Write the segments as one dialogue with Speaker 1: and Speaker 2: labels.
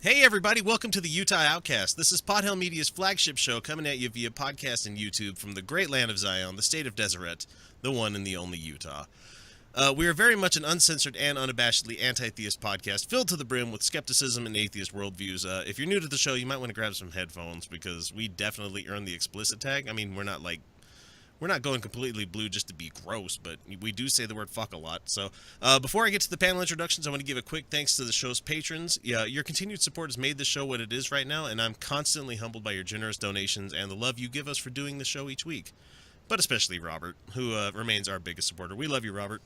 Speaker 1: Hey everybody, welcome to the Utah Outcasts. This is Podhill Media's flagship show coming at you via podcast and YouTube from the great land of Zion, the state of Deseret, the one and the only Utah. We are very much an uncensored and unabashedly anti-theist podcast filled to the brim with skepticism and atheist worldviews. If you're new to the show, you might want to grab some headphones because we definitely earn the explicit tag. I mean, we're not going completely blue just to be gross, but we do say the word fuck a lot. So before I get to the panel introductions, I want to give a quick thanks to the show's patrons. Yeah, your continued support has made the show what it is right now, and I'm constantly humbled by your generous donations and the love you give us for doing the show each week. But especially Robert, who remains our biggest supporter. We love you, Robert.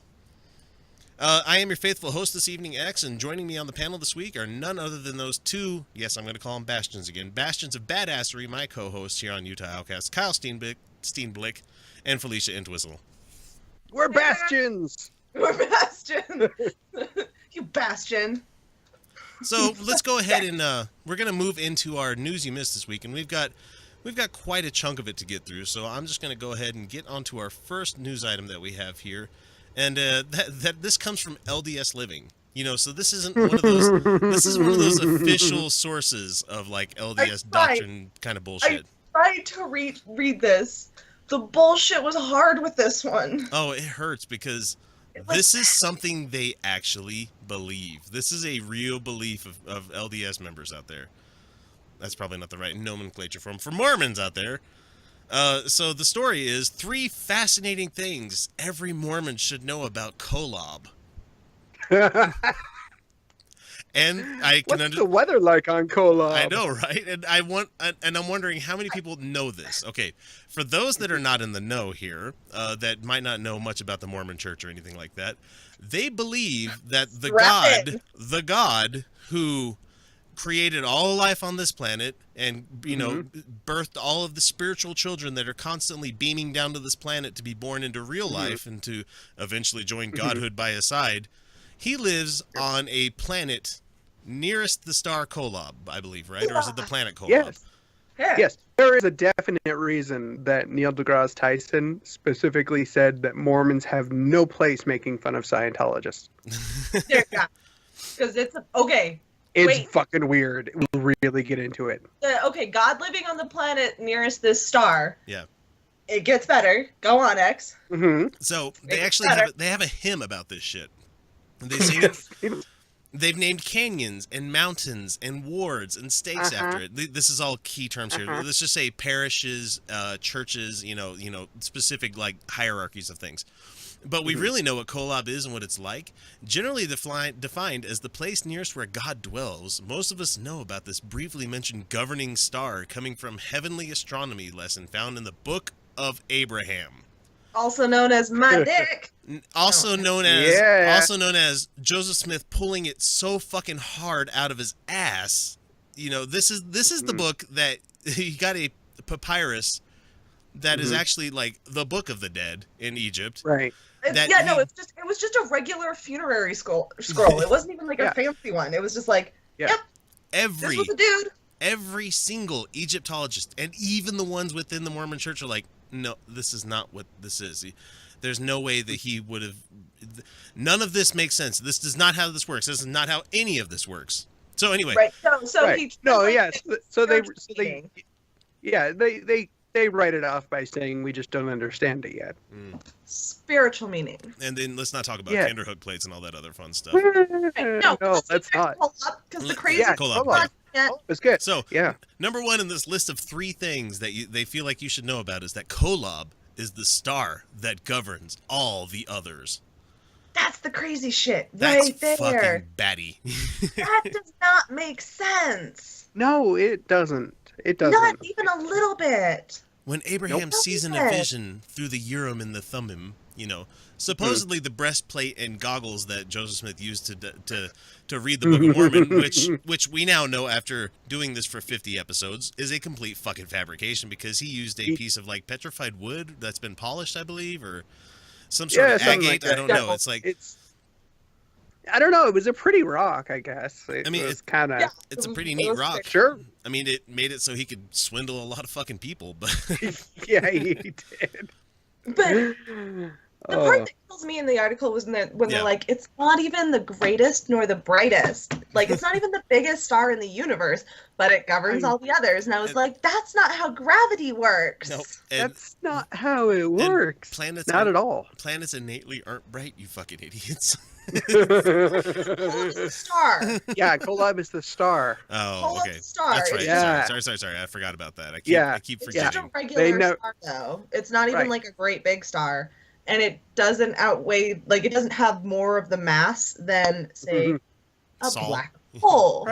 Speaker 1: I am your faithful host this evening, X, and joining me on the panel this week are none other than those two, yes, I'm going to call them bastions again, bastions of badassery, my co-hosts here on Utah Outcast, Kyle Steenblick, and Felicia Entwistle.
Speaker 2: We're bastions!
Speaker 3: We're bastions! You bastion.
Speaker 1: So let's go ahead and we're going to move into our news you missed this week, and we've got quite a chunk of it to get through, so I'm just going to go ahead and get onto our first news item that we have here. And this comes from LDS Living, so this isn't one of those. This is one of those official sources of like LDS doctrine kind of bullshit.
Speaker 3: I tried to read this. The bullshit was hard with this one.
Speaker 1: Oh, it hurts because this is something they actually believe. This is a real belief of LDS members out there. That's probably not the right nomenclature for Mormons out there. So the story is 3 fascinating things every Mormon should know about Kolob. And I can
Speaker 2: What's the weather like on Kolob?
Speaker 1: I know, right? And I'm wondering how many people know this. Okay, for those that are not in the know here, that might not know much about the Mormon Church or anything like that, they believe that the God who created all life on this planet and birthed all of the spiritual children that are constantly beaming down to this planet to be born into real life and to eventually join godhood by his side, he lives on a planet nearest the star Kolob, I believe, right? Or is it the planet Kolob?
Speaker 2: Yes. Yes. There is a definite reason that Neil deGrasse Tyson specifically said that Mormons have no place making fun of Scientologists.
Speaker 3: Because it's okay.
Speaker 2: It's fucking weird. We'll really get into it.
Speaker 3: Okay, God living on the planet nearest this star.
Speaker 1: Yeah.
Speaker 3: It gets better. Go on, X.
Speaker 2: Mm-hmm.
Speaker 1: So they actually have a hymn about this shit. They sing it. They've named canyons and mountains and wards and stakes after it. This is all key terms here. Let's just say parishes, churches, specific like hierarchies of things. But we really know what Kolob is and what it's like. Generally defined as the place nearest where God dwells, most of us know about this briefly mentioned governing star coming from heavenly astronomy lesson found in the Book of Abraham.
Speaker 3: Also known as my dick.
Speaker 1: Also known as Joseph Smith pulling it so fucking hard out of his ass. This is the book that he got a papyrus that is actually like the Book of the Dead in Egypt.
Speaker 2: Right.
Speaker 3: It was just a regular funerary scroll. It wasn't even like a fancy one. It was just like, yep. This was a dude.
Speaker 1: Every single Egyptologist, and even the ones within the Mormon Church, are like, no, this is not what this is. There's no way that he would have. None of this makes sense. This is not how this works. This is not how any of this works. So anyway,
Speaker 3: right. So
Speaker 2: right.
Speaker 3: he.
Speaker 2: No, yes. So they write it off by saying we just don't understand it yet.
Speaker 3: Spiritual meaning.
Speaker 1: And then let's not talk about Kinderhook plates and all that other fun stuff.
Speaker 2: No, that's not.
Speaker 3: Because the crazy
Speaker 1: Kolob.
Speaker 2: It's good.
Speaker 1: So, number 1 in this list of 3 things that they feel like you should know about is that Kolob is the star that governs all the others.
Speaker 3: That's the crazy shit.
Speaker 1: That's
Speaker 3: right there.
Speaker 1: fucking batty.
Speaker 3: That does not make sense.
Speaker 2: No, it doesn't. It doesn't.
Speaker 3: Not even a little bit.
Speaker 1: When Abraham sees in a vision through the Urim and the Thummim, supposedly the breastplate and goggles that Joseph Smith used to read the Book of Mormon, which we now know after doing this for 50 episodes, is a complete fucking fabrication because he used a piece of like petrified wood that's been polished, I believe, or some sort of agate. Like I don't know.
Speaker 2: I don't know. It was a pretty rock, I guess. It's kind of.
Speaker 1: It's a pretty neat rock.
Speaker 2: Sure.
Speaker 1: I mean, it made it so he could swindle a lot of fucking people, but.
Speaker 2: Yeah, he did.
Speaker 3: But The part that kills me in the article was when they're like, it's not even the greatest nor the brightest. Like, it's not even the biggest star in the universe, but it governs all the others. And I was like, that's not how gravity works.
Speaker 1: No,
Speaker 2: that's not how it works. Not at all.
Speaker 1: Planets innately aren't bright, you fucking idiots.
Speaker 3: Kolob is the star.
Speaker 2: Yeah, Kolob is the star.
Speaker 1: Oh, okay.
Speaker 3: Star.
Speaker 1: That's right.
Speaker 2: Yeah.
Speaker 1: Sorry. I forgot about that. I keep forgetting.
Speaker 3: It's just a regular star, though. It's not even like a great big star. And it doesn't outweigh, like, it doesn't have more of the mass than, say, a black hole.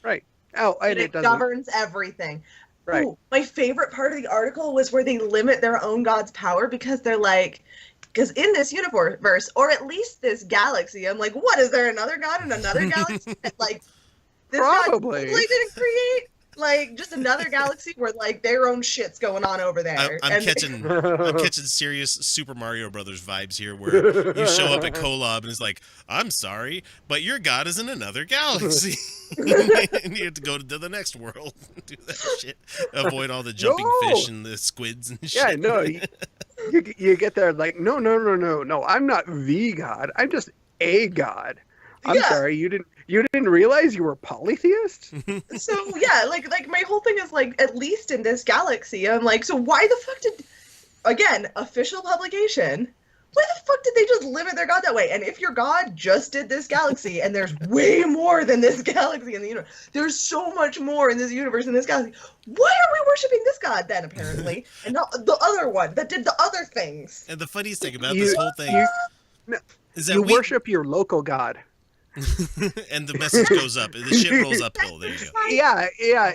Speaker 2: Right. Oh, and
Speaker 3: it governs everything.
Speaker 2: Right.
Speaker 3: Ooh, my favorite part of the article was where they limit their own god's power because they're like, because in this universe, or at least this galaxy, I'm like, what, is there another god in another galaxy that, like, this
Speaker 2: Probably.
Speaker 3: God totally didn't create? Like, just another galaxy where, like, their own shit's going on over there.
Speaker 1: I'm catching serious Super Mario Brothers vibes here, where you show up at Kolob and it's like, I'm sorry, but your god is in another galaxy. And you have to go to the next world and do that shit. Avoid all the jumping fish and the squids and shit.
Speaker 2: Yeah, no. You get there like, no. I'm not the god. I'm just a god. I'm sorry, you didn't realize you were polytheist?
Speaker 3: So yeah, like my whole thing is like, at least in this galaxy, I'm like, so why the fuck did, again, official publication, why the fuck did they just limit their god that way? And if your god just did this galaxy, and there's way more than this galaxy in the universe, there's so much more in this universe in this galaxy, why are we worshiping this god then, apparently, and not the other one that did the other things?
Speaker 1: And the funniest thing about this whole thing is that
Speaker 2: you worship your local god.
Speaker 1: And the message goes up. The shit rolls uphill. There you go.
Speaker 2: Yeah.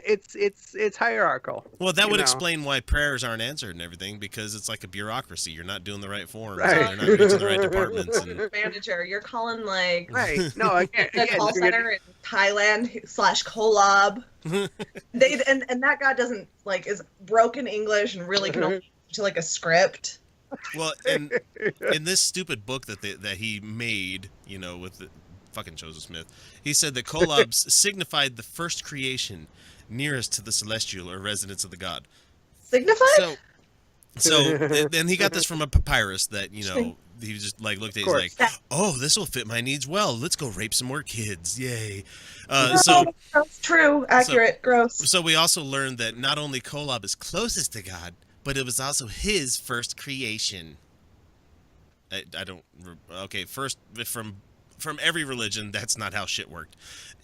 Speaker 2: It's hierarchical.
Speaker 1: Well, that would explain why prayers aren't answered and everything, because it's like a bureaucracy. You're not doing the right forms.
Speaker 2: Right.
Speaker 1: They're not reaching the right departments. And...
Speaker 3: Manager, you're calling like
Speaker 2: No, again,
Speaker 3: the call center in Thailand / Kolob. And that god doesn't is broken English and really can only to like a script.
Speaker 1: Well, and in this stupid book that he made, with the fucking Joseph Smith, he said that Kolob signified the first creation nearest to the celestial or residence of the god.
Speaker 3: Signified?
Speaker 1: So then he got this from a papyrus that, he just looked at, he's like, oh, this will fit my needs well. Let's go rape some more kids. Yay.
Speaker 3: That's true. Accurate. Gross. So
Speaker 1: we also learned that not only Kolob is closest to God, but it was also his first creation. First, from every religion, that's not how shit worked.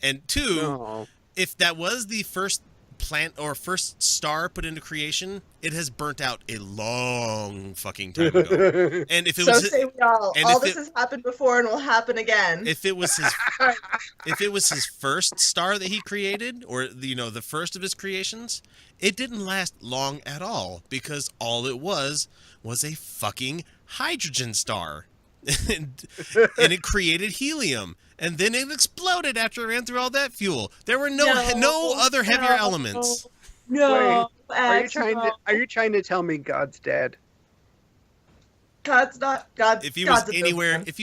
Speaker 1: And two, if that was the first plant or first star put into creation, it has burnt out a long fucking time ago. And if it was,
Speaker 3: say we all. All this has happened before and will happen again.
Speaker 1: If it was his first star that he created, or the first of his creations, it didn't last long at all, because all it was a fucking hydrogen star. And it created helium, and then it exploded after it ran through all that fuel. There were no other heavier elements.
Speaker 3: No.
Speaker 2: Wait, are you trying to tell me God's dead?
Speaker 3: God's not God.
Speaker 1: If he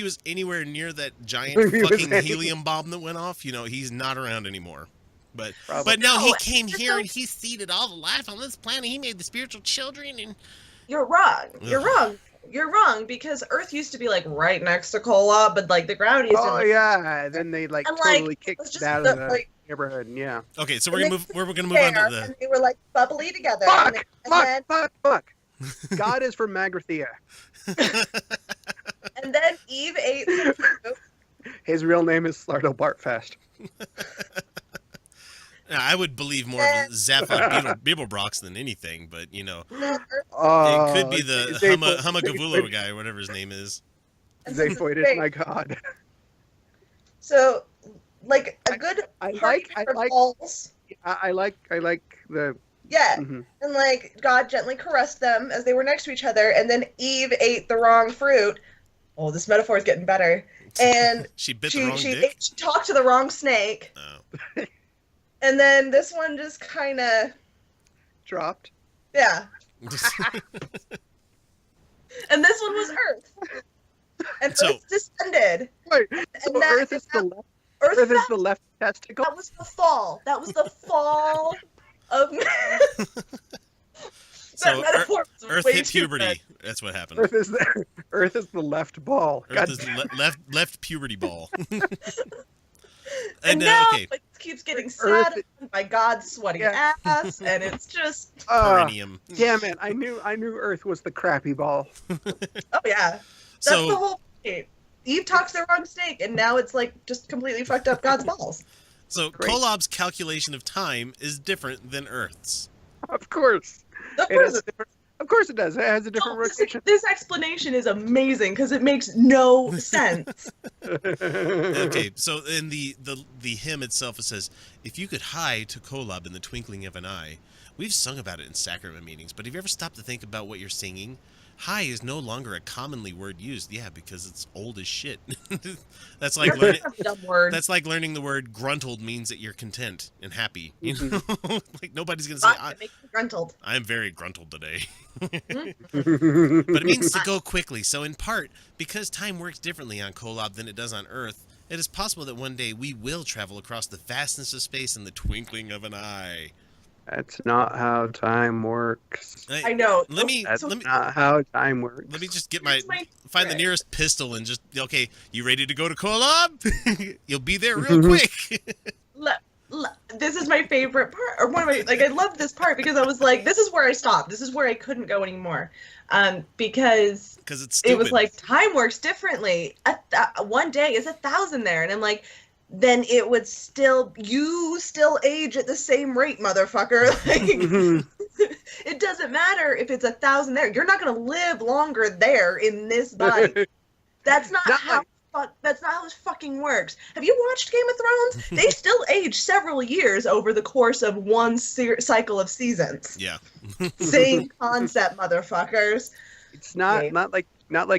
Speaker 1: was anywhere near that giant fucking helium bomb that went off, he's not around anymore. But no, he came here and he seeded all the life on this planet. He made the spiritual children. And
Speaker 3: you're wrong. You're wrong, because Earth used to be right next to Kolob, but the ground used to.
Speaker 2: Oh yeah, then they totally kicked it out of the neighborhood. Yeah.
Speaker 1: Okay, so we're gonna move on to the.
Speaker 3: And they were bubbly together.
Speaker 2: Fuck. God is from Magrathea.
Speaker 3: And then Eve ate.
Speaker 2: His real name is Slardo Bartfast.
Speaker 1: I would believe more of Zaphod Beeblebrox than anything, but it could be the Humagavulo guy or whatever his name is.
Speaker 2: Zaphoid is my god.
Speaker 3: So, a good. I like
Speaker 2: the.
Speaker 3: Yeah, and God gently caressed them as they were next to each other, and then Eve ate the wrong fruit. Oh, this metaphor is getting better. And
Speaker 1: she bit the wrong dick?
Speaker 3: She talked to the wrong snake.
Speaker 1: Oh.
Speaker 3: And then this one just kind of
Speaker 2: dropped.
Speaker 3: Yeah. And this one was Earth. And Earth descended.
Speaker 2: Wait, so Earth is the left. Earth is the left testicle.
Speaker 3: That was the fall. Of man.
Speaker 1: So
Speaker 3: metaphor was
Speaker 1: Earth
Speaker 3: way
Speaker 1: hit
Speaker 3: too
Speaker 1: puberty.
Speaker 3: good.
Speaker 1: That's what happened.
Speaker 2: Earth is the left ball.
Speaker 1: Earth is left puberty ball.
Speaker 3: And now
Speaker 1: okay.
Speaker 3: it keeps getting sat on by God's sweaty ass, and it's just
Speaker 1: Perennium.
Speaker 2: Damn it! I knew Earth was the crappy ball.
Speaker 3: oh yeah, that's the whole point. Eve talks the wrong snake, and now it's like just completely fucked up God's balls.
Speaker 1: So Kolob's calculation of time is different than Earth's.
Speaker 2: Of course. Of course it does. It has a different rotation.
Speaker 3: This explanation is amazing because it makes no sense.
Speaker 1: Okay, so in the hymn itself, it says, "If you could hie to Kolob in the twinkling of an eye." We've sung about it in sacrament meetings, but have you ever stopped to think about what you're singing? High is no longer a commonly word used. Yeah, because it's old as shit. That's like learning.
Speaker 3: Dumb word.
Speaker 1: That's like learning the word gruntled means that you're content and happy. You know, like nobody's gonna say
Speaker 3: gruntled.
Speaker 1: I'm very gruntled today. But it means to go quickly. So in part, because time works differently on Kolob than it does on Earth, it is possible that one day we will travel across the vastness of space in the twinkling of an eye.
Speaker 2: That's not how time works.
Speaker 3: I know.
Speaker 2: That's not how time works.
Speaker 1: Let me just find the nearest pistol and just, okay, you ready to go to Kolob? You'll be there real quick.
Speaker 3: This is my favorite part, or one of my, I love this part because I was like, this is where I stopped. This is where I couldn't go anymore. Because
Speaker 1: it's stupid.
Speaker 3: It was like, time works differently. One day is 1,000 there. And I'm like, then it would you still age at the same rate, motherfucker. Like, it doesn't matter if it's 1,000 there. You're not going to live longer there in this body. That's not how this fucking works. Have you watched Game of Thrones? They still age several years over the course of one cycle of seasons.
Speaker 1: Yeah.
Speaker 3: Same concept, motherfuckers.
Speaker 2: It's not like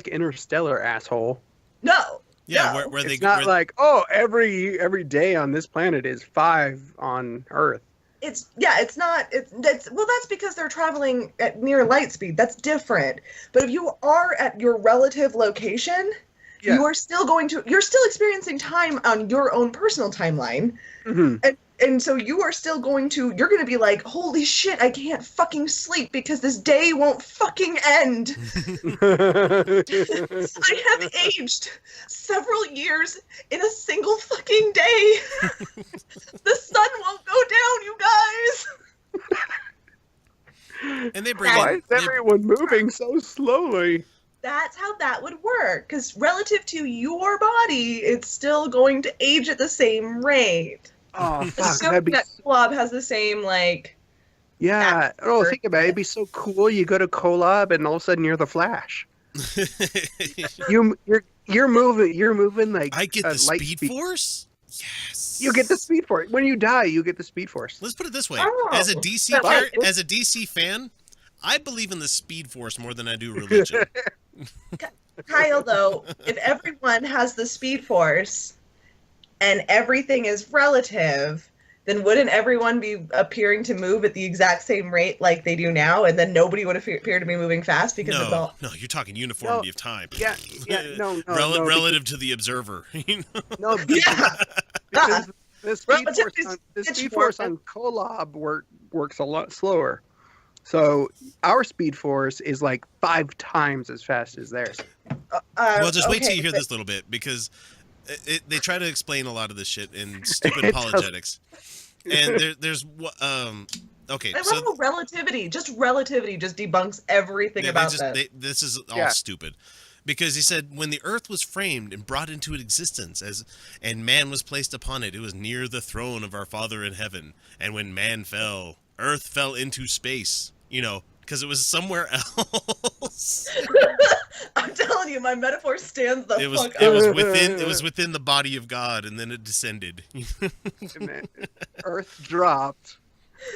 Speaker 2: Interstellar, asshole.
Speaker 3: No.
Speaker 1: Yeah,
Speaker 3: no.
Speaker 2: It's not like, oh, every day on this planet is 5 on Earth.
Speaker 3: It's not. That's because they're traveling at near light speed. That's different. But if you are at your relative location, you're still experiencing time on your own personal timeline, and so you're going to be like, holy shit, I can't fucking sleep because this day won't fucking end. I have aged several years in a single fucking day. The sun won't go down, you guys.
Speaker 1: And they bring
Speaker 2: Why is everyone moving so slowly?
Speaker 3: That's how that would work, because relative to your body, it's still going to age at the same rate.
Speaker 2: Oh, fuck.
Speaker 3: Assuming that Kolob has the same,
Speaker 2: Yeah. Oh, think about it. It'd be so cool. You go to Kolob, and all of a sudden you're the Flash. You're moving like
Speaker 1: I get the
Speaker 2: speed
Speaker 1: force? Yes.
Speaker 2: You get the speed force. When you die, you get the speed force.
Speaker 1: Let's put it this way.
Speaker 3: Oh.
Speaker 1: As a DC fan, I believe in the speed force more than I do religion.
Speaker 3: Kyle, though, if everyone has the speed force and everything is relative, then wouldn't everyone be appearing to move at the exact same rate like they do now, and then nobody would appear to be moving fast because it's all...
Speaker 1: No, you're talking uniformity of time.
Speaker 2: Yeah,
Speaker 1: relative to the observer.
Speaker 2: No, because the speed force on Kolob works a lot slower. So our speed force is like 5 times as fast as theirs.
Speaker 1: Well, just wait till you hear this little bit, because they try to explain a lot of this shit in stupid apologetics. And there's okay.
Speaker 3: I love how relativity just debunks everything about that.
Speaker 1: This is all stupid. Because he said, when the earth was framed and brought into existence, and man was placed upon it, it was near the throne of our Father in heaven. And when man fell, earth fell into space. Because it was somewhere else.
Speaker 3: I'm telling you, my metaphor stands the fuck up.
Speaker 1: It was within the body of God, and then it descended.
Speaker 2: And then Earth dropped.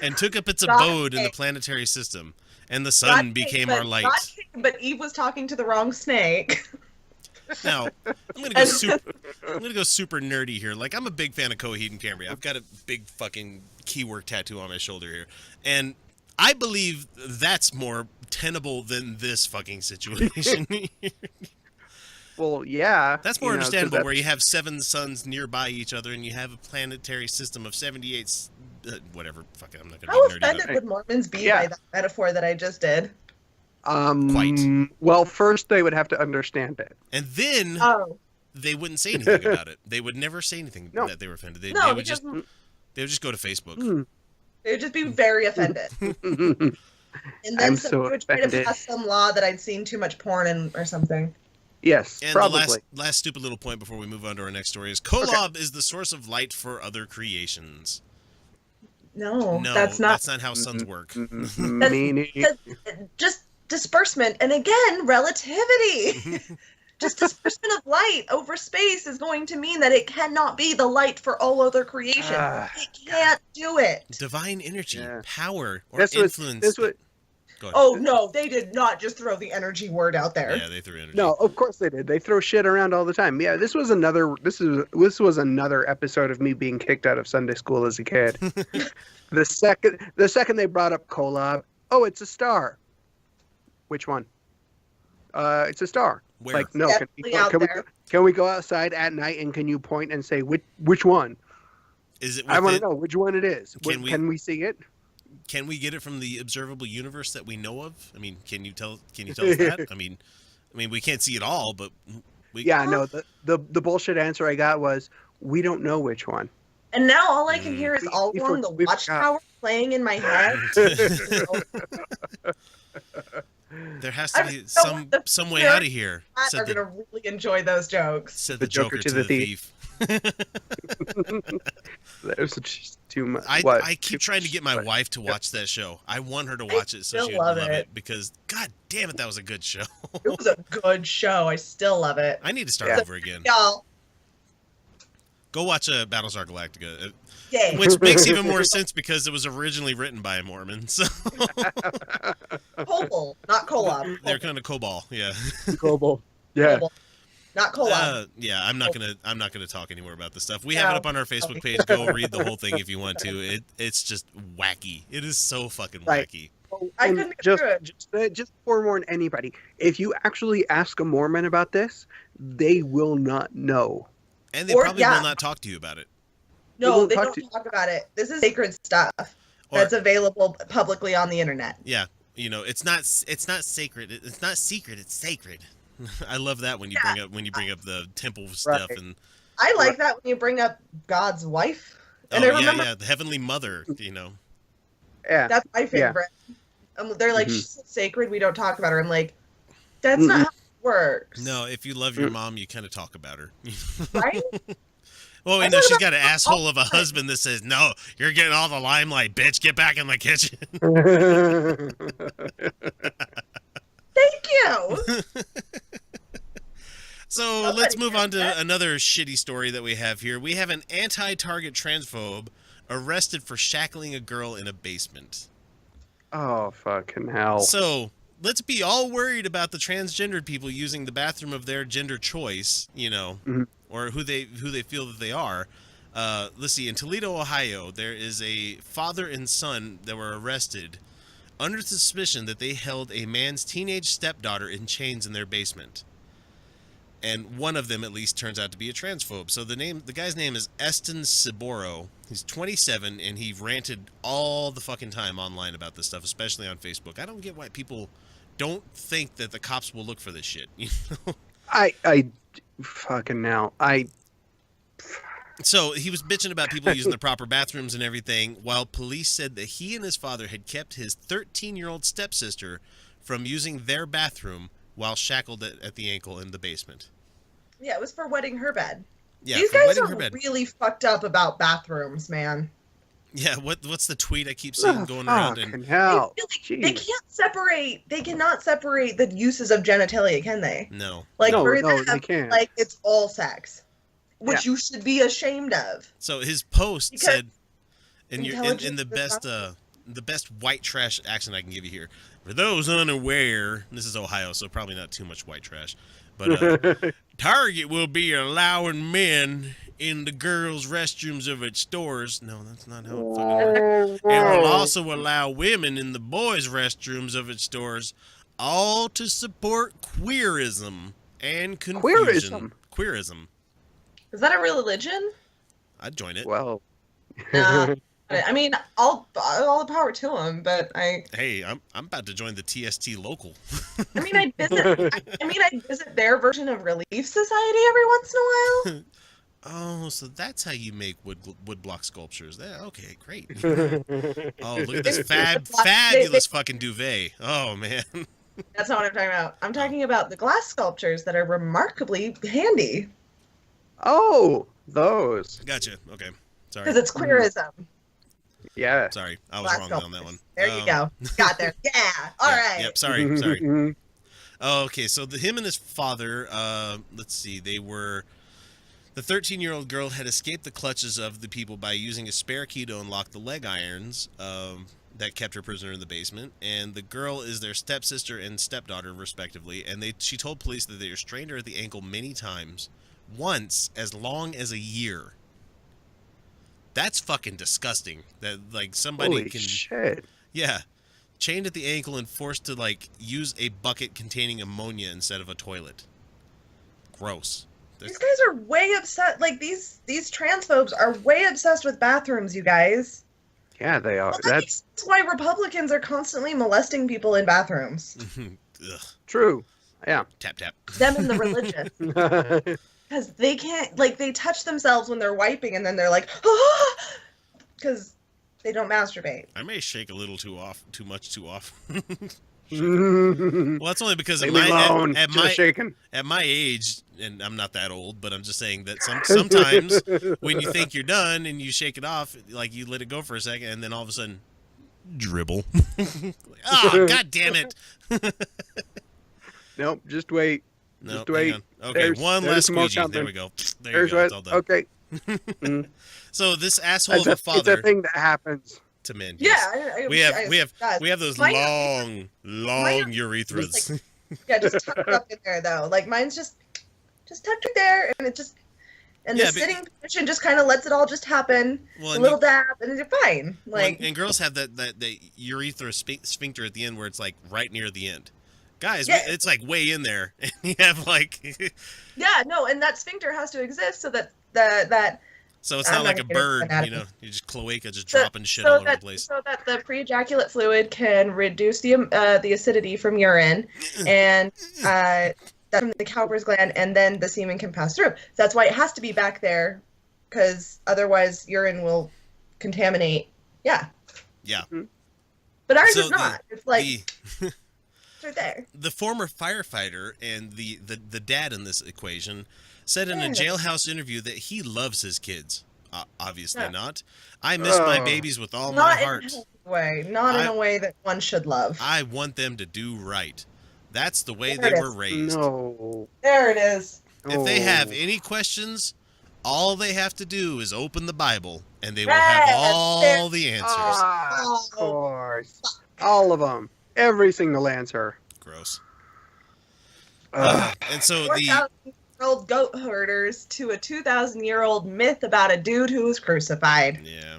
Speaker 1: And took up its abode in the planetary system. And the sun became our light.
Speaker 3: But Eve was talking to the wrong snake.
Speaker 1: Now, I'm gonna go super nerdy here. Like, I'm a big fan of Coheed and Cambria. I've got a big fucking keyword tattoo on my shoulder here. And I believe that's more tenable than this fucking situation.
Speaker 2: Well, yeah.
Speaker 1: That's more understandable, where you have 7 suns nearby each other and you have a planetary system of 78 whatever. Fuck it, I'm not gonna
Speaker 3: How
Speaker 1: be nerdy
Speaker 3: offended
Speaker 1: about it.
Speaker 3: would Mormons be by that metaphor that I just did?
Speaker 1: Quite.
Speaker 2: Well, first they would have to understand it.
Speaker 1: And then they wouldn't say anything about it. They would never say anything that they were offended. They would just go to Facebook.
Speaker 3: They would just be very offended. And then somebody would try to pass some law that I'd seen too much porn or something.
Speaker 2: Yes,
Speaker 1: and
Speaker 2: probably.
Speaker 1: the last stupid little point before we move on to our next story is Kolob is the source of light for other creations.
Speaker 3: No, that's not
Speaker 1: how suns work.
Speaker 3: Just disbursement, and again, relativity. Just disbursement of light over space is going to mean that it cannot be the light for all other creation. It can't do it.
Speaker 1: Divine energy, power, or influence.
Speaker 3: Oh no, they did not just throw the energy word out there.
Speaker 1: Yeah, they threw energy.
Speaker 2: No, of course they did. They throw shit around all the time. Yeah, this was another episode of me being kicked out of Sunday school as a kid. The second they brought up Kolob, oh, it's a star. Which one? It's a star.
Speaker 1: Where?
Speaker 2: Like, no, can we go outside at night and can you point and say which one?
Speaker 1: Is it?
Speaker 2: I want to know which one it is. Can we see it?
Speaker 1: Can we get it from the observable universe that we know of? I mean, can you tell us that? I mean, we can't see it all, but we.
Speaker 2: Yeah, no. The bullshit answer I got was we don't know which one.
Speaker 3: And now all I can hear is All Along the Watchtower playing in my head.
Speaker 1: There has to be some way out of here.
Speaker 3: Are going to really enjoy those jokes.
Speaker 1: Said the Joker to the thief.
Speaker 2: That was just too much.
Speaker 1: I keep trying to get my wife to watch that show. I want her to watch it so she would love it because, god damn it, that was a good show.
Speaker 3: It was a good show. I still love it.
Speaker 1: I need to start over again.
Speaker 3: Y'all.
Speaker 1: Go watch Battlestar Galactica.
Speaker 3: Yay.
Speaker 1: Which makes even more sense because it was originally written by a Mormon. So.
Speaker 3: Kobol, not Kolob.
Speaker 1: They're kind of Kobol, yeah.
Speaker 2: Kobol, yeah.
Speaker 3: Kobol. Not Kolob.
Speaker 1: Yeah, I'm not gonna talk anymore about this stuff. We have it up on our Facebook page. Go read the whole thing if you want to. It's just wacky. It is so fucking wacky.
Speaker 3: I couldn't get through it.
Speaker 2: Just forewarn anybody: if you actually ask a Mormon about this, they will not know,
Speaker 1: and they probably will not talk to you about it.
Speaker 3: No, they don't talk about it. This is sacred stuff that's available publicly on the internet.
Speaker 1: Yeah, it's not sacred. It's not secret. It's sacred. I love that when you bring up the temple stuff, and
Speaker 3: I like that when you bring up God's wife. And
Speaker 1: I remember the Heavenly Mother.
Speaker 2: Yeah,
Speaker 3: that's my favorite. They're like, she's sacred. We don't talk about her. I'm like, that's not how it works.
Speaker 1: No, if you love your mom, you kind of talk about her,
Speaker 3: right?
Speaker 1: Well, she's got an asshole of a husband that says, "No, you're getting all the limelight, bitch. Get back in the kitchen."
Speaker 3: Thank you.
Speaker 1: So let's move on to another shitty story that we have here. We have an anti-target transphobe arrested for shackling a girl in a basement.
Speaker 2: Oh, fucking hell.
Speaker 1: So let's be all worried about the transgendered people using the bathroom of their gender choice, or who they feel that they are. Let's see. In Toledo, Ohio, there is a father and son that were arrested under suspicion that they held a man's teenage stepdaughter in chains in their basement. And one of them, at least, turns out to be a transphobe. So the guy's name is Eston Saboro. He's 27, and he ranted all the fucking time online about this stuff, especially on Facebook. I don't get why people don't think that the cops will look for this shit.
Speaker 2: I fucking now.
Speaker 1: So he was bitching about people using the proper bathrooms and everything, while police said that he and his father had kept his 13-year-old stepsister from using their bathroom while shackled at the ankle in the basement.
Speaker 3: Yeah, it was for wetting her bed.
Speaker 1: Yeah,
Speaker 3: these guys are really fucked up about bathrooms, man.
Speaker 1: Yeah, what's the tweet I keep seeing going around?
Speaker 2: And hell,
Speaker 3: they cannot separate the uses of genitalia, can they?
Speaker 1: No.
Speaker 3: Like
Speaker 2: no,
Speaker 3: for them,
Speaker 2: they can't.
Speaker 3: Like it's all sex, which you should be ashamed of.
Speaker 1: So his post said, in the best white trash accent I can give you here, for those unaware, this is Ohio, so probably not too much white trash, but Target will be allowing men in the girls' restrooms of its stores. No, that's not how it fucking works. And will also allow women in the boys' restrooms of its stores, all to support queerism and confusion. Queerism.
Speaker 3: Is that a real religion?
Speaker 1: I'd join it.
Speaker 2: Well,
Speaker 3: Nah. I mean, all the power to them, but
Speaker 1: Hey, I'm about to join the TST local.
Speaker 3: I mean, I visit their version of Relief Society every once in a while.
Speaker 1: Oh, so that's how you make wood block sculptures. Okay, great. Oh, look at this fabulous fucking duvet. Oh man.
Speaker 3: That's not what I'm talking about. I'm talking about the glass sculptures that are remarkably handy.
Speaker 2: Oh, those.
Speaker 1: Gotcha. Okay. Sorry.
Speaker 3: Because it's queerism.
Speaker 2: Yeah.
Speaker 1: Sorry, I was
Speaker 3: Glass
Speaker 1: wrong
Speaker 3: sculptures.
Speaker 1: on that one.
Speaker 3: There you go. Got there. Yeah. All right.
Speaker 1: Yep. Sorry. Oh, okay. So him and his father. Let's see. They were. The 13-year-old girl had escaped the clutches of the people by using a spare key to unlock the leg irons that kept her prisoner in the basement. And the girl is their stepsister and stepdaughter, respectively. And she told police that they restrained her at the ankle many times, once as long as a year. That's fucking disgusting. That like somebody
Speaker 2: Holy
Speaker 1: can.
Speaker 2: Shit.
Speaker 1: Yeah, chained at the ankle and forced to like use a bucket containing ammonia instead of a toilet. Gross.
Speaker 3: These guys are way upset. Like these transphobes are way obsessed with bathrooms, you guys.
Speaker 2: Yeah, they are.
Speaker 3: Well, that's why Republicans are constantly molesting people in bathrooms.
Speaker 1: Ugh.
Speaker 2: true. Yeah.
Speaker 1: Tap tap.
Speaker 3: Them and the religious. Because they can't, like, they touch themselves when they're wiping, and then they're like, ah! Because they don't masturbate.
Speaker 1: I may shake a little too much too often. Well, that's only because at my age, and I'm not that old, but I'm just saying that sometimes when you think you're done and you shake it off, like you let it go for a second, and then all of a sudden, dribble. Oh, god damn it!
Speaker 2: Nope, just wait.
Speaker 1: No,
Speaker 2: just wait.
Speaker 1: Okay, one last squeegee. There we go. There you go. It's all done.
Speaker 2: Okay.
Speaker 1: So this asshole of a father.
Speaker 2: It's a thing that happens
Speaker 1: to men.
Speaker 3: Yes.
Speaker 1: Yeah, we have those long urethras.
Speaker 3: Yeah, just tucked up in there though. Like mine's just tucked in there, and the sitting position just kind of lets it all just happen. A little dab, and it's fine. Like
Speaker 1: and girls have that urethra sphincter at the end where it's like right near the end. Guys, it's like way in there, and you have like.
Speaker 3: Yeah, no, and that sphincter has to exist so that.
Speaker 1: So it's not like a bird, you know. You just cloaca just dropping shit all over the place. So
Speaker 3: that the pre-ejaculate fluid can reduce the acidity from urine, and that from the Cowper's gland, and then the semen can pass through. That's why it has to be back there, because otherwise urine will contaminate. Yeah.
Speaker 1: Yeah.
Speaker 3: Mm-hmm. But ours is not. It's like. Right there.
Speaker 1: The former firefighter and the dad in this equation said in a jailhouse interview that he loves his kids. Obviously not. I miss my babies with all my heart.
Speaker 3: Not in a way that one should love.
Speaker 1: I want them to do right. That's the way they were raised.
Speaker 2: No.
Speaker 3: There it is.
Speaker 1: If they have any questions, all they have to do is open the Bible, and they will have all the answers.
Speaker 2: Of course. All of them. Every single answer.
Speaker 1: Gross. And so
Speaker 3: 4,000-year-old goat herders to a 2,000-year-old myth about a dude who was crucified.
Speaker 1: Yeah.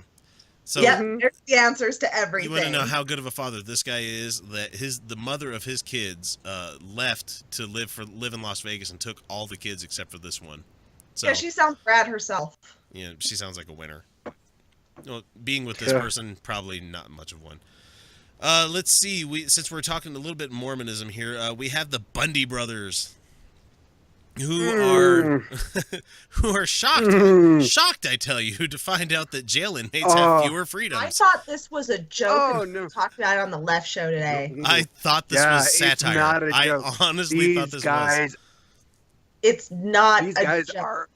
Speaker 1: So
Speaker 3: there's the answers to everything.
Speaker 1: You want to know how good of a father this guy is? That the mother of his kids left to live in Las Vegas and took all the kids except for this one. So,
Speaker 3: yeah, she sounds rad herself.
Speaker 1: Yeah, she sounds like a winner. Well, being with this person, probably not much of one. Let's see. Since we're talking a little bit Mormonism here, we have the Bundy brothers, who are shocked, I tell you, to find out that jail inmates have fewer freedoms.
Speaker 3: I thought this was a joke. Talked about it on the Left Show today.
Speaker 1: I thought this was satire.
Speaker 2: It's not a joke.
Speaker 1: I honestly thought this was.
Speaker 3: It's not.
Speaker 2: These guys are.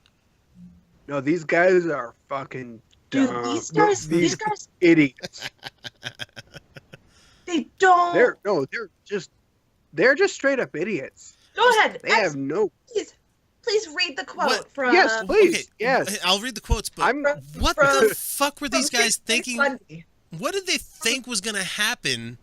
Speaker 2: No, these guys are fucking dumb.
Speaker 3: Dude, these guys,
Speaker 2: idiots.
Speaker 3: They don't.
Speaker 2: They're just straight up idiots.
Speaker 3: Go ahead.
Speaker 2: They have no.
Speaker 3: Please read the quote from.
Speaker 2: Yes, please.
Speaker 1: Okay,
Speaker 2: yes.
Speaker 1: I'll read the quotes. But what the fuck were these guys thinking? What did they think was going to happen?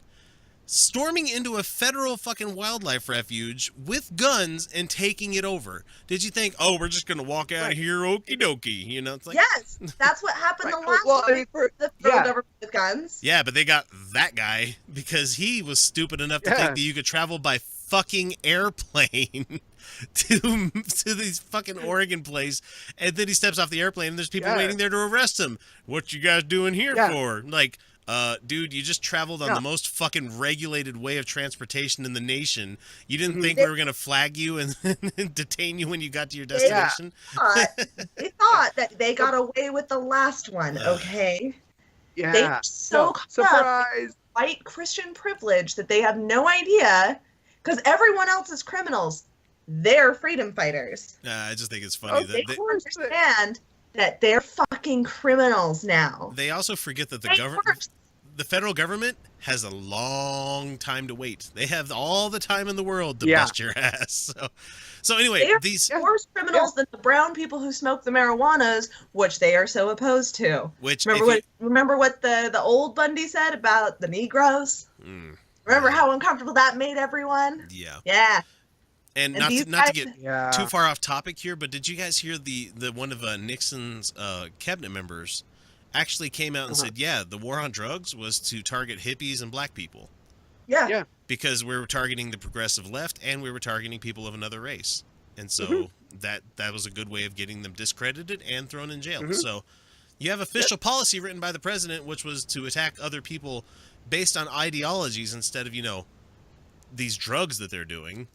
Speaker 1: Storming into a federal fucking wildlife refuge with guns and taking it over. Did you think, we're just going to walk out of here, okie dokie? You know, it's like.
Speaker 3: Yes, that's what happened the last time. The federal government with guns.
Speaker 1: Yeah, but they got that guy because he was stupid enough to think that you could travel by fucking airplane to these fucking Oregon place, and then he steps off the airplane, and there's people waiting there to arrest him. What you guys doing here for? Like, dude, you just traveled on the most fucking regulated way of transportation in the nation. You didn't think we were gonna flag you and detain you when you got to your destination?
Speaker 3: They thought that they got away with the last one. Okay.
Speaker 2: Yeah.
Speaker 3: They were so
Speaker 2: surprised.
Speaker 3: White Christian privilege that they have no idea, because everyone else is criminals. They're freedom fighters.
Speaker 1: I just think it's funny that
Speaker 3: they understand that they're fucking criminals now.
Speaker 1: They also forget that the federal government has a long time to wait. They have all the time in the world to bust your ass. So anyway,
Speaker 3: they are
Speaker 1: these
Speaker 3: worse criminals than the brown people who smoke the marijuanas, which they are so opposed to.
Speaker 1: Which
Speaker 3: remember what the old Bundy said about the Negroes? Remember how uncomfortable that made everyone? Yeah.
Speaker 1: And not to get too far off topic here, but did you guys hear the one of Nixon's cabinet members actually came out and said, the war on drugs was to target hippies and black people.
Speaker 3: Yeah.
Speaker 1: Because we were targeting the progressive left and we were targeting people of another race. And so that was a good way of getting them discredited and thrown in jail. So you have official policy written by the president, which was to attack other people based on ideologies instead of, these drugs that they're doing.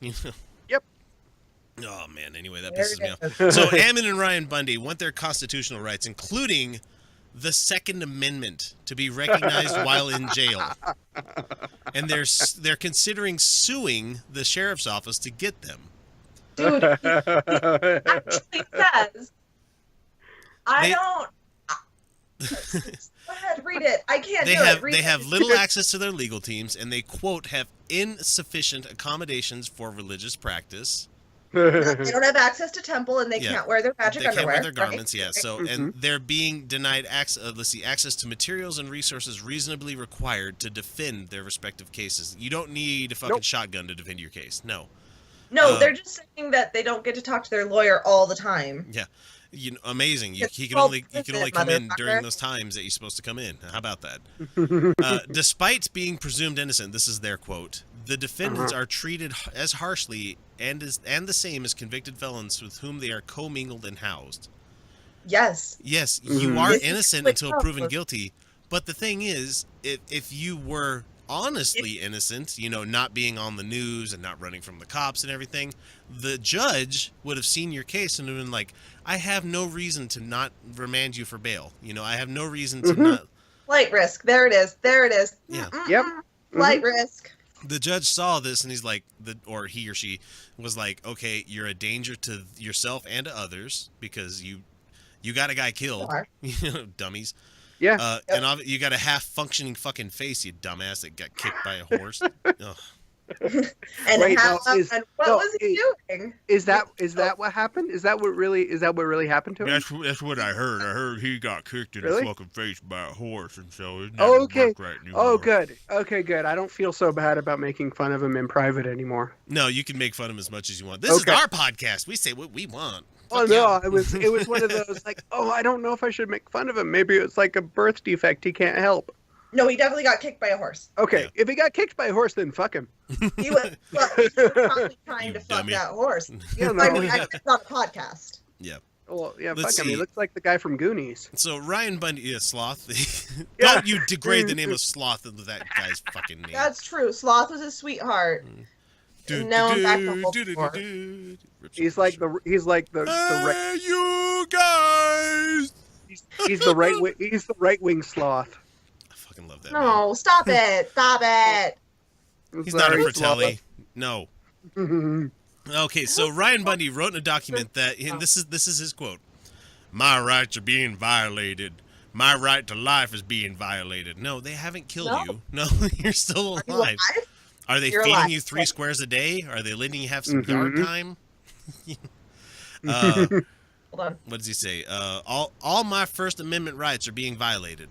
Speaker 1: Oh, man. Anyway, that pisses me off. So Ammon and Ryan Bundy want their constitutional rights, including the Second Amendment, to be recognized while in jail. And they're considering suing the sheriff's office to get them.
Speaker 3: Dude, he actually says, go ahead, read it. I can't
Speaker 1: They have little access to their legal teams, and they, quote, have insufficient accommodations for religious practice.
Speaker 3: They don't have access to temple, and they can't wear their magic underwear. They can't wear their
Speaker 1: garments, So, and they're being denied access to materials and resources reasonably required to defend their respective cases. You don't need a fucking shotgun to defend your case. No,
Speaker 3: they're just saying that they don't get to talk to their lawyer all the time.
Speaker 1: Yeah. Amazing. You can only come in during those times that you're supposed to come in. How about that? Despite being presumed innocent, this is their quote, the defendants are treated as harshly and the same as convicted felons with whom they are commingled and housed.
Speaker 3: Yes.
Speaker 1: Yes, you are innocent until proven guilty. But the thing is, if you were honestly innocent, not being on the news and not running from the cops and everything, the judge would have seen your case and have been like, I have no reason to not remand you for bail. I have no reason to not.
Speaker 3: Flight risk. There it is.
Speaker 1: Yeah.
Speaker 2: Yep.
Speaker 3: Flight risk.
Speaker 1: The judge saw this and he's like, or he or she was like, okay, you're a danger to yourself and to others because you got a guy killed. Dummies.
Speaker 2: Yeah.
Speaker 1: And you got a half-functioning fucking face, you dumbass that got kicked by a horse.
Speaker 3: And what was he doing?
Speaker 2: Is that what happened? Is that what really happened to him?
Speaker 1: That's what I heard. I heard he got kicked in the fucking face by a horse, and so it
Speaker 2: okay.
Speaker 1: Right anymore.
Speaker 2: Oh, good. Okay, good. I don't feel so bad about making fun of him in private anymore.
Speaker 1: No, you can make fun of him as much as you want. This is our podcast. We say what we want.
Speaker 2: Oh no, it was one of those like, I don't know if I should make fun of him. Maybe it's like a birth defect he can't help.
Speaker 3: No, he definitely got kicked by a horse.
Speaker 2: Okay, if he got kicked by a horse, then fuck him.
Speaker 3: He was probably trying to fuck that horse.
Speaker 2: Yeah, no.
Speaker 3: I mean, it's not a podcast.
Speaker 1: Yeah.
Speaker 2: Well, yeah, fuck him. He looks like the guy from Goonies.
Speaker 1: So Ryan Bundy, Sloth. Don't you degrade the name of Sloth into that guy's fucking name.
Speaker 3: That's true. Sloth was his sweetheart. Now I'm back to Wolf.
Speaker 2: He's like the
Speaker 1: right. You guys.
Speaker 2: He's the right wing sloth.
Speaker 1: I fucking love that.
Speaker 3: No,
Speaker 1: man.
Speaker 3: Stop it! Stop it!
Speaker 1: He's not a Fratelli. No. Okay, so Ryan Bundy wrote in a document that this is his quote: "My rights are being violated. My right to life is being violated." No, they haven't killed you. No, you're still alive. Are they feeding you 3 squares a day? Are they letting you have some yard time?
Speaker 3: Hold on.
Speaker 1: What does he say? All my First Amendment rights are being violated.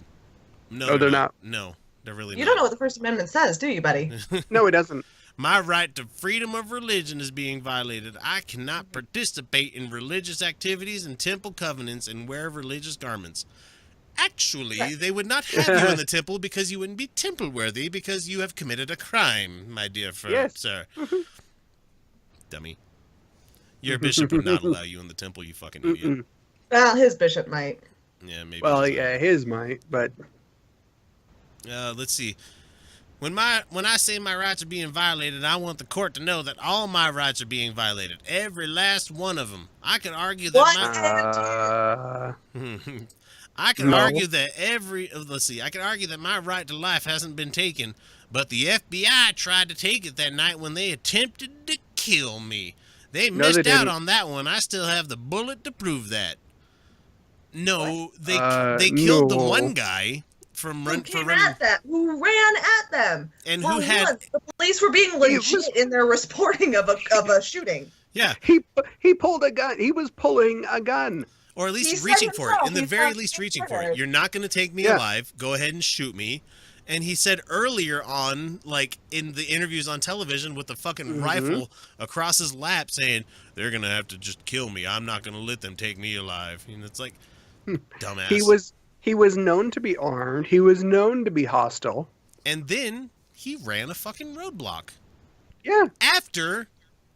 Speaker 2: No, they're not.
Speaker 1: No, they're really not.
Speaker 3: You don't know what the First Amendment says, do you, buddy?
Speaker 2: No, it doesn't.
Speaker 1: My right to freedom of religion is being violated. I cannot participate in religious activities and temple covenants and wear religious garments. Actually, they would not have you in the temple because you wouldn't be temple worthy because you have committed a crime, my dear sir. Dummy. Your bishop would not allow you in the temple, you fucking idiot.
Speaker 3: Well, his bishop might.
Speaker 1: Yeah, maybe.
Speaker 2: Well, yeah, his might, but
Speaker 1: let's see. When I say my rights are being violated, I want the court to know that all my rights are being violated, every last one of them. I could argue that I can argue that I can argue that my right to life hasn't been taken, but the FBI tried to take it that night when they attempted to kill me. They missed out on that one. I still have the bullet to prove that. No, they killed the one guy who ran
Speaker 3: at them,
Speaker 1: and
Speaker 3: the police were being legit in their reporting of a shooting.
Speaker 1: Yeah,
Speaker 2: he pulled a gun. He was pulling a gun,
Speaker 1: or at least reaching for it. In the very least, reaching for it. You're not going to take me alive. Go ahead and shoot me. And he said earlier on, like in the interviews on television, with the fucking rifle across his lap, saying they're going to have to just kill me. I'm not going to let them take me alive. And it's like, dumbass.
Speaker 2: He was known to be armed. He was known to be hostile.
Speaker 1: And then he ran a fucking roadblock.
Speaker 2: Yeah.
Speaker 1: After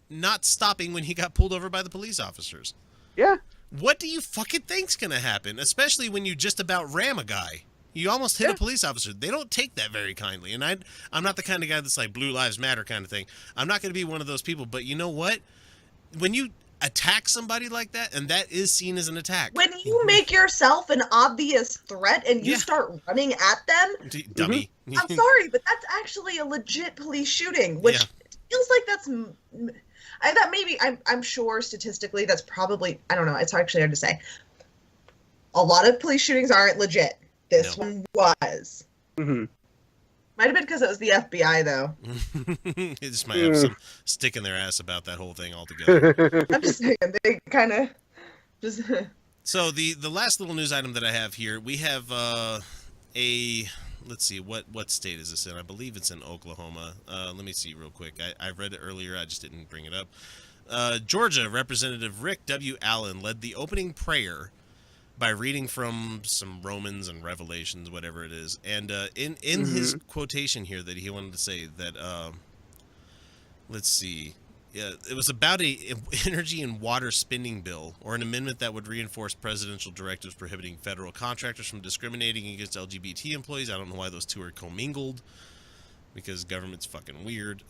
Speaker 1: not stopping when he got pulled over by the police officers.
Speaker 2: Yeah.
Speaker 1: What do you fucking think's going to happen? Especially when you just about ram a guy. You almost hit a police officer. They don't take that very kindly. And I'm not the kind of guy that's like Blue Lives Matter kind of thing. I'm not going to be one of those people. But you know what? When you attack somebody like that, and that is seen as an attack.
Speaker 3: When you make yourself an obvious threat and you start running at them,
Speaker 1: dummy.
Speaker 3: I'm sorry, but that's actually a legit police shooting, which feels like I'm sure statistically that's probably, I don't know, it's actually hard to say. A lot of police shootings aren't legit. This one was. Might have been because it was the FBI, though.
Speaker 1: It just might have some stick in their ass about that whole thing altogether.
Speaker 3: I'm just saying, they kind of just...
Speaker 1: So the last little news item that I have here, we have let's see, what state is this in? I believe it's in Oklahoma. Let me see real quick. I read it earlier, I just didn't bring it up. Georgia Representative Rick W. Allen led the opening prayer by reading from some Romans and Revelations, whatever it is. And in his quotation here that he wanted to say that, let's see, it was about a energy and water spending bill, or an amendment that would reinforce presidential directives prohibiting federal contractors from discriminating against LGBT employees. I don't know why those two are commingled, because government's fucking weird.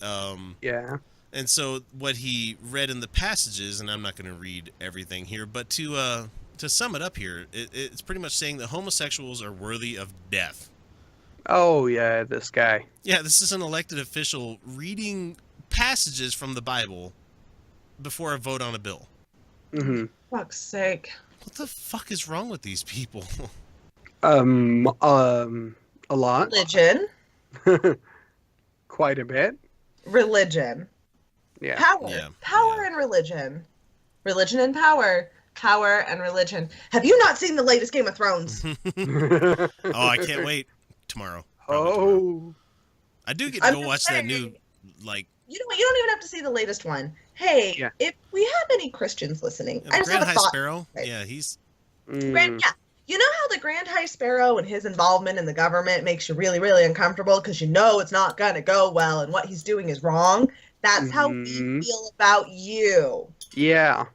Speaker 2: Yeah.
Speaker 1: And so what he read in the passages, and I'm not going to read everything here, but to sum it up here, it's pretty much saying that homosexuals are worthy of death.
Speaker 2: Oh, yeah, this guy.
Speaker 1: Yeah, this is an elected official reading passages from the Bible before a vote on a bill.
Speaker 3: Fuck's sake.
Speaker 1: What the fuck is wrong with these people?
Speaker 2: A lot.
Speaker 3: Religion.
Speaker 2: Quite a bit.
Speaker 3: Religion.
Speaker 2: Yeah.
Speaker 3: Power.
Speaker 1: Yeah.
Speaker 3: Power and religion. Religion and power. Power and religion. Have you not seen the latest Game of Thrones?
Speaker 1: Oh, I can't wait. Tomorrow. Tomorrow.
Speaker 2: I
Speaker 1: do get to go watch that new, like...
Speaker 3: You know what? You don't even have to see the latest one. Hey, if we have any Christians listening, I just
Speaker 1: Grand
Speaker 3: have a
Speaker 1: High
Speaker 3: thought.
Speaker 1: Sparrow? Yeah, he's...
Speaker 3: You know how the Grand High Sparrow and his involvement in the government makes you really, really uncomfortable because you know it's not going to go well and what he's doing is wrong? That's how we feel about you.
Speaker 2: Yeah.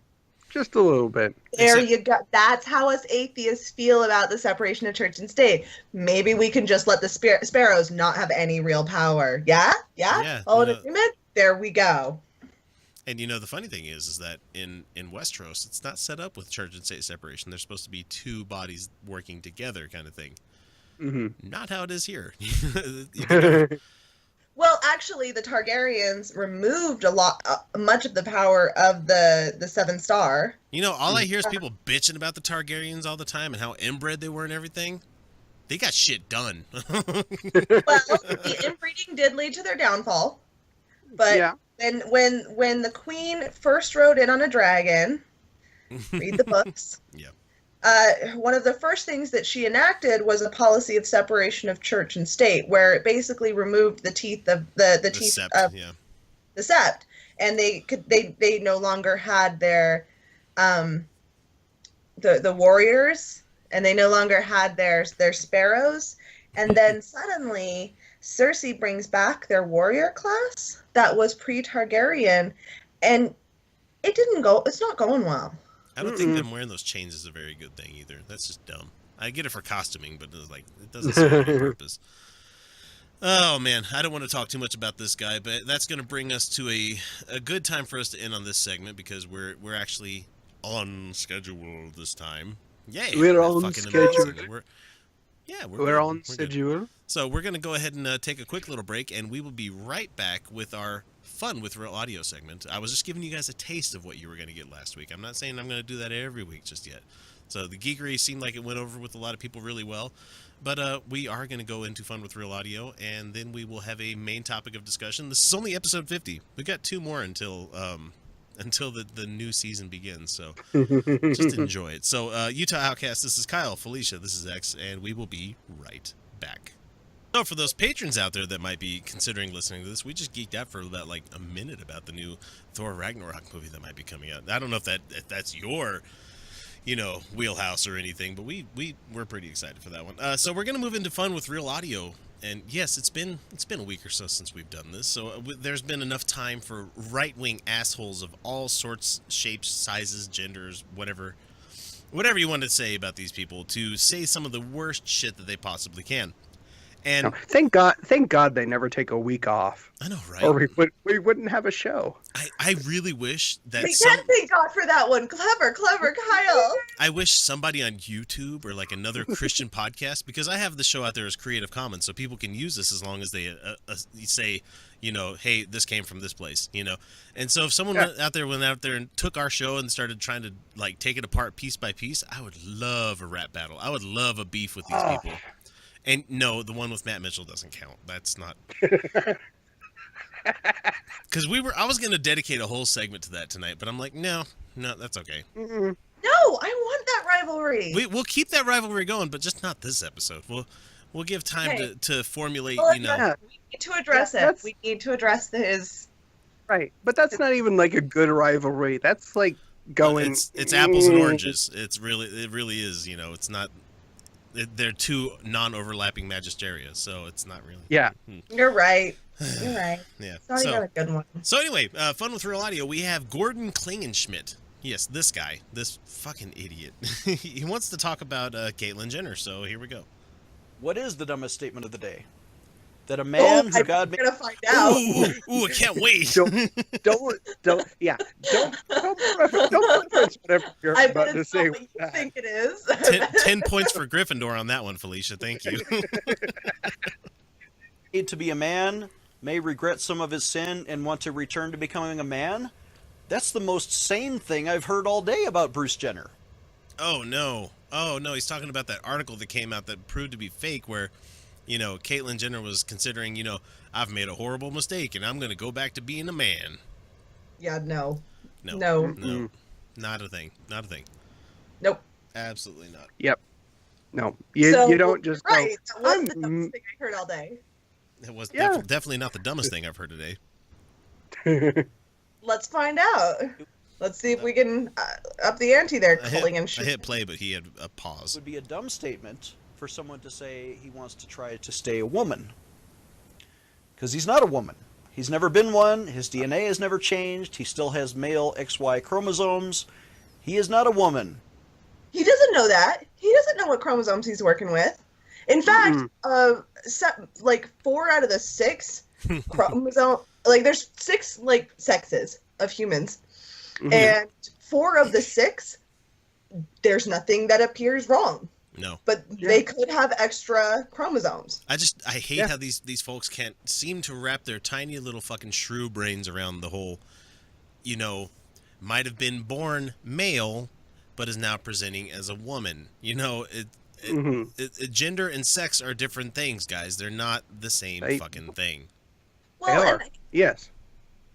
Speaker 2: Just a little bit.
Speaker 3: There you go. That's how us atheists feel about the separation of church and state. Maybe we can just let the sparrows not have any real power. Yeah? All in agreement? There we go.
Speaker 1: And you know, the funny thing is that in Westeros, it's not set up with church and state separation. They're supposed to be two bodies working together kind of thing. Not how it is here.
Speaker 3: Well, actually, the Targaryens removed much of the power of the Seven Star. You know,
Speaker 1: all I hear is people bitching about the Targaryens all the time and how inbred they were and everything. They got shit done.
Speaker 3: Well, the inbreeding did lead to their downfall. But then when the queen first rode in on a dragon, read the books. One of the first things that she enacted was a policy of separation of church and state, where it basically removed the teeth of the teeth
Speaker 1: sept,
Speaker 3: of the sept, and they no longer had their the warriors, and they no longer had their sparrows, and then suddenly Cersei brings back their warrior class that was pre-Targaryen, and it didn't go. It's not going well.
Speaker 1: I don't think them wearing those chains is a very good thing either. That's just dumb. I get it for costuming, but it's like it doesn't serve any purpose. Oh man, I don't want to talk too much about this guy, but that's going to bring us to a good time for us to end on this segment because we're actually on schedule this time. Yay!
Speaker 2: We're on schedule. We're on schedule.
Speaker 1: So we're going to go ahead and take a quick little break, and we will be right back with our Fun with Real Audio segment. I was just giving you guys a taste of what you were going to get last week. I'm not saying I'm going to do that every week just yet. So the geekery seemed like it went over with a lot of people really well. But we are going to go into Fun with Real Audio, and then we will have a main topic of discussion. This is only episode 50. We've got 2 more until the new season begins, so just enjoy it. So Utah Outcasts, this is Kyle, Felicia, this is X, and we will be right back. So for those patrons out there that might be considering listening to this, we just geeked out for about like a minute about the new Thor Ragnarok movie that might be coming out. I don't know if that's your wheelhouse or anything, but we're pretty excited for that one. So we're gonna move into Fun with Real Audio, and yes, it's been a week or so since we've done this. So there's been enough time for right-wing assholes of all sorts, shapes, sizes, genders, whatever you want to say about these people to say some of the worst shit that they possibly can. And
Speaker 2: thank God they never take a week off.
Speaker 1: I know, right?
Speaker 2: Or we wouldn't have a show.
Speaker 1: I really wish that
Speaker 3: we can thank God for that one. Clever, Kyle.
Speaker 1: I wish somebody on YouTube or like another Christian podcast, because I have the show out there as Creative Commons, so people can use this as long as they say, hey, this came from this place, And so if someone went out there and took our show and started trying to like take it apart piece by piece, I would love a rap battle. I would love a beef with these people. And no, the one with Matt Mitchell doesn't count. That's not. Because I was going to dedicate a whole segment to that tonight, but I'm like, no, that's okay.
Speaker 3: No, I want that rivalry.
Speaker 1: We'll keep that rivalry going, but just not this episode. We'll give time to formulate.
Speaker 3: We need to address it. We need to address his.
Speaker 2: Right, but that's not even like a good rivalry. That's like going.
Speaker 1: It's apples and oranges. It really is. It's not. They're 2 non-overlapping magisteria, so it's not really.
Speaker 2: Yeah.
Speaker 3: You're right. Yeah.
Speaker 1: Sorry,
Speaker 3: got a good one.
Speaker 1: So anyway, Fun with Real Audio, we have Gordon Klingenschmitt. Yes, this guy, this fucking idiot. He wants to talk about Kaitlyn Jenner, so here we go.
Speaker 4: What is the dumbest statement of the day? That a man who God made...
Speaker 3: I'm gonna find out.
Speaker 1: Ooh, I can't wait.
Speaker 2: Don't reference whatever you're about to say.
Speaker 3: What you think it is.
Speaker 1: 10 points for Gryffindor on that one, Felicia. Thank you.
Speaker 4: Made to be a man, may regret some of his sin and want to return to becoming a man? That's the most sane thing I've heard all day about Bruce Jenner.
Speaker 1: Oh no, he's talking about that article that came out that proved to be fake where, Kaitlyn Jenner was considering, I've made a horrible mistake and I'm going to go back to being a man.
Speaker 3: Yeah, no.
Speaker 1: Not a thing.
Speaker 3: Nope.
Speaker 1: Absolutely not.
Speaker 2: Yep. No, you don't just go.
Speaker 3: Right, that was the dumbest thing I heard all day.
Speaker 1: It was definitely not the dumbest thing I've heard today.
Speaker 3: Let's find out. Let's see if we can up the ante there, Klingenschmitt.
Speaker 1: I hit play, but he had a pause.
Speaker 4: It would be a dumb statement for someone to say he wants to try to stay a woman. Because he's not a woman. He's never been one. His DNA has never changed. He still has male XY chromosomes. He is not a woman.
Speaker 3: He doesn't know that. He doesn't know what chromosomes he's working with. In fact, 4 out of the 6 chromosome, there's 6 sexes of humans, and 4 of the 6, there's nothing that appears wrong.
Speaker 1: No.
Speaker 3: But they could have extra chromosomes.
Speaker 1: I hate how these folks can't seem to wrap their tiny little fucking shrew brains around the whole, might have been born male, but is now presenting as a woman. Gender and sex are different things, guys. They're not the same fucking thing.
Speaker 3: Well,
Speaker 2: they are. Yes.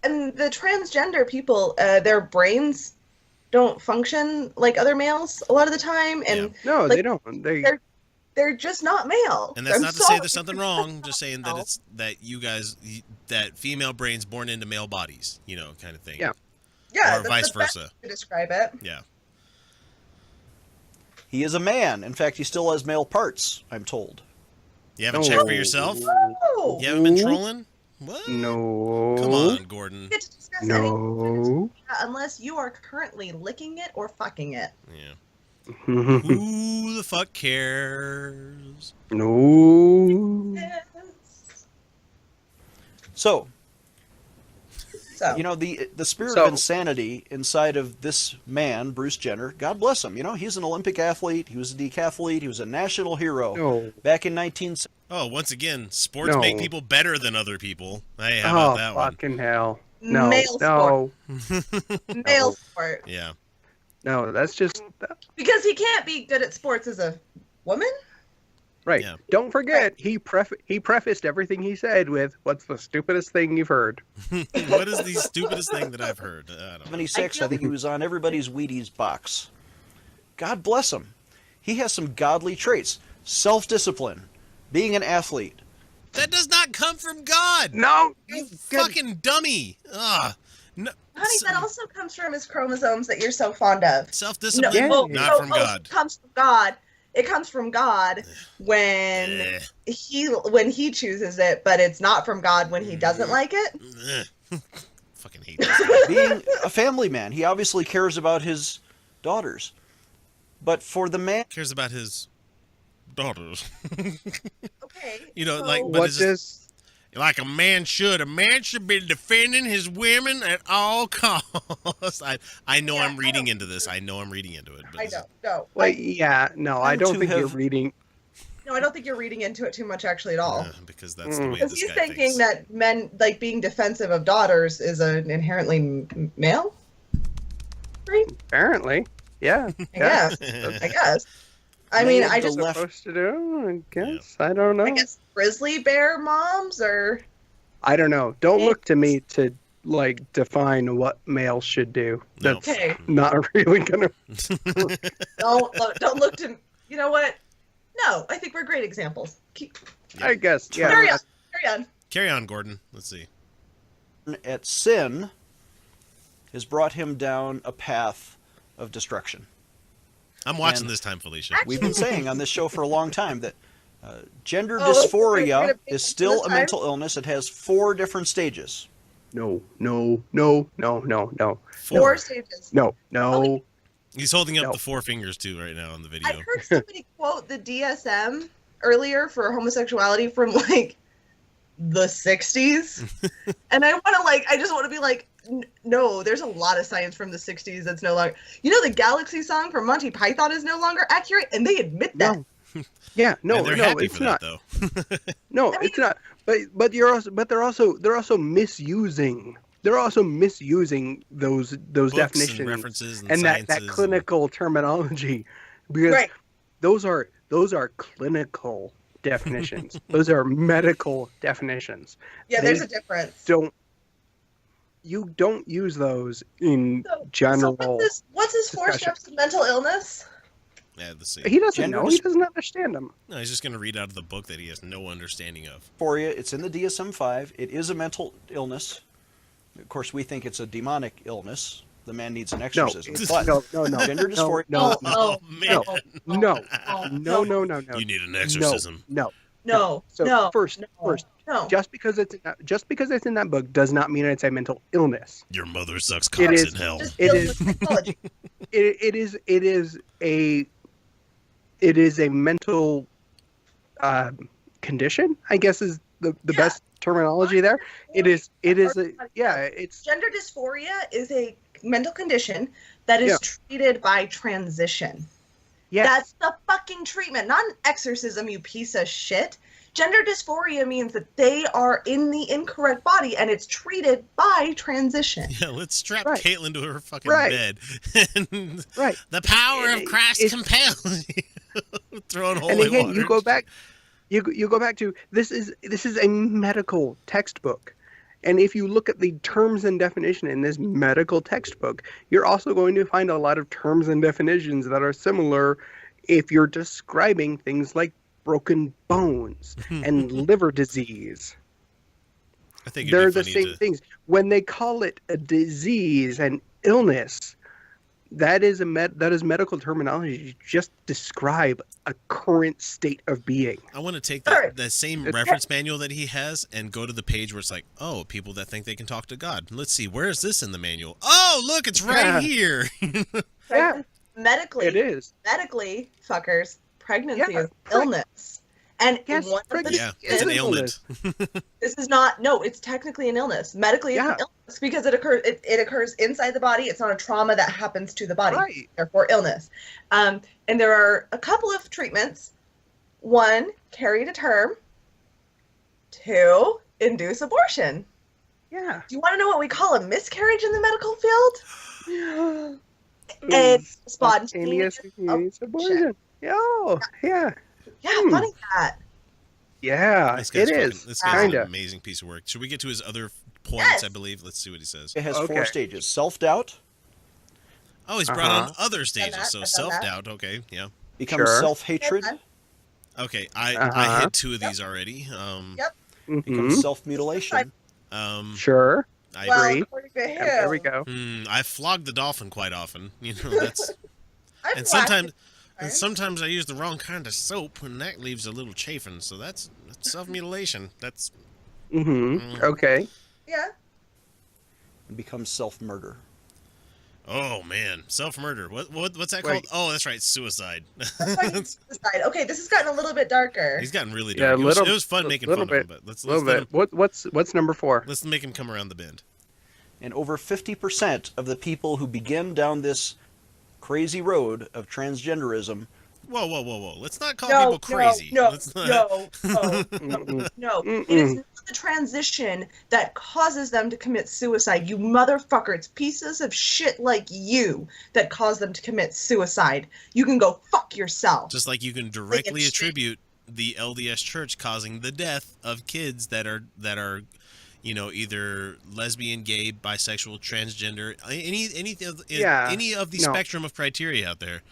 Speaker 3: And the transgender people, their brains don't function like other males a lot of the time, and
Speaker 2: no, they don't.
Speaker 3: They're just not male.
Speaker 1: And that's not to say there's something wrong. I'm just saying that it's that female brains born into male bodies, kind of thing.
Speaker 3: Yeah,
Speaker 1: or vice versa.
Speaker 3: To describe it.
Speaker 1: Yeah.
Speaker 4: He is a man. In fact, he still has male parts, I'm told.
Speaker 1: You haven't checked for yourself?
Speaker 3: No.
Speaker 1: You haven't been trolling? What?
Speaker 2: No.
Speaker 1: Come on, Gordon.
Speaker 3: Get to discuss
Speaker 2: No.
Speaker 3: unless you are currently licking it or fucking it.
Speaker 1: Yeah. Who the fuck cares?
Speaker 2: No.
Speaker 3: Yes.
Speaker 4: So,
Speaker 3: So
Speaker 4: you know, the spirit of insanity inside of this man, Bruce Jenner, God bless him. You know, he's an Olympic athlete. He was a decathlete. He was a national hero
Speaker 2: No.
Speaker 4: back in 19...
Speaker 1: Oh, once again, sports
Speaker 2: No.
Speaker 1: make people better than other people. Hey, how about that one?
Speaker 2: Fucking hell. No.
Speaker 3: Male
Speaker 2: No.
Speaker 3: male sport.
Speaker 1: Yeah.
Speaker 2: No, that's just
Speaker 3: Because he can't be good at sports as a woman?
Speaker 2: right.
Speaker 1: Yeah.
Speaker 2: Don't forget, he prefaced everything he said with, "What's the stupidest thing you've heard?"
Speaker 1: What is the stupidest thing that I've heard? I don't know.
Speaker 4: 76, I think he was on everybody's Wheaties box. God bless him. He has some godly traits. Self-discipline. Being an athlete.
Speaker 1: That does not come from God.
Speaker 2: No.
Speaker 1: You fucking dummy. Ugh. No,
Speaker 3: Honey, that also comes from his chromosomes that you're so fond of.
Speaker 1: self-discipline,
Speaker 2: Yeah.
Speaker 1: not from God.
Speaker 3: It comes from God. It comes from God when he chooses it, but it's not from God when he doesn't like it.
Speaker 1: Ugh. Fucking hate this guy.
Speaker 4: Being a family man. He obviously cares about his daughters. But for the man...
Speaker 1: Cares about his daughters.
Speaker 3: Okay.
Speaker 1: You know,
Speaker 3: so-
Speaker 1: like, but
Speaker 2: What
Speaker 1: it's just,
Speaker 2: does
Speaker 1: like a man should. A man should be defending his women at all costs. I know
Speaker 3: Yeah,
Speaker 1: I'm reading
Speaker 3: I
Speaker 1: into this. I know I'm reading into it. But
Speaker 3: I don't. No.
Speaker 2: Wait, yeah, no, I
Speaker 4: And
Speaker 2: don't
Speaker 4: to
Speaker 2: think you're
Speaker 4: have-
Speaker 2: reading.
Speaker 3: No, I don't think you're reading into it too much actually at all.
Speaker 1: because that's the way
Speaker 3: Because
Speaker 1: this
Speaker 3: he's
Speaker 1: guy
Speaker 3: thinking
Speaker 1: thinks.
Speaker 3: that men, like being defensive of daughters, is an inherently male. Right?
Speaker 2: Apparently, yeah.
Speaker 3: I guess. I guess. I mean, I just.
Speaker 4: The left-
Speaker 2: Supposed to do, I guess. I don't know.
Speaker 3: I guess grizzly bear moms or.
Speaker 2: I don't know. Don't look to me to like define what males should do.
Speaker 1: No.
Speaker 2: That's
Speaker 3: Okay.
Speaker 2: not really gonna.
Speaker 3: Don't look to. You know what? No, I think we're great examples.
Speaker 2: I guess. Yeah.
Speaker 3: Carry on. Carry on.
Speaker 1: Carry on, Gordon. Let's see.
Speaker 4: at sin has brought him down a path of destruction.
Speaker 1: I'm watching
Speaker 4: And
Speaker 1: this time, Felicia.
Speaker 4: We've been saying on this show for a long time that gender
Speaker 3: Oh, we're
Speaker 4: dysphoria
Speaker 3: gonna be
Speaker 4: is still
Speaker 3: this
Speaker 4: a
Speaker 3: time?
Speaker 4: mental illness. It has 4 different stages.
Speaker 2: No.
Speaker 3: Four stages.
Speaker 2: No.
Speaker 1: He's holding up
Speaker 2: No.
Speaker 1: the 4 fingers too right now on the video.
Speaker 3: I heard somebody quote the DSM earlier for homosexuality from like the 60s. And I just want to be like, no, there's a lot of science from the 60s that's no longer. You know, the Galaxy song from Monty Python is no longer accurate, and they admit that.
Speaker 2: No. Yeah, no,
Speaker 1: and they're
Speaker 2: no,
Speaker 1: happy
Speaker 2: it's
Speaker 1: for
Speaker 2: not.
Speaker 1: that though.
Speaker 2: No,
Speaker 3: I mean-
Speaker 2: it's not. But they're also misusing. They're also misusing those
Speaker 1: Books
Speaker 2: definitions
Speaker 1: and references and,
Speaker 2: and that
Speaker 1: sciences
Speaker 2: clinical terminology, because
Speaker 3: Right.
Speaker 2: those are clinical definitions. Those are medical definitions.
Speaker 3: Yeah, there's a difference.
Speaker 2: You don't use those in
Speaker 3: So
Speaker 2: general.
Speaker 3: what's his 4
Speaker 2: discussion.
Speaker 3: steps to mental illness?
Speaker 1: Yeah, let's see.
Speaker 2: He doesn't
Speaker 4: Gender
Speaker 2: know. He doesn't understand them.
Speaker 1: No, he's just going to read out of the book that he has no understanding of.
Speaker 4: Dysphoria, it's in the DSM-5. It is a mental illness. Of course, we think it's a demonic illness. The man needs an
Speaker 2: No,
Speaker 4: exorcism.
Speaker 2: it's-
Speaker 4: but
Speaker 2: no.
Speaker 4: gender dysphoria.
Speaker 2: No,
Speaker 1: Oh, man.
Speaker 2: no.
Speaker 1: You need an exorcism.
Speaker 2: No.
Speaker 3: No.
Speaker 2: So
Speaker 3: no.
Speaker 2: first,
Speaker 3: No.
Speaker 2: just because it's in that book does not mean it's a mental illness.
Speaker 1: Your mother sucks
Speaker 2: It
Speaker 1: cocks
Speaker 2: is-
Speaker 1: in hell.
Speaker 3: Just
Speaker 2: It
Speaker 3: deals
Speaker 2: is-
Speaker 3: with psychology.
Speaker 2: It is a mental condition, I guess is the
Speaker 3: Yeah.
Speaker 2: best terminology there. It's
Speaker 3: Gender dysphoria is a mental condition that is treated by transition.
Speaker 2: yes.
Speaker 3: That's the fucking treatment, not an exorcism, you piece of shit. Gender dysphoria means that they are in the incorrect body and it's treated by transition.
Speaker 1: Yeah, let's strap
Speaker 2: Right.
Speaker 1: Kaitlyn to her fucking
Speaker 2: Right.
Speaker 1: bed. And
Speaker 2: Right.
Speaker 1: the power of Christ
Speaker 2: It's-
Speaker 1: compels you. Throwing
Speaker 2: And
Speaker 1: holy
Speaker 2: again,
Speaker 1: water.
Speaker 2: you go back to this is a medical textbook. And if you look at the terms and definition in this medical textbook, you're also going to find a lot of terms and definitions that are similar if you're describing things like broken bones and liver disease.
Speaker 1: I think
Speaker 2: They're
Speaker 1: it'd be
Speaker 2: the
Speaker 1: funny
Speaker 2: same things. When they call it a disease and illness, that is medical terminology to just describe a current state of being.
Speaker 1: I want to take that same reference manual that he has and go to the page where it's like, oh, people that think they can talk to God. Let's see, where is this in the manual? Oh, look, it's right here.
Speaker 2: Yeah.
Speaker 3: Medically,
Speaker 2: it is.
Speaker 3: Medically, fuckers, pregnancy is illness. And one of the
Speaker 1: it's an ailment.
Speaker 3: This is not. No, it's technically an illness. Medically, it's an illness because it occurs. It occurs inside the body. It's not a trauma that happens to the body.
Speaker 2: Right.
Speaker 3: Therefore, illness. And there are a couple of treatments. One, carry to term. Two, induce abortion.
Speaker 2: Yeah.
Speaker 3: Do you want to know what we call a miscarriage in the medical field?
Speaker 2: It's
Speaker 3: spontaneous
Speaker 2: abortion. Yeah.
Speaker 3: Yeah, funny that.
Speaker 2: Yeah, it is.
Speaker 1: This guy's an amazing piece of work. Should we get to his other points, I believe? Let's see what he says.
Speaker 4: It has 4 stages. Self-doubt.
Speaker 1: Oh, he's brought on other stages. So self-doubt, okay, yeah.
Speaker 4: Becomes self-hatred.
Speaker 1: Okay, I had 2 of these already.
Speaker 4: Becomes self-mutilation.
Speaker 2: Sure.
Speaker 1: I
Speaker 2: agree. There we go.
Speaker 1: I flog the dolphin quite often. You know, that's... And sometimes I use the wrong kind of soap, and that leaves a little chafing. So that's self-mutilation. That's...
Speaker 2: Okay.
Speaker 3: Yeah.
Speaker 4: It becomes self-murder.
Speaker 1: Oh, man. Self-murder. What's that called? Oh, that's right. Suicide.
Speaker 3: Suicide. Okay, this has gotten a little bit darker.
Speaker 1: He's gotten really dark. Yeah, it was fun making fun of him. But let's
Speaker 2: What's number 4?
Speaker 1: Let's make him come around the bend.
Speaker 4: And over 50% of the people who begin down this crazy road of transgenderism.
Speaker 1: Whoa. Let's not call people crazy.
Speaker 3: No. It is not the transition that causes them to commit suicide. You motherfucker. It's pieces of shit like you that cause them to commit suicide. You can go fuck yourself.
Speaker 1: Just like you can directly attribute the LDS Church causing the death of kids that are you know, either lesbian, gay, bisexual, transgender, any of the spectrum of criteria out there.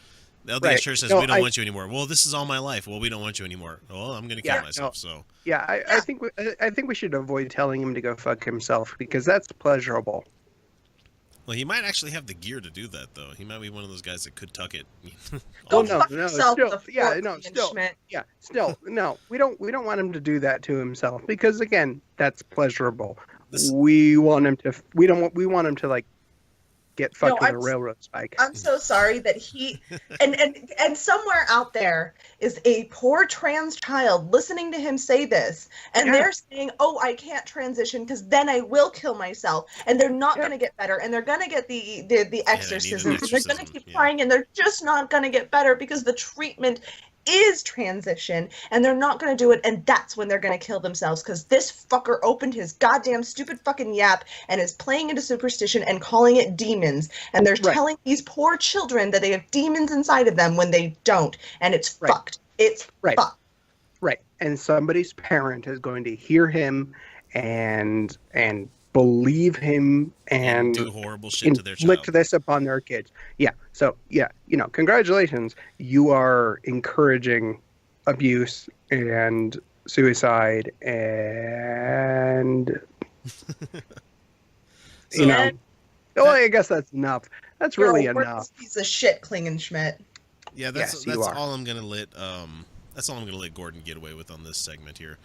Speaker 1: The LDS Church says, we don't want you anymore. Well, this is all my life. Well, we don't want you anymore. Well, I'm going to kill myself.
Speaker 2: I think we should avoid telling him to go fuck himself because that's pleasurable.
Speaker 1: Well, he might actually have the gear to do that, though. He might be one of those guys that could tuck it.
Speaker 2: No. We don't want him to do that to himself because again, that's pleasurable. We want him to like get fucked with a railroad spike.
Speaker 3: I'm so sorry that he and somewhere out there is a poor trans child listening to him say this, and they're saying, "Oh, I can't transition because then I will kill myself," and they're not going to get better, and they're going to get the exorcism, and they're going to keep trying, and they're just not going to get better because the treatment is transition, and they're not going to do it, and that's when they're going to kill themselves because this fucker opened his goddamn stupid fucking yap and is playing into superstition and calling it demons, and they're telling these poor children that they have demons inside of them when they don't, and it's fucked. It's fucked.
Speaker 2: Right, and somebody's parent is going to hear him and believe him and
Speaker 1: do horrible shit to their child.
Speaker 2: Inflict this upon their kids. Yeah. So congratulations. You are encouraging abuse and suicide and I guess that's enough. That's really enough.
Speaker 3: Piece of shit, Klingenschmitt.
Speaker 1: Yeah, that's all I'm gonna let Gordon get away with on this segment here.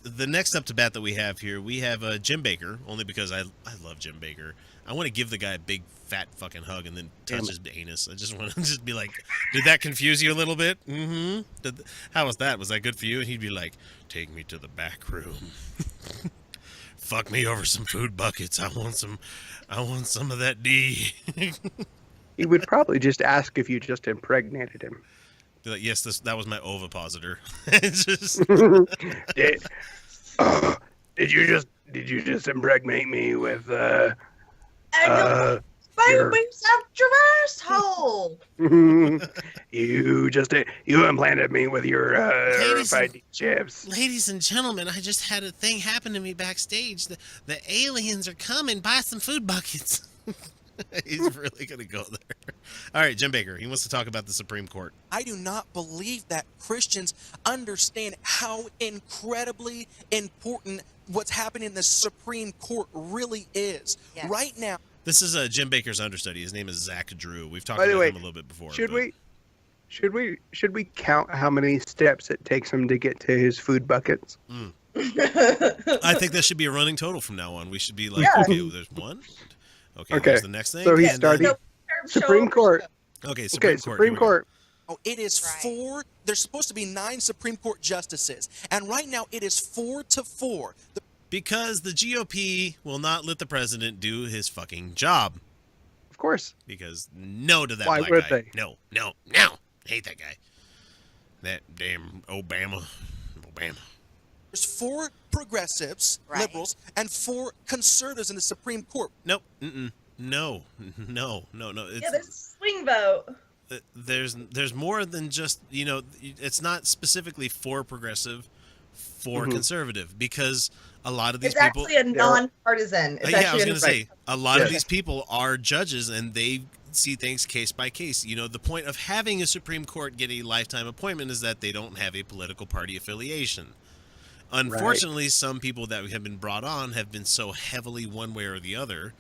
Speaker 1: The next up to bat that we have here, we have Jim Bakker, only because I love Jim Bakker. I want to give the guy a big, fat fucking hug and then touch his anus. I just want to just be like, did that confuse you a little bit? Mm-hmm. How was that? Was that good for you? And he'd be like, take me to the back room. Fuck me over some food buckets. I want some of that D.
Speaker 2: He would probably just ask if you just impregnated him.
Speaker 1: Be like, yes, that was my ovipositor. Did
Speaker 2: you just impregnate me with
Speaker 3: your babies out your asshole?
Speaker 2: You implanted me with your fried chips.
Speaker 1: Ladies and gentlemen, I just had a thing happen to me backstage. The aliens are coming. Buy some food buckets. He's really going to go there. All right, Jim Bakker. He wants to talk about the Supreme Court.
Speaker 5: I do not believe that Christians understand how incredibly important what's happening in the Supreme Court really is. Yes. Right now,
Speaker 1: This is Jim Bakker's understudy. His name is Zach Drew. We've talked
Speaker 2: By the
Speaker 1: about
Speaker 2: way,
Speaker 1: him a little bit before.
Speaker 2: Should
Speaker 1: but-
Speaker 2: we count how many steps it takes him to get to his food buckets?
Speaker 1: I think that should be a running total from now on. We should be like,
Speaker 3: Yeah.
Speaker 1: okay, well, there's one. Okay,
Speaker 2: Okay,
Speaker 1: what's the next thing?
Speaker 2: so he's
Speaker 1: And then-
Speaker 2: starting Supreme Court.
Speaker 1: Okay, Supreme Court.
Speaker 2: Supreme
Speaker 1: here we go.
Speaker 2: Court.
Speaker 5: Oh, it is
Speaker 6: Right.
Speaker 5: 4. There's supposed to be 9 Supreme Court justices, and right now it is 4-4.
Speaker 1: Because the GOP will not let the president do his fucking job.
Speaker 2: Of course.
Speaker 1: Because no to that
Speaker 2: Why
Speaker 1: black
Speaker 2: would
Speaker 1: guy.
Speaker 2: they?
Speaker 1: No. Hate that guy. That damn Obama.
Speaker 5: There's 4 progressives,
Speaker 6: Right.
Speaker 5: liberals, and 4 conservatives in the Supreme Court.
Speaker 1: Nope. No. It's,
Speaker 3: Yeah, there's a swing vote.
Speaker 1: there's more than just, it's not specifically for progressive, for conservative, because a lot of these
Speaker 3: It's
Speaker 1: people
Speaker 3: actually a non-partisan. It's
Speaker 1: I was
Speaker 3: actually
Speaker 1: going to say a lot of
Speaker 2: Yeah.
Speaker 1: these people are judges and they see things case by case. The point of having a Supreme Court get a lifetime appointment is that they don't have a political party affiliation. Unfortunately, some people that have been brought on have been so heavily one way or the other.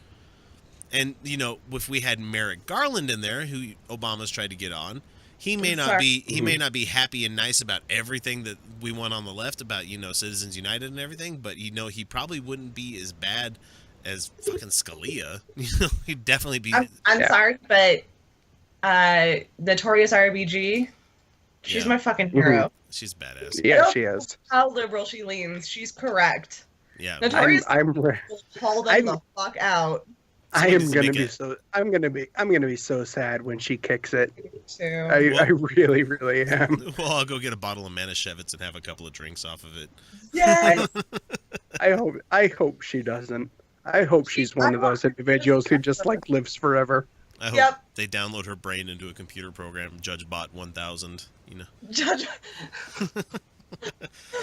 Speaker 1: And, if we had Merrick Garland in there, who Obama's tried to get on, he may not be happy and nice about everything that we want on the left about, Citizens United and everything, but he probably wouldn't be as bad as fucking Scalia. He'd definitely be.
Speaker 3: I'm sorry, but Notorious RBG, she's
Speaker 1: Yeah.
Speaker 3: my fucking hero.
Speaker 1: She's badass.
Speaker 2: Yeah,
Speaker 3: I
Speaker 2: she
Speaker 3: don't
Speaker 2: is.
Speaker 3: know how liberal she leans. She's correct.
Speaker 1: Yeah.
Speaker 3: Notorious
Speaker 2: I'm
Speaker 3: will call them
Speaker 2: I'm-
Speaker 3: the fuck out.
Speaker 2: I
Speaker 1: Somebody
Speaker 2: am
Speaker 1: needs to
Speaker 2: gonna
Speaker 1: make
Speaker 2: be
Speaker 1: it.
Speaker 2: so I'm gonna be so sad when she kicks it.
Speaker 3: Too.
Speaker 2: I really, really am.
Speaker 1: Well, I'll go get a bottle of Manischewitz and have a couple of drinks off of it.
Speaker 3: Yes.
Speaker 2: I hope she doesn't. I hope she's one of those individuals who just like lives forever.
Speaker 1: I hope
Speaker 3: Yep.
Speaker 1: they download her brain into a computer program, JudgeBot 1000.
Speaker 3: Judge.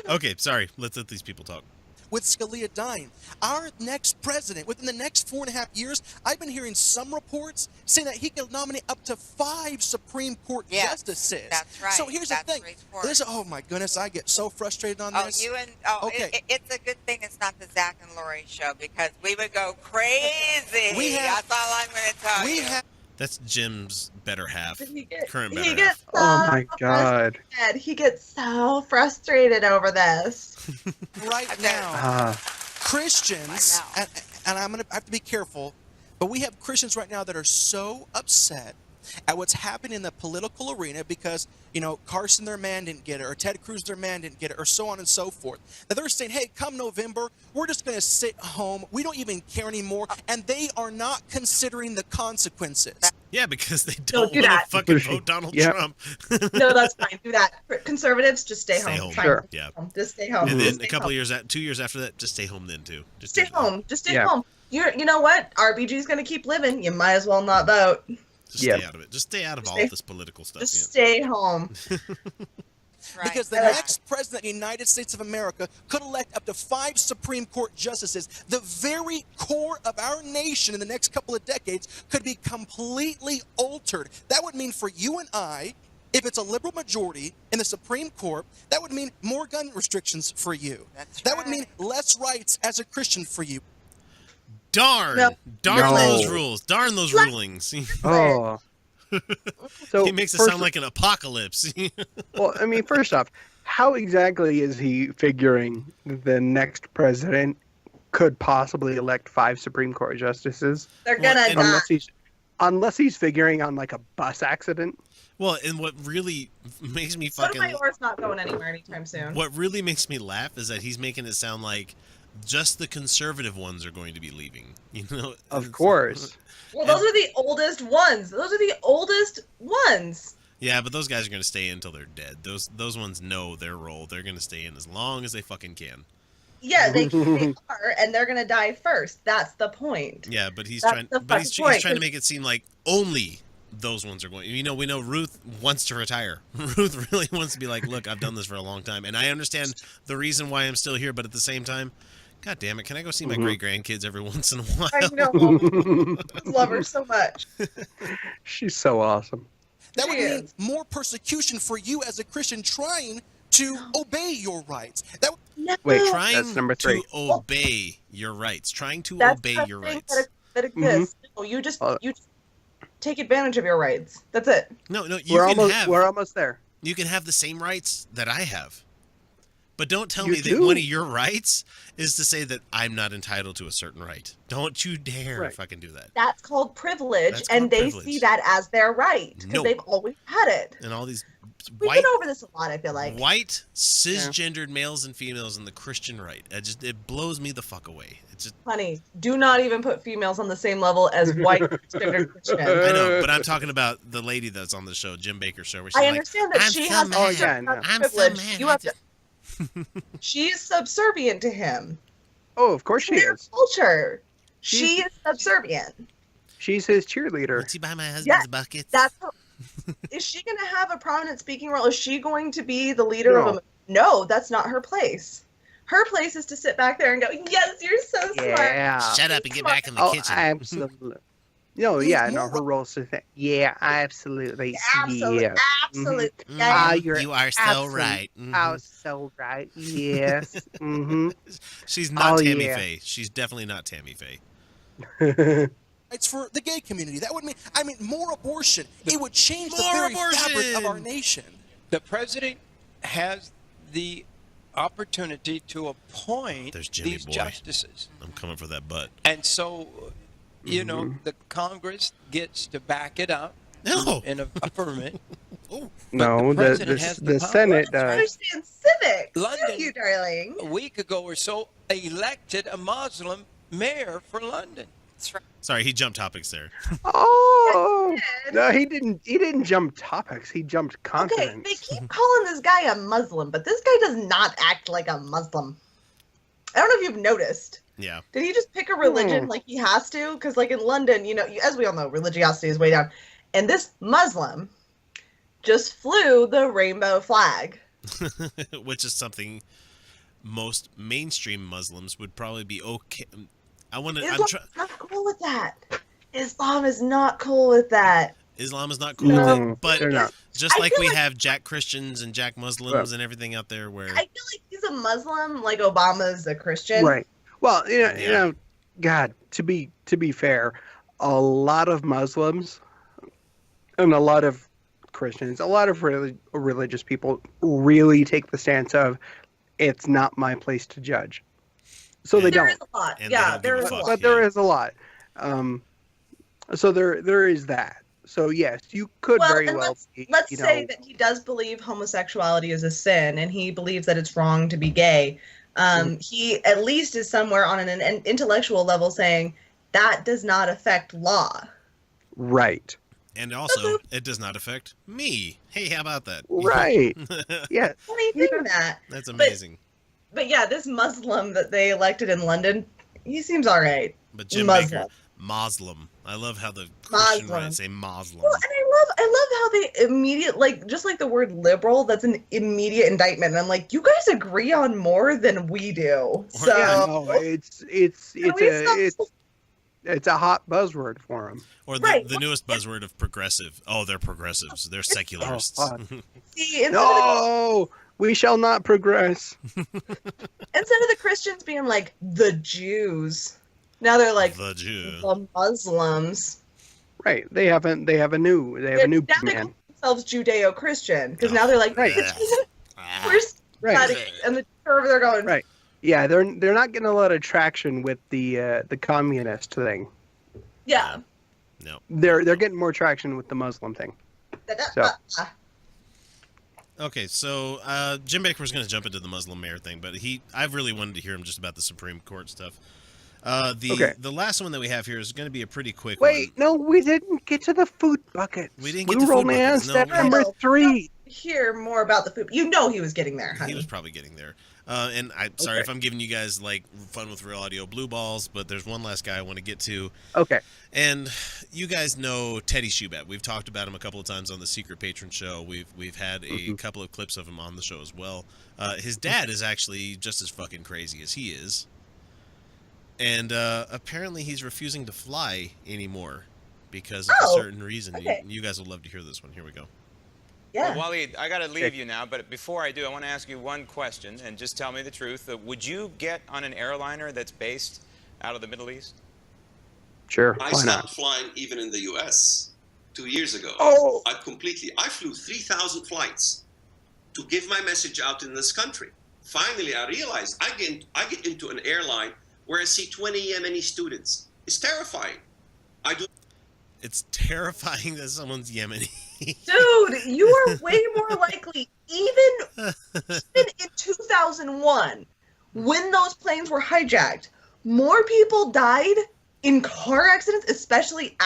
Speaker 1: Okay, sorry. Let's let these people talk.
Speaker 5: With Scalia dying, our next president, within the next 4.5 years, I've been hearing some reports saying that he can nominate up to 5 Supreme Court
Speaker 6: Yes,
Speaker 5: justices.
Speaker 6: that's right.
Speaker 5: So here's
Speaker 6: That's
Speaker 5: the thing.
Speaker 6: report.
Speaker 5: Oh my goodness, I get so frustrated on
Speaker 6: Oh,
Speaker 5: this.
Speaker 6: okay. It's a good thing it's not the Zach and Lori show because we would go crazy.
Speaker 5: We have-
Speaker 6: That's all I'm going to tell
Speaker 5: we
Speaker 6: you.
Speaker 5: have
Speaker 1: That's Jim's better half. Current
Speaker 3: He
Speaker 1: better
Speaker 3: gets
Speaker 1: half.
Speaker 2: Oh my god.
Speaker 3: frustrated. He gets so frustrated over this.
Speaker 5: right
Speaker 6: Okay.
Speaker 5: now. Christians,
Speaker 6: I know.
Speaker 5: and I'm going to have to be careful, but we have Christians right now that are so upset at what's happening in the political arena because, Carson, their man, didn't get it, or Ted Cruz, their man, didn't get it, or so on and so forth. That they're saying, hey, come November, we're just going to sit home. We don't even care anymore. And they are not considering the consequences.
Speaker 1: Yeah, because they don't
Speaker 3: do
Speaker 1: want
Speaker 3: that.
Speaker 1: to fucking vote Donald
Speaker 2: Yeah.
Speaker 1: Trump.
Speaker 3: No, that's fine. Do that. Conservatives, just stay
Speaker 1: Stay
Speaker 3: home.
Speaker 1: home.
Speaker 3: Fine.
Speaker 2: Sure.
Speaker 1: Yeah.
Speaker 3: Just stay home.
Speaker 1: And
Speaker 3: Just
Speaker 1: then
Speaker 3: stay
Speaker 1: a couple
Speaker 3: home.
Speaker 1: of years, 2 years after that, just stay home then too. Just
Speaker 3: Stay
Speaker 1: do that.
Speaker 3: home. Just stay
Speaker 2: Yeah.
Speaker 3: home. You know what? RBG's gonna keep living. You might as well not vote.
Speaker 1: Just
Speaker 2: Yeah.
Speaker 1: stay out of it. Just stay out of
Speaker 3: Just
Speaker 1: all
Speaker 3: stay-
Speaker 1: this political stuff.
Speaker 3: Just
Speaker 1: Yeah.
Speaker 3: stay home.
Speaker 6: Right.
Speaker 5: Because the
Speaker 3: I like
Speaker 5: next president of the United States of America could elect up to 5 Supreme Court justices. The very core of our nation in the next couple of decades could be completely altered. That would mean for you and I, if it's a liberal majority in the Supreme Court, that would mean more gun restrictions for you.
Speaker 6: That's
Speaker 5: that would
Speaker 6: right.
Speaker 5: mean less rights as a Christian for you.
Speaker 1: Darn!
Speaker 3: No.
Speaker 1: Darn
Speaker 2: No.
Speaker 1: those rules! Darn those rulings!
Speaker 2: Oh. So
Speaker 1: He makes it
Speaker 2: first-
Speaker 1: sound like an apocalypse.
Speaker 2: Well, I mean, first off, how exactly is he figuring the next president could possibly elect 5 Supreme Court justices?
Speaker 3: They're
Speaker 1: Well,
Speaker 3: gonna
Speaker 1: and-
Speaker 3: die.
Speaker 2: Unless he's figuring on like a bus accident.
Speaker 1: Well, and what really makes me
Speaker 3: Sotomayor's not going anywhere anytime soon.
Speaker 1: what really makes me laugh is that he's making it sound like just the conservative ones are going to be leaving.
Speaker 2: Of course.
Speaker 3: Well, those are the oldest ones. Those are the oldest ones.
Speaker 1: Yeah, but those guys are going to stay in until they're dead. Those ones know their role. They're going to stay in as long as they fucking can.
Speaker 3: Yeah, they are, and they're gonna die first. That's the point.
Speaker 1: Yeah, but he's
Speaker 3: That's
Speaker 1: trying.
Speaker 3: the
Speaker 1: But he's
Speaker 3: fucking point,
Speaker 1: trying to
Speaker 3: 'cause-
Speaker 1: make it seem like only those ones are going. We know Ruth wants to retire. Ruth really wants to be like, look, I've done this for a long time, and I understand the reason why I'm still here. But at the same time, God damn it, can I go see my great grandkids every once in a while?
Speaker 3: I know. Love her so much.
Speaker 2: She's so awesome.
Speaker 5: That would
Speaker 3: She
Speaker 5: mean
Speaker 3: is.
Speaker 5: more persecution for you as a Christian trying to obey your rights. That would
Speaker 2: Wait,
Speaker 1: Trying
Speaker 2: that's number 3.
Speaker 1: to obey your rights. Trying to
Speaker 3: That's
Speaker 1: obey
Speaker 3: the
Speaker 1: your
Speaker 3: thing
Speaker 1: rights.
Speaker 3: that exists. you just take advantage of your rights. That's it.
Speaker 1: No,
Speaker 2: We're almost there.
Speaker 1: You can have the same rights that I have. But don't tell
Speaker 2: You
Speaker 1: me that
Speaker 2: do?
Speaker 1: one of your rights is to say that I'm not entitled to a certain right. Don't you dare fucking do that.
Speaker 3: That's called privilege,
Speaker 1: That's
Speaker 3: and
Speaker 1: called
Speaker 3: they
Speaker 1: privilege.
Speaker 3: see that as their right because
Speaker 1: Nope.
Speaker 3: they've always had it.
Speaker 1: And all these
Speaker 3: We've
Speaker 1: white
Speaker 3: been over this a lot, I feel like.
Speaker 1: white cisgendered males and females in the Christian right. It blows me the fuck away. It's just
Speaker 3: Honey, do not even put females on the same level as white transgender Christians.
Speaker 1: I know, but I'm talking about the lady that's on the show, Jim Baker's show, where she's
Speaker 3: I
Speaker 1: like,
Speaker 3: understand that
Speaker 1: "I'm
Speaker 3: she
Speaker 1: so
Speaker 3: has
Speaker 1: mad.
Speaker 2: Oh, yeah, no.
Speaker 1: I'm so
Speaker 3: privilege.
Speaker 1: mad.
Speaker 3: You have to. She's subservient to him.
Speaker 2: Oh, of course she
Speaker 3: Their
Speaker 2: is.
Speaker 3: culture. She is subservient.
Speaker 2: She's his cheerleader.
Speaker 1: Let's see by my husband's
Speaker 3: Yeah,
Speaker 1: buckets.
Speaker 3: That's her. Is she going to have a prominent speaking role? Is she going to be the leader
Speaker 2: No.
Speaker 3: of a? No, that's not her place. Her place is to sit back there and go, "Yes, you're so smart."
Speaker 2: Yeah.
Speaker 1: Shut up and get back in the
Speaker 2: Oh,
Speaker 1: kitchen.
Speaker 2: absolutely. No, yeah, no, her role is to say, yeah, absolutely.
Speaker 3: Absolutely,
Speaker 2: Yeah.
Speaker 3: absolutely.
Speaker 1: Mhm.
Speaker 3: Yeah.
Speaker 2: You're
Speaker 1: You are so
Speaker 2: absolutely-
Speaker 1: right. Mhm.
Speaker 2: Oh, so right. Yes. Mm-hmm.
Speaker 1: She's not
Speaker 2: Oh,
Speaker 1: Tammy
Speaker 2: yeah.
Speaker 1: Faye. She's definitely not Tammy Faye.
Speaker 5: It's for the gay community. That would mean, more abortion. It would change the
Speaker 1: More
Speaker 5: very fabric of our
Speaker 1: abortion!
Speaker 5: nation.
Speaker 7: The president has the opportunity to appoint
Speaker 1: There's Jimmy
Speaker 7: these
Speaker 1: boy.
Speaker 7: justices.
Speaker 1: I'm coming for that butt.
Speaker 7: And so, you know, the Congress gets to back it up
Speaker 1: No.
Speaker 7: and affirm it.
Speaker 1: Oh,
Speaker 2: No,
Speaker 7: the president has the
Speaker 2: the
Speaker 7: power.
Speaker 2: Senate does.
Speaker 3: Understand civics,
Speaker 7: London.
Speaker 3: do you, darling?
Speaker 7: A week ago or so, elected a Muslim mayor for London.
Speaker 6: That's right.
Speaker 1: sorry, he jumped topics there.
Speaker 2: Oh
Speaker 3: did.
Speaker 2: no, he didn't. He didn't jump topics. He jumped
Speaker 3: Okay,
Speaker 2: continents.
Speaker 3: they keep calling this guy a Muslim, but this guy does not act like a Muslim. I don't know if you've noticed.
Speaker 1: Yeah.
Speaker 3: Did he just pick a religion like he has to? Because, like, in London, you know, as we all know, religiosity is way down. And this Muslim just flew the rainbow flag.
Speaker 1: Which is something most mainstream Muslims would probably be okay. I'm
Speaker 3: Islam
Speaker 1: try-
Speaker 3: is not cool with that. Islam is not cool with that.
Speaker 1: Islam is not cool
Speaker 2: No,
Speaker 1: with it, but
Speaker 2: they're not.
Speaker 1: just
Speaker 3: I
Speaker 1: like
Speaker 3: feel
Speaker 1: we
Speaker 3: like-
Speaker 1: have Jack Christians and Jack Muslims and everything out there where
Speaker 3: I feel like he's a Muslim, like Obama's a Christian.
Speaker 2: Right. Well, you
Speaker 1: Yeah.
Speaker 2: know, God. To be fair, a lot of Muslims and a lot of Christians, a lot of religious people really take the stance of, it's not my place to judge. So they
Speaker 3: There
Speaker 2: don't.
Speaker 3: is a lot.
Speaker 1: And they
Speaker 3: Yeah,
Speaker 1: don't give
Speaker 3: there
Speaker 1: a
Speaker 3: is a
Speaker 1: fuck.
Speaker 3: lot.
Speaker 2: But there is a lot. So there is that. So yes, you could
Speaker 3: Well,
Speaker 2: very
Speaker 3: and
Speaker 2: well be,
Speaker 3: Let's
Speaker 2: you
Speaker 3: say
Speaker 2: know,
Speaker 3: that he does believe homosexuality is a sin, and he believes that it's wrong to be gay. He at least is somewhere on an intellectual level saying that does not affect law.
Speaker 2: right.
Speaker 1: and also it does not affect me. Hey, how about that?
Speaker 2: Right. Yeah.
Speaker 3: Funny thing that.
Speaker 1: That's amazing.
Speaker 3: But yeah, this Muslim that they elected in London, he seems all right.
Speaker 1: But Jim
Speaker 3: Muslim.
Speaker 1: Baker, Muslim. I love how the Christian
Speaker 3: Muslim.
Speaker 1: right say Muslim.
Speaker 3: Well, and I love how they immediate, like, just like the word liberal, that's an immediate indictment. And I'm like, you guys agree on more than we do. So
Speaker 2: Yeah, no, it's a hot buzzword for him.
Speaker 1: Or
Speaker 3: Right.
Speaker 1: the newest buzzword of progressive. Oh, they're progressives. They're secularists.
Speaker 2: fuck.
Speaker 3: see, instead of
Speaker 2: No, we shall not progress.
Speaker 3: the Christians being like the Jews, now they're like
Speaker 1: the Jew.
Speaker 3: the Muslims.
Speaker 2: Right. They have a new
Speaker 3: Now they
Speaker 2: man.
Speaker 3: call themselves Judeo-Christian because now they're like,
Speaker 2: Right.
Speaker 3: we're
Speaker 2: Right.
Speaker 3: and the over there going,
Speaker 2: Right. Yeah, they're not getting a lot of traction with the communist thing.
Speaker 3: yeah.
Speaker 1: No.
Speaker 2: They're getting more traction with the Muslim thing. So.
Speaker 1: Okay, so Jim Baker was going to jump into the Muslim mayor thing, but I've really wanted to hear him just about the Supreme Court stuff. The last one that we have here is going to be a pretty quick
Speaker 2: Wait,
Speaker 1: one.
Speaker 2: no, we didn't get to the food bucket.
Speaker 1: We didn't get to food buckets, no,
Speaker 2: Step
Speaker 1: we-
Speaker 2: number 3.
Speaker 3: Hear more about the food. You know he was getting there, honey.
Speaker 1: He was probably getting there. And I'm sorry if I'm giving you guys like fun with real audio blue balls, but there's one last guy I want to get to.
Speaker 2: Okay.
Speaker 1: And you guys know Teddy Shoebat. We've talked about him a couple of times on the Secret Patron show. We've had a couple of clips of him on the show as well. His dad is actually just as fucking crazy as he is. And apparently he's refusing to fly anymore because of a certain reason.
Speaker 3: Okay.
Speaker 1: You guys will love to hear this one. Here we go.
Speaker 3: Yeah.
Speaker 8: Well, Walid, I got to leave you now, but before I do, I want to ask you one question, and just tell me the truth. Would you get on an airliner that's based out of the Middle East?
Speaker 2: Sure.
Speaker 9: I
Speaker 2: Why
Speaker 9: stopped
Speaker 2: not?
Speaker 9: flying even in the U.S. 2 years ago.
Speaker 2: Oh.
Speaker 9: I flew 3,000 flights to give my message out in this country. Finally, I realized I get into an airline where I see 20 Yemeni students. It's terrifying.
Speaker 1: It's terrifying that someone's Yemeni.
Speaker 3: Dude, you are way more likely, even in 2001, when those planes were hijacked, more people died in car accidents, especially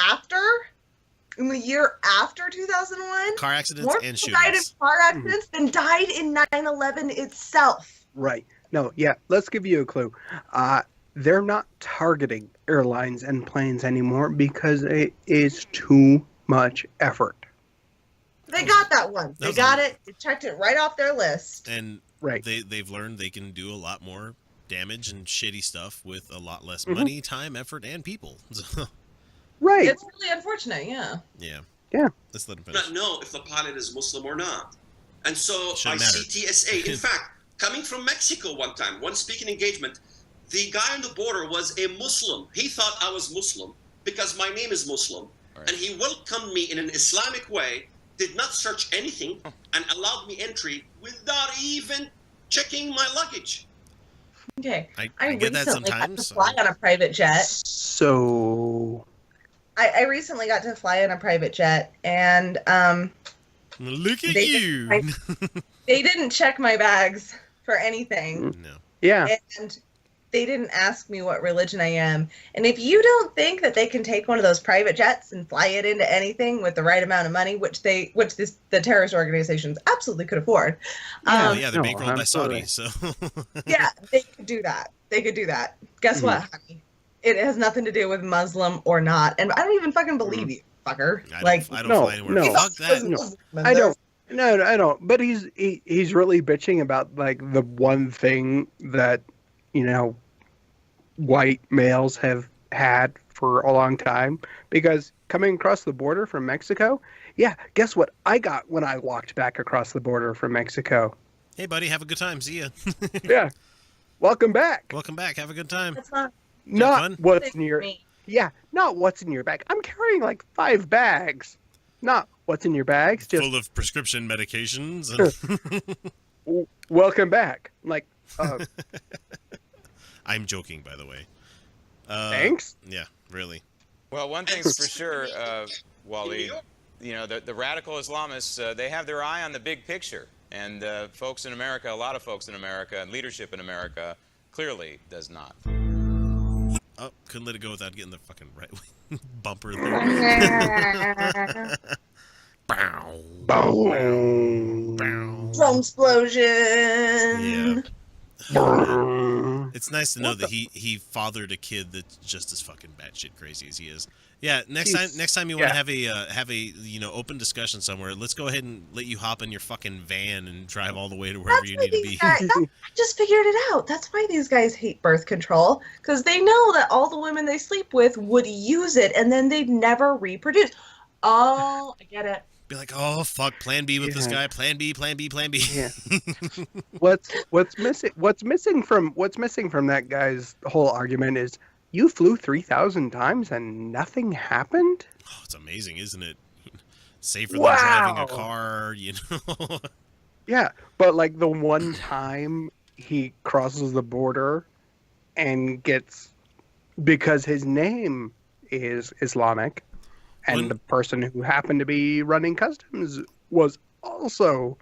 Speaker 3: in the year after 2001.
Speaker 1: Car accidents
Speaker 3: more
Speaker 1: and
Speaker 3: people died in
Speaker 1: shootings.
Speaker 3: car accidents than died in 9/11 itself.
Speaker 2: Right. No, yeah, let's give you a clue. They're not targeting airlines and planes anymore because it is too much effort.
Speaker 3: They got that one. They
Speaker 1: That was
Speaker 3: got
Speaker 1: a-
Speaker 3: it. They checked it right off their list.
Speaker 1: And
Speaker 2: Right.
Speaker 1: they've learned they can do a lot more damage and shitty stuff with a lot less
Speaker 2: Mhm.
Speaker 1: money, time, effort, and people. So,
Speaker 2: Right.
Speaker 3: It's really unfortunate, yeah.
Speaker 1: yeah.
Speaker 2: Yeah.
Speaker 1: Let's let him
Speaker 9: do
Speaker 1: finish.
Speaker 9: not know if the pilot is Muslim or not. And so
Speaker 1: Shouldn't
Speaker 9: I
Speaker 1: matter.
Speaker 9: see TSA. In fact, coming from Mexico one speaking engagement, the guy on the border was a Muslim. He thought I was Muslim because my name is Muslim.
Speaker 8: Right.
Speaker 9: And he welcomed me in an Islamic way, did not search anything, and allowed me entry without even checking my luggage.
Speaker 3: Okay.
Speaker 1: I get that
Speaker 3: recently got
Speaker 1: sometimes.
Speaker 3: to fly on a private jet.
Speaker 2: So
Speaker 3: I recently got to fly on a private jet, and
Speaker 1: Look at
Speaker 3: They
Speaker 1: you.
Speaker 3: they didn't check my bags for anything.
Speaker 1: No.
Speaker 2: yeah.
Speaker 3: And they didn't ask me what religion I am. And if you don't think that they can take one of those private jets and fly it into anything with the right amount of money, which the terrorist organizations absolutely could afford,
Speaker 1: Oh yeah, they're
Speaker 2: no,
Speaker 1: bankrolled by
Speaker 2: absolutely.
Speaker 1: Saudi, so
Speaker 3: yeah, they could do that. They could do that. Guess what, honey? It has nothing to do with Muslim or not. And I don't even fucking believe you, fucker.
Speaker 1: I don't
Speaker 2: no,
Speaker 1: fly anywhere.
Speaker 2: no.
Speaker 1: Fuck that.
Speaker 2: No. I don't. No, I don't. But he's really bitching about like the one thing that, you know, white males have had for a long time, because coming across the border from Mexico, yeah, guess what I got when I walked back across the border from Mexico?
Speaker 1: Hey buddy, have a good time. See ya.
Speaker 2: Yeah. Welcome back.
Speaker 1: Welcome back. Have a good time.
Speaker 3: That's not
Speaker 2: Not
Speaker 1: fun?
Speaker 2: what's
Speaker 3: thing
Speaker 2: in your
Speaker 3: for me.
Speaker 2: Yeah, not what's in your bag. I'm carrying like 5 bags. Not what's in your bags, just
Speaker 1: Full of prescription medications. And
Speaker 2: welcome back. Like,
Speaker 1: I'm joking, by the way.
Speaker 2: thanks.
Speaker 1: Yeah, really.
Speaker 8: Well, one thing's for sure, Walid, you know, the radical Islamists, they have their eye on the big picture. And folks in America, a lot of folks in America, and leadership in America, clearly does not.
Speaker 1: Oh, couldn't let it go without getting the fucking right wing bumper there. Bow.
Speaker 2: Boom.
Speaker 1: Bow.
Speaker 3: Drum explosion.
Speaker 1: Yeah.
Speaker 2: Boom.
Speaker 1: It's nice to know that he fathered a kid that's just as fucking batshit crazy as he is. Yeah, next time you want to have a open discussion somewhere, let's go ahead and let you hop in your fucking van and drive all the way to wherever you need to be.
Speaker 3: I just figured it out. That's why these guys hate birth control, because they know that all the women they sleep with would use it and then they'd never reproduce. Oh, I get it.
Speaker 1: Be like, oh fuck, plan B with this guy, plan B, plan B, plan B.
Speaker 2: Yeah. What's missing from that guy's whole argument is you flew 3,000 times and nothing happened?
Speaker 1: Oh, it's amazing, isn't it? Safer than driving a car, you know.
Speaker 2: Yeah, but like the one time he crosses the border and gets, because his name is Islamic, and the person who happened to be running customs was also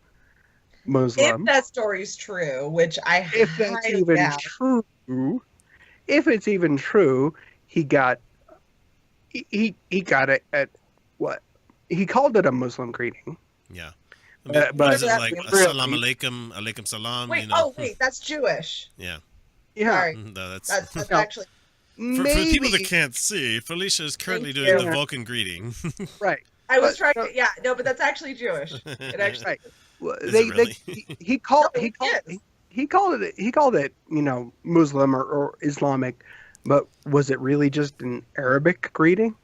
Speaker 2: Muslim.
Speaker 3: If that story's true, which
Speaker 2: If that's
Speaker 3: highly
Speaker 2: even
Speaker 3: doubt.
Speaker 2: true, if it's even true, he got it at what? He called it a Muslim greeting.
Speaker 1: Yeah.
Speaker 2: But
Speaker 1: What is it
Speaker 3: that's
Speaker 1: like?
Speaker 3: really-
Speaker 1: Assalamu alaikum, alaikum salam.
Speaker 3: Wait,
Speaker 1: you know.
Speaker 3: that's Jewish.
Speaker 1: Yeah.
Speaker 2: Yeah.
Speaker 3: Sorry,
Speaker 1: No, that's
Speaker 3: that's
Speaker 2: No.
Speaker 3: actually
Speaker 1: for people that can't see. Felicia is currently
Speaker 3: Thank
Speaker 1: doing
Speaker 3: you.
Speaker 1: the Vulcan greeting.
Speaker 2: Right.
Speaker 3: I was
Speaker 2: But-
Speaker 3: trying to, yeah, no, but that's actually Jewish. It actually,
Speaker 2: Right. Well,
Speaker 1: Is
Speaker 2: they,
Speaker 1: it really?
Speaker 2: he called
Speaker 3: No,
Speaker 2: he called
Speaker 3: yes.
Speaker 2: he called it Muslim or Islamic, but was it really just an Arabic greeting?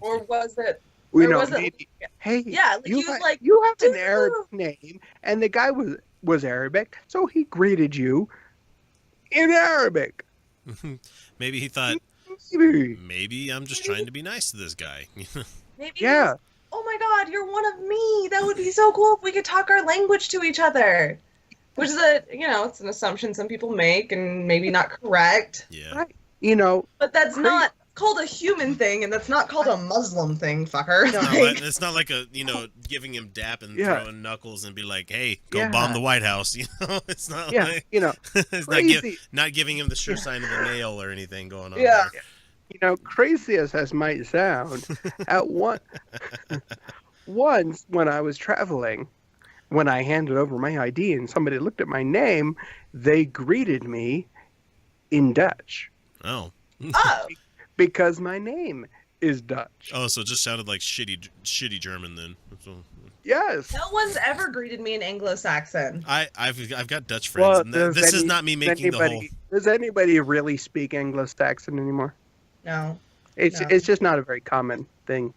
Speaker 3: or was it?
Speaker 2: You
Speaker 3: Or
Speaker 2: know,
Speaker 3: was it-
Speaker 2: maybe, hey,
Speaker 3: Yeah, like, he was like,
Speaker 2: you have an
Speaker 3: "Dude."
Speaker 2: Arabic name, and the guy was Arabic, so he greeted you in Arabic.
Speaker 1: Maybe he thought Maybe I'm just trying to be nice to this guy.
Speaker 3: Maybe.
Speaker 2: Yeah.
Speaker 3: Oh my God, you're one of me. That would be so cool if we could talk our language to each other. Which is it's an assumption some people make and maybe not correct.
Speaker 1: Yeah.
Speaker 2: Right. You know.
Speaker 3: But that's not called a human thing, and that's not called a Muslim thing, fucker.
Speaker 1: It's not like giving him dap and throwing knuckles and be like, "Hey, go bomb the White House." It's not like it's
Speaker 2: crazy.
Speaker 1: not giving him the sure sign of the nail or anything going on.
Speaker 3: Yeah.
Speaker 1: There.
Speaker 2: Crazy as that might sound, once when I was traveling, when I handed over my ID and somebody looked at my name, they greeted me in Dutch.
Speaker 1: Oh.
Speaker 3: Oh.
Speaker 2: Because my name is Dutch.
Speaker 1: Oh, so it just sounded like shitty German then. So,
Speaker 2: yes.
Speaker 3: No one's ever greeted me in Anglo-Saxon.
Speaker 1: I've got Dutch friends.
Speaker 2: Well,
Speaker 1: this is not me making the whole.
Speaker 2: Does anybody really speak Anglo-Saxon anymore?
Speaker 3: No.
Speaker 2: It's just not a very common thing.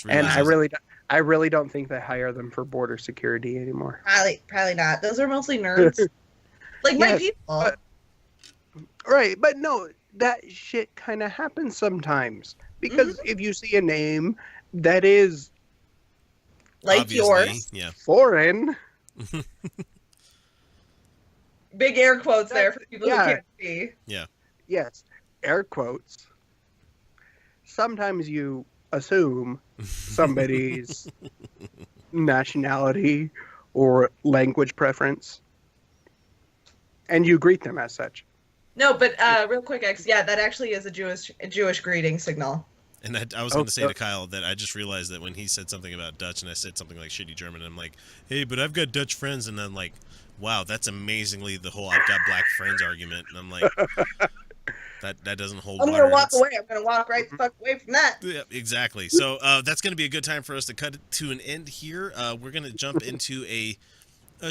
Speaker 2: And I really don't think they hire them for border security anymore.
Speaker 3: Probably not. Those are mostly nerds. Like my people.
Speaker 2: But no, that shit kind of happens sometimes. Because if you see a name that is
Speaker 3: like
Speaker 1: obviously,
Speaker 3: yours,
Speaker 2: foreign.
Speaker 3: Big air quotes there for people who can't see.
Speaker 1: Yeah.
Speaker 2: Yes, air quotes. Sometimes you assume somebody's nationality or language preference, and you greet them as such.
Speaker 3: No, but real quick, that actually is a Jewish greeting signal.
Speaker 1: And I was going to say to Kyle that I just realized that when he said something about Dutch and I said something like shitty German, I'm like, hey, but I've got Dutch friends, and I'm like, wow, that's amazingly the whole I've got black friends argument, and I'm like, that doesn't hold water.
Speaker 3: I'm going to walk away. I'm going to walk right the fuck away from that.
Speaker 1: Yeah, exactly. So that's going to be a good time for us to cut it to an end here. We're going to jump into a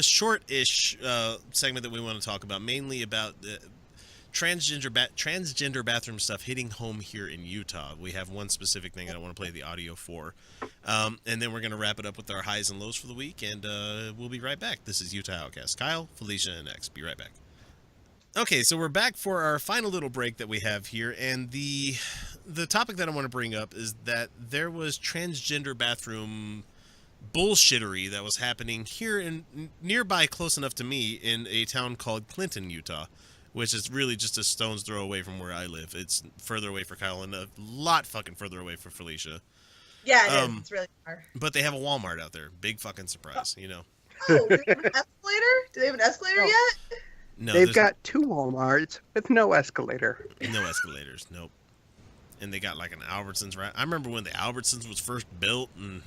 Speaker 1: short-ish segment that we want to talk about, mainly about transgender bathroom stuff hitting home here in Utah. We have one specific thing I want to play the audio for. And then we're going to wrap it up with our highs and lows for the week, and we'll be right back. This is Utah Outcasts. Kyle, Felicia, and X. Be right back. Okay, so we're back for our final little break that we have here, and the topic that I want to bring up is that there was transgender bathroom bullshittery that was happening here in nearby, close enough to me, in a town called Clinton, Utah, which is really just a stone's throw away from where I live. It's further away for Kyle and a lot fucking further away for Felicia.
Speaker 3: Yeah, it is. It's really far.
Speaker 1: But they have a Walmart out there. Big fucking surprise, you know.
Speaker 3: Oh, do they have an escalator? Do they have an escalator yet?
Speaker 1: No,
Speaker 2: they've got 2 Walmarts with no escalator.
Speaker 1: No escalators, nope. And they got like an Albertsons, right? I remember when the Albertsons was first built, and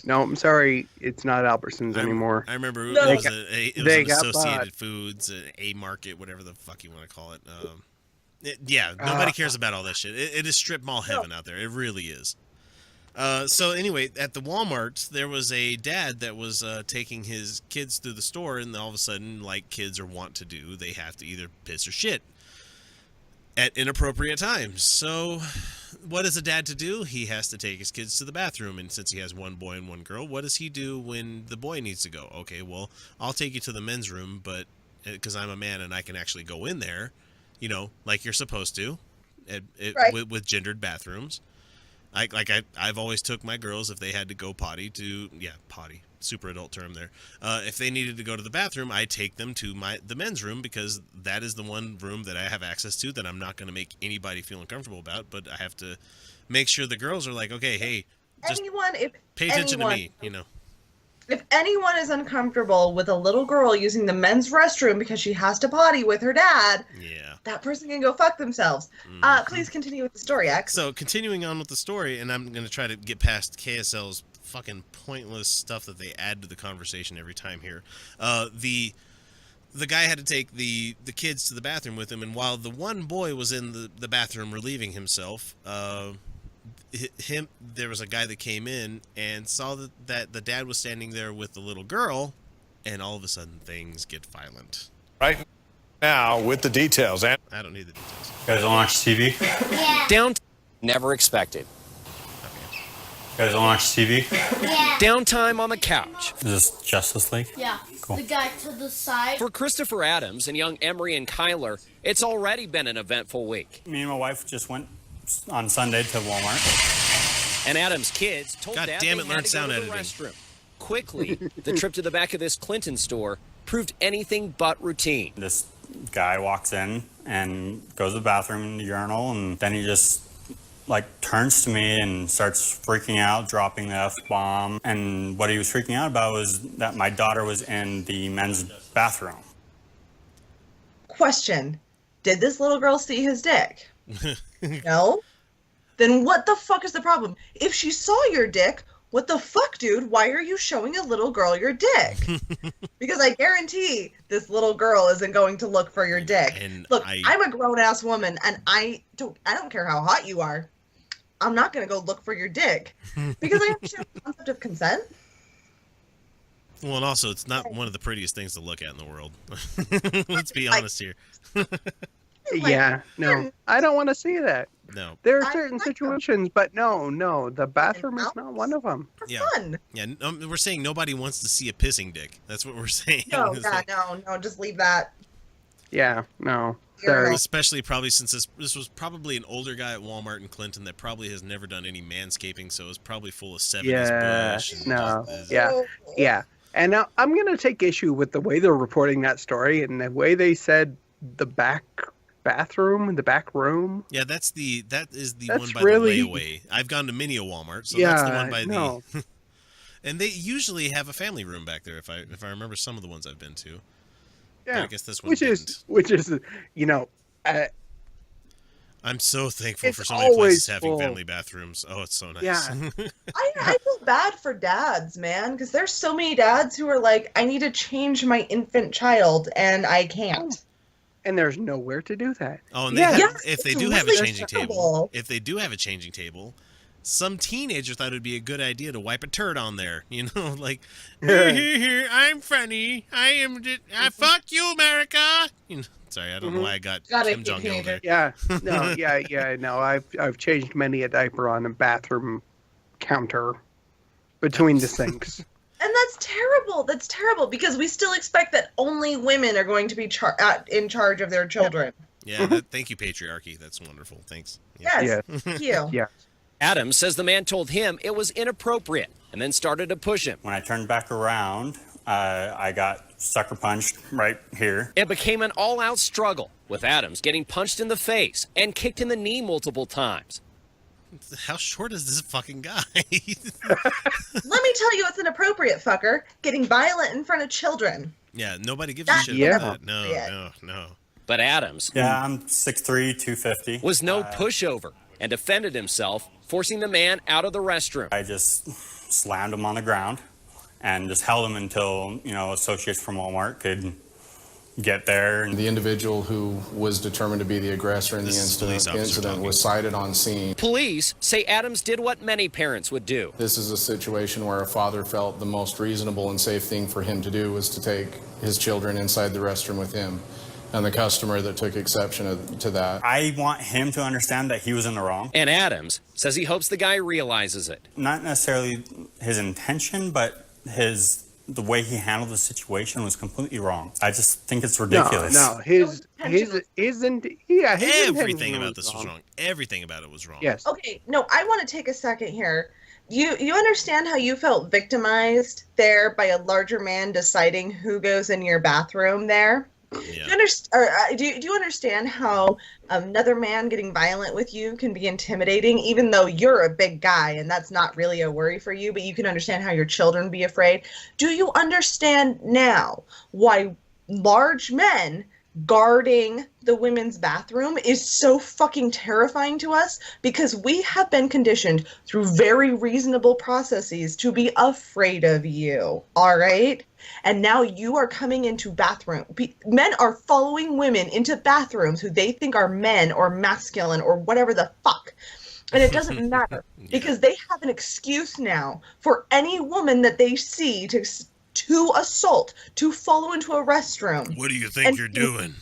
Speaker 2: no, I'm sorry, it's not Albertsons anymore.
Speaker 1: I remember it was an Associated Foods, a Market, whatever the fuck you want to call it. Nobody cares about all that shit. It is strip mall heaven out there. It really is. So anyway, at the Walmart, there was a dad that was taking his kids through the store, and all of a sudden, like kids are wont to do, they have to either piss or shit at inappropriate times. So what is a dad to do? He has to take his kids to the bathroom, and since he has one boy and one girl, what does he do when the boy needs to go? Okay, well, I'll take you to the men's room, but because I'm a man and I can actually go in there, you know, like you're supposed to, with gendered bathrooms. I've always took my girls, if they had to go potty, super adult term there. If they needed to go to the bathroom, I take them to the men's room, because that is the one room that I have access to that I'm not going to make anybody feel uncomfortable about. But I have to make sure the girls are like, okay, hey, just pay attention to me, you know.
Speaker 3: If anyone is uncomfortable with a little girl using the men's restroom because she has to potty with her dad, that person can go fuck themselves. Please continue with the story, X.
Speaker 1: So continuing on with the story, and I'm going to try to get past KSL's fucking pointless stuff that they add to the conversation every time here. The guy had to take the kids to the bathroom with him, and while the one boy was in the bathroom relieving himself, there was a guy that came in and saw that the dad was standing there with the little girl, and all of a sudden things get violent.
Speaker 10: Right now with the details.
Speaker 1: I don't need the details.
Speaker 11: You guys watch TV?
Speaker 10: Yeah.
Speaker 11: Never expected.
Speaker 1: Okay.
Speaker 11: guys want to watch TV?
Speaker 12: Yeah.
Speaker 13: Downtime on the couch.
Speaker 11: Is this Justice League?
Speaker 12: Yeah.
Speaker 11: Cool.
Speaker 12: The guy to the side.
Speaker 13: For Christopher Adams and young Emery and Kyler, it's already been an eventful week.
Speaker 11: Me and my wife just went on Sunday to Walmart.
Speaker 13: And Adams' kids told
Speaker 1: God
Speaker 13: Dad
Speaker 1: damn
Speaker 13: they
Speaker 1: it,
Speaker 13: had
Speaker 1: learn
Speaker 13: to
Speaker 1: sound
Speaker 13: go to the
Speaker 1: editing.
Speaker 13: restroom. Quickly, the trip to the back of this Clinton store proved anything but routine.
Speaker 11: This guy walks in and goes to the bathroom in the urinal, and then he just turns to me and starts freaking out, dropping the F-bomb. And what he was freaking out about was that my daughter was in the men's bathroom.
Speaker 3: Question. Did this little girl see his dick? No? Then what the fuck is the problem? If she saw your dick, what the fuck, dude? Why are you showing a little girl your dick? Because I guarantee this little girl isn't going to look for your dick.
Speaker 1: And
Speaker 3: Look, I'm a grown-ass woman, and I don't care how hot you are. I'm not going to go look for your dick. Because I understand the concept of consent.
Speaker 1: Well, and also, it's not one of the prettiest things to look at in the world. Let's be honest here.
Speaker 2: Yeah, no, I don't want to see that.
Speaker 1: No.
Speaker 2: There are certain situations, but no, the bathroom is not one of them.
Speaker 1: Yeah. Yeah, we're saying nobody wants to see a pissing dick. That's what we're saying.
Speaker 3: No,
Speaker 1: It's
Speaker 3: God,
Speaker 1: like-
Speaker 3: no, just leave that.
Speaker 2: Yeah, no. Sorry.
Speaker 1: Especially probably since this was probably an older guy at Walmart in Clinton that probably has never done any manscaping, so it was probably full of 70s
Speaker 2: Yeah,
Speaker 1: bush. And
Speaker 2: no,
Speaker 1: just-
Speaker 2: yeah. And now I'm going to take issue with the way they're reporting that story and the way they said the back bathroom, the back room.
Speaker 1: Yeah, that is the
Speaker 2: That's
Speaker 1: one by
Speaker 2: really-
Speaker 1: the layaway. I've gone to many a Walmart, so that's the one by
Speaker 2: no.
Speaker 1: the. And they usually have a family room back there. If I remember some of the ones I've been to.
Speaker 2: Yeah,
Speaker 1: I guess this one
Speaker 2: which is
Speaker 1: I'm so thankful
Speaker 2: It's
Speaker 1: for so many places
Speaker 2: always
Speaker 1: having
Speaker 2: full.
Speaker 1: family bathrooms. Oh, it's so nice.
Speaker 2: Yeah.
Speaker 3: I feel bad for dads, man, because there's so many dads who are like, I need to change my infant child, and I can't.
Speaker 2: And there's nowhere to do that.
Speaker 1: Oh, and
Speaker 2: Yeah.
Speaker 1: if they
Speaker 3: it's
Speaker 1: do have a
Speaker 3: really
Speaker 1: changing
Speaker 3: terrible.
Speaker 1: table, some teenager thought it would be a good idea to wipe a turd on there. You know, like, here, I'm funny. I fuck you, America. You know, sorry, I don't know why I got Kim Jong-il there.
Speaker 2: Yeah, no, I've changed many a diaper on a bathroom counter between the sinks.
Speaker 3: And that's terrible. That's terrible because we still expect that only women are going to be in charge of their children.
Speaker 1: Yeah, thank you, patriarchy. That's wonderful. Thanks.
Speaker 3: Yes, thank you.
Speaker 2: Yeah.
Speaker 13: Adams says the man told him it was inappropriate and then started to push him.
Speaker 11: When I turned back around, I got sucker punched right here.
Speaker 13: It became an all-out struggle, with Adams getting punched in the face and kicked in the knee multiple times.
Speaker 1: How short is this fucking guy?
Speaker 3: Let me tell you what's inappropriate, fucker. Getting violent in front of children.
Speaker 1: Yeah, nobody gives a shit about that. No.
Speaker 13: But Adams,
Speaker 11: Yeah, I'm 6'3", 250.
Speaker 13: was no pushover and defended himself, forcing the man out of the restroom.
Speaker 11: I just slammed him on the ground and just held him until, associates from Walmart could get there.
Speaker 14: The individual who was determined to be the aggressor in the incident was cited on scene.
Speaker 13: Police say Adams did what many parents would do.
Speaker 14: This is a situation where a father felt the most reasonable and safe thing for him to do was to take his children inside the restroom with him. And the customer that took exception to that.
Speaker 11: I want him to understand that he was in the wrong.
Speaker 13: And Adams says he hopes the guy realizes it.
Speaker 11: Not necessarily his intention, but the way he handled the situation was completely wrong. I just think it's ridiculous.
Speaker 2: No, his isn't. Yeah, his
Speaker 1: Everything
Speaker 2: intention
Speaker 1: about this was wrong. Everything about it was wrong.
Speaker 2: Yes.
Speaker 3: Okay, no, I want to take a second here. You understand how you felt victimized there by a larger man deciding who goes in your bathroom there?
Speaker 1: Yeah.
Speaker 3: Do you understand how another man getting violent with you can be intimidating, even though you're a big guy and that's not really a worry for you, but you can understand how your children be afraid? Do you understand now why large men guarding the women's bathroom is so fucking terrifying to us? Because we have been conditioned through very reasonable processes to be afraid of you, all right? And now you are coming into bathroom. Men are following women into bathrooms who they think are men or masculine or whatever the fuck. And it doesn't matter because they have an excuse now for any woman that they see to assault, to follow into a restroom.
Speaker 1: What do you think you're doing?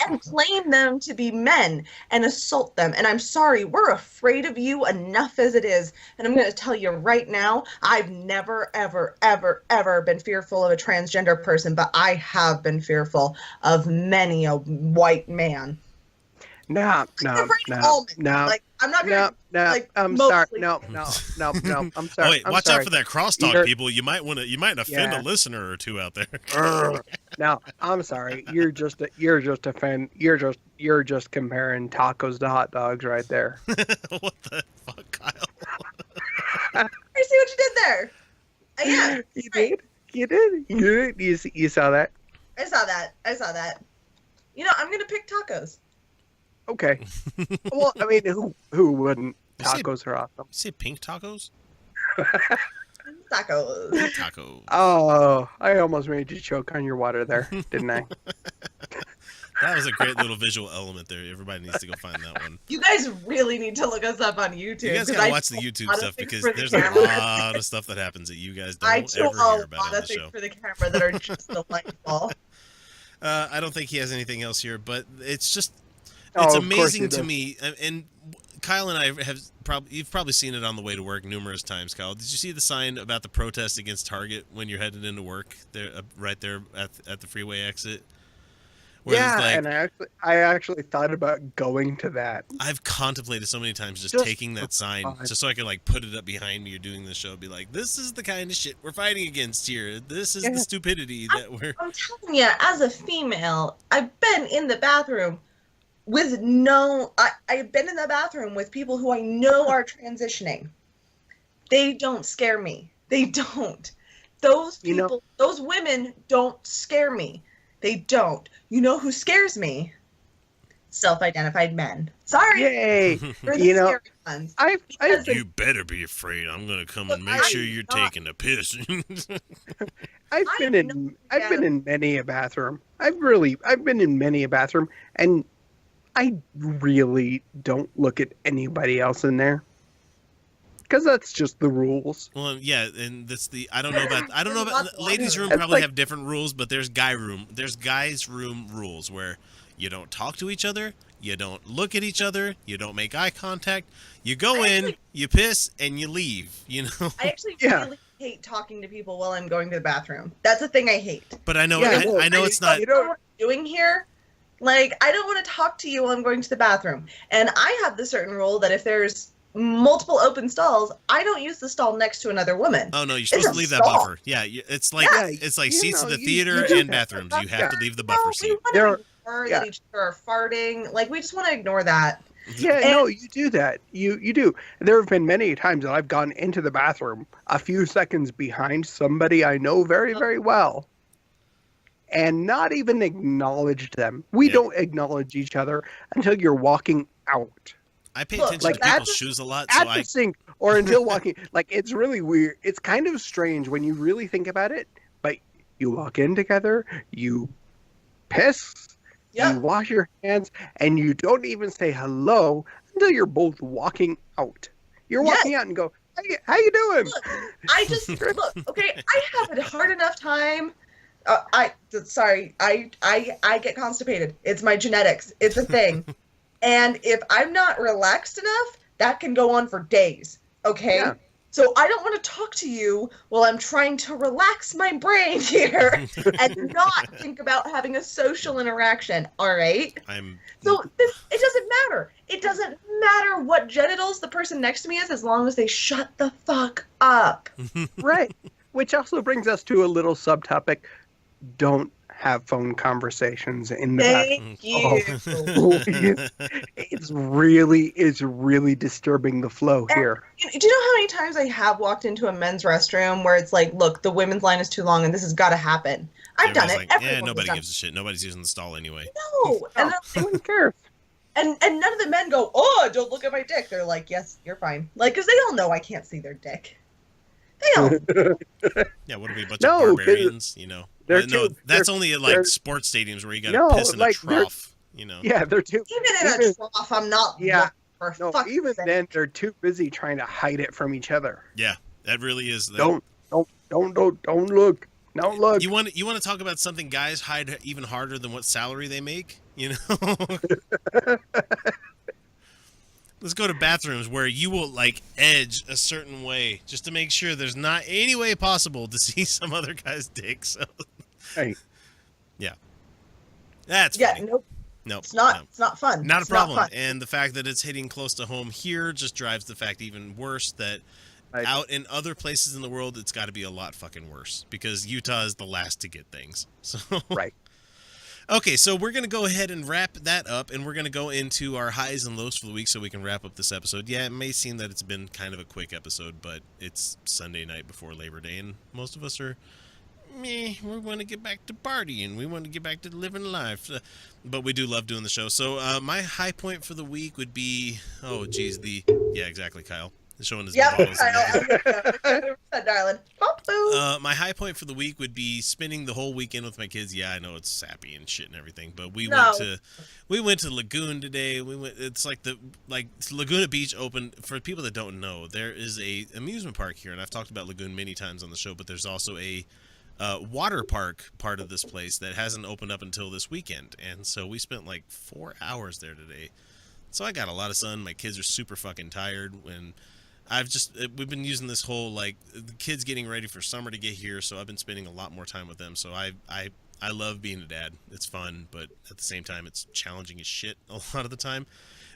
Speaker 3: And claim them to be men and assault them. And I'm sorry, we're afraid of you enough as it is. And I'm going to tell you right now, I've never, ever, ever, ever been fearful of a transgender person, but I have been fearful of many a white man.
Speaker 2: No.
Speaker 3: Like, I'm not gonna.
Speaker 2: I'm sorry. No. I'm sorry.
Speaker 1: Oh, wait, watch out for that crosstalk, people. You might offend
Speaker 2: Yeah.
Speaker 1: a listener or two out there.
Speaker 2: No, I'm sorry. You're just comparing tacos to hot dogs right there.
Speaker 1: What the fuck, Kyle?
Speaker 3: I see what you did there. Yeah,
Speaker 2: You did. You saw that.
Speaker 3: I saw that. You know, I'm gonna pick tacos.
Speaker 2: Okay. Well, I mean, who wouldn't? Tacos are awesome.
Speaker 1: You say pink tacos?
Speaker 3: Tacos.
Speaker 1: Tacos.
Speaker 2: Oh, I almost made you choke on your water there, didn't I?
Speaker 1: That was a great little visual element there. Everybody needs to go find that one.
Speaker 3: You guys really need to look us up on YouTube.
Speaker 1: You guys gotta watch the YouTube stuff because there's a lot of stuff that happens that you guys don't ever hear about on the show.
Speaker 3: For the camera that are just delightful.
Speaker 1: I don't think he has anything else here, but it's amazing to me. And Kyle and I you've probably seen it on the way to work numerous times. Kyle, did you see the sign about the protest against Target when you're headed into work there, right there at the freeway exit?
Speaker 2: Yeah, and I actually thought about going to that.
Speaker 1: I've contemplated so many times just taking that sign just so I could like put it up behind me or doing the show, be like, this is the kind of shit we're fighting against here. This is the stupidity that we're...
Speaker 3: I'm telling you, as a female, I've been in the bathroom with I've been in the bathroom with people who I know are transitioning. They don't scare me. They don't. Those people, those women don't scare me. They don't. You know who scares me? Self-identified men. Sorry.
Speaker 2: Yay.
Speaker 3: They're the scary ones.
Speaker 1: You better be afraid. I'm gonna come and make sure you're taking a piss.
Speaker 2: I've been in many a bathroom. I've been in many a bathroom, and I really don't look at anybody else in there. Because that's just the rules.
Speaker 1: Well, yeah, and that's I don't know about ladies' room. Probably have different rules, but there's guys' room rules where you don't talk to each other, you don't look at each other, you don't make eye contact. You go in, you piss, and you leave. You know.
Speaker 3: I actually really hate talking to people while I'm going to the bathroom. That's the thing I hate.
Speaker 1: But I know, I know it's not.
Speaker 3: You know what I'm doing here? Like, I don't want to talk to you while I'm going to the bathroom, and I have the certain rule that if there's multiple open stalls, I don't use the stall next to another woman.
Speaker 1: Oh no, you're supposed to leave that buffer. Yeah, it's like seats at the theater and bathrooms. You have to leave the buffer seat.
Speaker 3: That each other are farting. Like, we just want to ignore that.
Speaker 2: Yeah, no, you do that. You do. There have been many times that I've gone into the bathroom a few seconds behind somebody I know very, very well, and not even acknowledged them. We don't acknowledge each other until you're walking out.
Speaker 1: I pay attention to people's shoes a lot.
Speaker 2: At the sink or until walking. Like, it's really weird. It's kind of strange when you really think about it. But you walk in together, you piss, you wash your hands, and you don't even say hello until you're both walking out. You're walking out and go, hey, how you doing?
Speaker 3: Look, okay, I have a hard enough time. I get constipated. It's my genetics. It's a thing. And if I'm not relaxed enough, that can go on for days, okay? Yeah. So I don't want to talk to you while I'm trying to relax my brain here and not think about having a social interaction, all right? So it doesn't matter. It doesn't matter what genitals the person next to me is as long as they shut the fuck up.
Speaker 2: Right. Which also brings us to a little subtopic. Don't have phone conversations in the bathroom. It's really disturbing the flow here.
Speaker 3: Do you know how many times I have walked into a men's restroom where it's like, look, the women's line is too long and this has got to happen? I've done it.
Speaker 1: Like, nobody gives a shit. Nobody's using the stall anyway.
Speaker 3: No. And
Speaker 2: no one cares.
Speaker 3: And none of the men go, oh, don't look at my dick. They're like, yes, you're fine. Like, because they all know I can't see their dick. They don't.
Speaker 1: Yeah, what are we, a bunch of barbarians, you know? That's only at like sports stadiums where you gotta piss in a trough, you know.
Speaker 2: Yeah, they're too.
Speaker 3: Even in a trough, I'm not.
Speaker 2: Yeah. Even then, they're too busy trying to hide it from each other.
Speaker 1: Yeah, that really is.
Speaker 2: Don't look. No, look.
Speaker 1: You want to talk about something guys hide even harder than what salary they make? You know. Let's go to bathrooms where you will like edge a certain way just to make sure there's not any way possible to see some other guy's dick. So,
Speaker 2: hey,
Speaker 1: yeah, that's funny. Nope.
Speaker 3: It's not. No. It's not fun.
Speaker 1: Not
Speaker 3: it's
Speaker 1: a problem.
Speaker 3: Not fun.
Speaker 1: And the fact that it's hitting close to home here just drives the fact even worse that out in other places in the world it's got to be a lot fucking worse because Utah is the last to get things. So
Speaker 2: right.
Speaker 1: Okay, so we're going to go ahead and wrap that up, and we're going to go into our highs and lows for the week so we can wrap up this episode. Yeah, it may seem that it's been kind of a quick episode, but it's Sunday night before Labor Day, and most of us are, we want to get back to partying. We want to get back to living life. But we do love doing the show. So my high point for the week would be, yeah, exactly, Kyle. Showing his bottles.
Speaker 3: Darling.
Speaker 1: My high point for the week would be spending the whole weekend with my kids. Yeah, I know it's sappy and shit and everything, but we went to Lagoon today. It's like Laguna Beach opened. For people that don't know, there is a amusement park here, and I've talked about Lagoon many times on the show, but there's also a water park part of this place that hasn't opened up until this weekend, and so we spent like 4 hours there today. So I got a lot of sun. My kids are super fucking tired when we've been using this whole, like, the kids getting ready for summer to get here, so I've been spending a lot more time with them. So I love being a dad. It's fun, but at the same time, it's challenging as shit a lot of the time,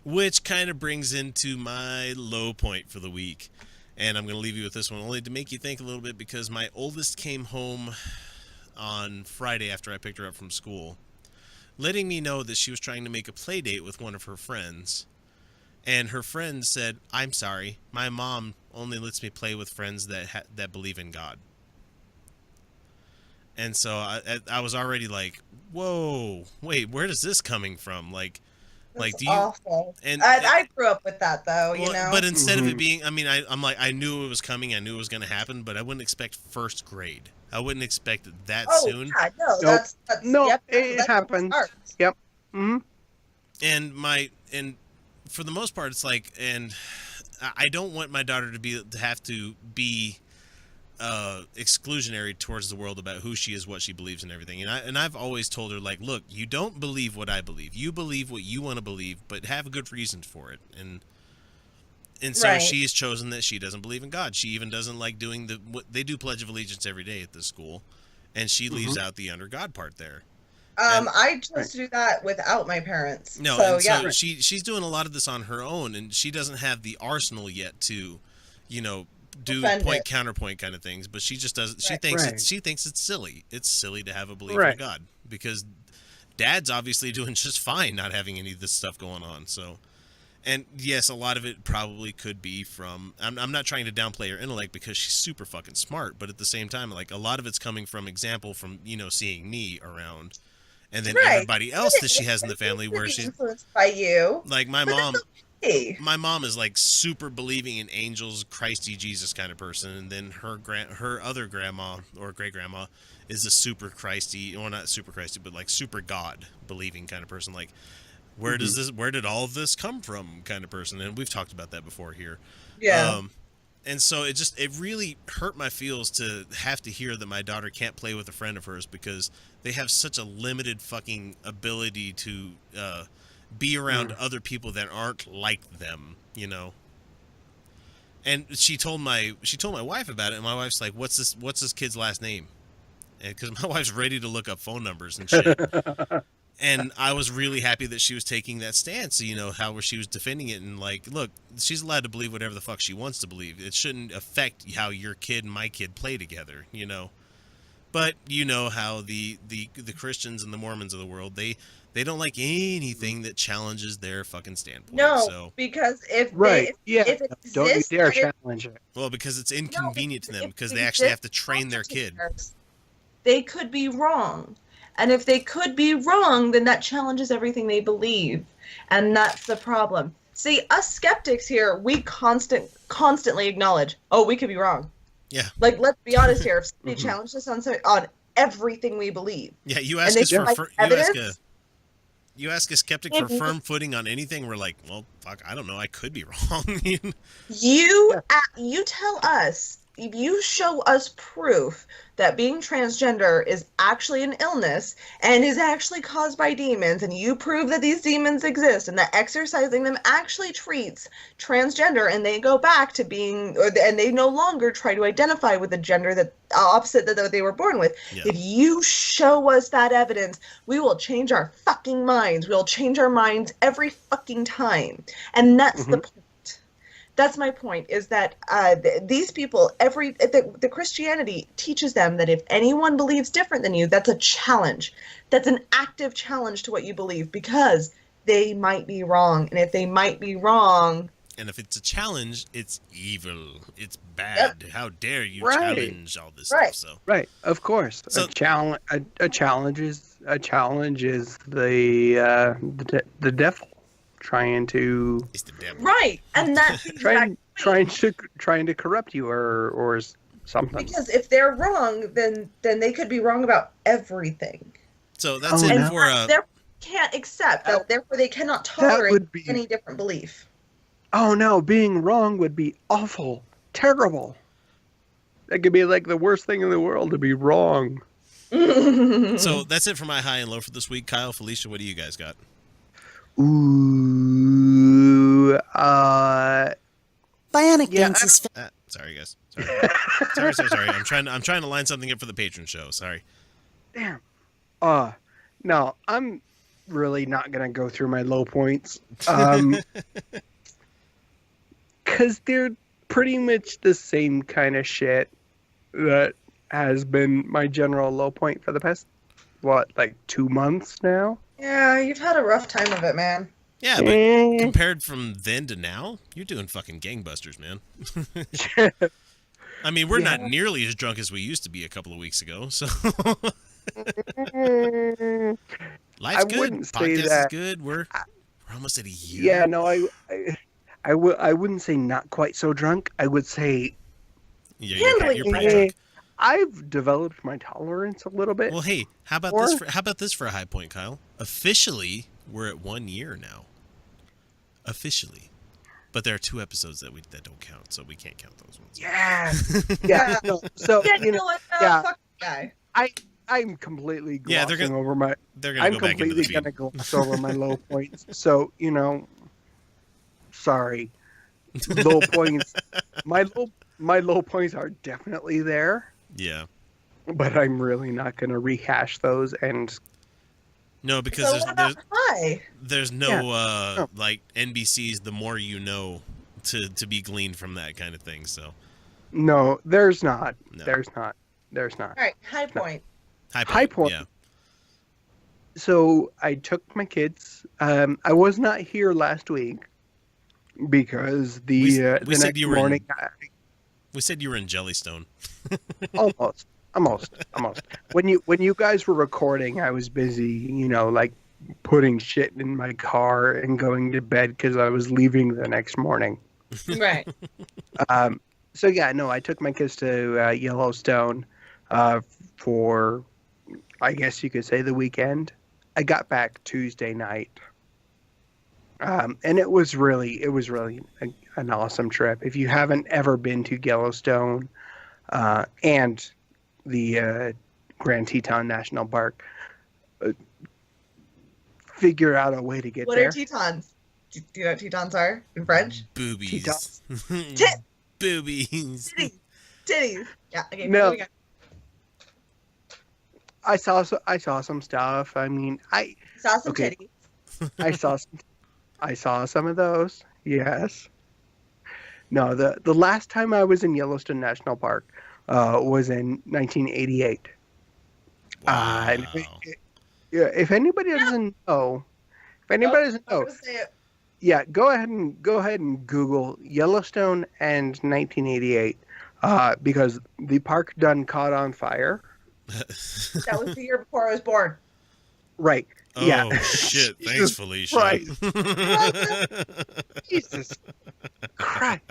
Speaker 1: which kind of brings into my low point for the week. And I'm going to leave you with this one, only to make you think a little bit, because my oldest came home on Friday after I picked her up from school, letting me know that she was trying to make a play date with one of her friends. And her friend said, "I'm sorry, my mom only lets me play with friends that believe in God." And so I was already like, "Whoa, wait, where is this coming from?" Like, do you?
Speaker 3: Awful. And I grew up with that, though.
Speaker 1: Well,
Speaker 3: you know.
Speaker 1: But instead of it being, I'm like, I knew it was coming. I knew it was going to happen, but I wouldn't expect first grade. I wouldn't expect it that soon.
Speaker 3: God, no, that's
Speaker 2: it happens. Yep. Mm-hmm.
Speaker 1: And for the most part, it's like, and I don't want my daughter to have to be exclusionary towards the world about who she is, what she believes, and everything. And I've always told her, like, look, you don't believe what I believe. You believe what you want to believe, but have a good reason for it. And so she has chosen that she doesn't believe in God. She even doesn't like doing they do Pledge of Allegiance every day at this school, and she leaves out the under God part there.
Speaker 3: I chose to do that without my parents.
Speaker 1: No,
Speaker 3: so,
Speaker 1: so she's doing a lot of this on her own, and she doesn't have the arsenal yet to, do point counterpoint kind of things. But she just doesn't. She thinks it's silly. It's silly to have a belief in God because Dad's obviously doing just fine not having any of this stuff going on. So, and yes, a lot of it probably could be from. I'm not trying to downplay her intellect because she's super fucking smart, but at the same time, like a lot of it's coming from example from seeing me around. And then everybody else that she has in the family, where she's
Speaker 3: influenced by you.
Speaker 1: Like my mom is like super believing in angels, Christy Jesus kind of person, and then her other grandma or great grandma is a super Christy, well not super Christy, but like super God believing kind of person. Like where did all of this come from kind of person? And we've talked about that before here.
Speaker 3: Yeah.
Speaker 1: And so it really hurt my feels to have to hear that my daughter can't play with a friend of hers because they have such a limited fucking ability to be around other people that aren't like them, And she told my wife about it, and my wife's like, "What's this kid's last name?" Because my wife's ready to look up phone numbers and shit. And I was really happy that she was taking that stance, how she was defending it and like, look, she's allowed to believe whatever the fuck she wants to believe. It shouldn't affect how your kid and my kid play together, But how the Christians and the Mormons of the world, they don't like anything that challenges their fucking standpoint.
Speaker 3: No, because if it exists,
Speaker 2: don't you dare challenge it.
Speaker 1: Well, because it's inconvenient to them because they actually have to train their kid.
Speaker 3: They could be wrong. And if they could be wrong, then that challenges everything they believe. And that's the problem. See, us skeptics here, we constantly acknowledge, we could be wrong.
Speaker 1: Yeah.
Speaker 3: Like, let's be honest here. If they challenge us on everything we believe.
Speaker 1: Yeah, you ask a skeptic for firm footing on anything, we're like, well, fuck, I don't know. I could be wrong.
Speaker 3: You tell us if you show us proof that being transgender is actually an illness and is actually caused by demons, and you prove that these demons exist and that exorcising them actually treats transgender, and they go back to being, and they no longer try to identify with the gender that opposite that they were born with. Yeah. If you show us that evidence, we will change our fucking minds. We'll change our minds every fucking time, and that's the point. That's my point, is that these people, the Christianity teaches them that if anyone believes different than you, that's a challenge. That's an active challenge to what you believe, because they might be wrong. And if they might be wrong...
Speaker 1: And if it's a challenge, it's evil. It's bad. Yep. How dare you challenge all this stuff? So.
Speaker 2: Right, of course. So, a challenge is the devil. Trying to
Speaker 3: right, and that's
Speaker 2: trying to corrupt you or something.
Speaker 3: Because if they're wrong, then they could be wrong about everything.
Speaker 1: So that's it for.
Speaker 3: They can't accept that. Therefore, they cannot tolerate any different belief.
Speaker 2: Oh no, being wrong would be awful, terrible. That could be like the worst thing in the world, to be wrong.
Speaker 1: So that's it for my high and low for this week. Kyle, Felicia, what do you guys got?
Speaker 2: Ooh,
Speaker 15: Bionic Dance is...
Speaker 1: sorry, guys. Sorry. I'm trying to line something up for the patron show. Sorry.
Speaker 2: Damn. No, I'm really not gonna go through my low points. Because they're pretty much the same kind of shit that has been my general low point for the past, 2 months now?
Speaker 3: Yeah, you've had a rough time of it, man.
Speaker 1: Yeah, but compared from then to now, you're doing fucking gangbusters, man. I mean, we're not nearly as drunk as we used to be a couple of weeks ago, so... Life's good.
Speaker 2: Wouldn't say
Speaker 1: Podcast
Speaker 2: that.
Speaker 1: is good. We're almost at a year.
Speaker 2: Yeah, no, I wouldn't say not quite so drunk. I would say...
Speaker 1: Yeah, you're pretty drunk.
Speaker 2: I've developed my tolerance a little bit.
Speaker 1: Well, hey, how about this for a high point, Kyle? Officially, we're at 1 year now. Officially, but there are 2 episodes that don't count, so we can't count those ones.
Speaker 2: Yeah, yeah. No, so
Speaker 3: Fuck guy.
Speaker 2: I'm completely glossing
Speaker 1: gonna
Speaker 2: over my.
Speaker 1: They're gonna go back into the feed.
Speaker 2: I'm completely gonna gloss over my low points. So sorry, low points. My low points are definitely there.
Speaker 1: Yeah.
Speaker 2: But I'm really not going to rehash those. And
Speaker 1: no, because there's no like NBC's The More You Know to be gleaned from that kind of thing. So
Speaker 2: no, there's not.
Speaker 1: No.
Speaker 2: There's not.
Speaker 3: All right, high point.
Speaker 1: High point. Yeah.
Speaker 2: So I took my kids. I was not here last week because the next morning.
Speaker 1: We said you were in Jellystone.
Speaker 2: Almost. When you guys were recording, I was busy, putting shit in my car and going to bed because I was leaving the next morning.
Speaker 3: Right.
Speaker 2: So yeah, no, I took my kids to Yellowstone for, I guess you could say, the weekend. I got back Tuesday night. And it was really an awesome trip. If you haven't ever been to Yellowstone and the Grand Teton National Park, figure out a way to get there.
Speaker 3: What are Tetons? Do you know what Tetons are in French?
Speaker 1: Boobies. Boobies.
Speaker 3: Titties. Yeah. Okay.
Speaker 2: No. I saw some stuff. I mean, I
Speaker 3: saw some titties.
Speaker 2: I saw some of those. Yes. No, the last time I was in Yellowstone National Park was in 1988.
Speaker 1: Wow.
Speaker 2: If anybody doesn't know, yeah, go ahead and Google Yellowstone and 1988 because the park done caught on fire.
Speaker 3: That was the year before I was born.
Speaker 2: Right.
Speaker 1: Oh,
Speaker 2: yeah.
Speaker 1: Shit. Thanks, Felicia.
Speaker 2: Right. Jesus Christ.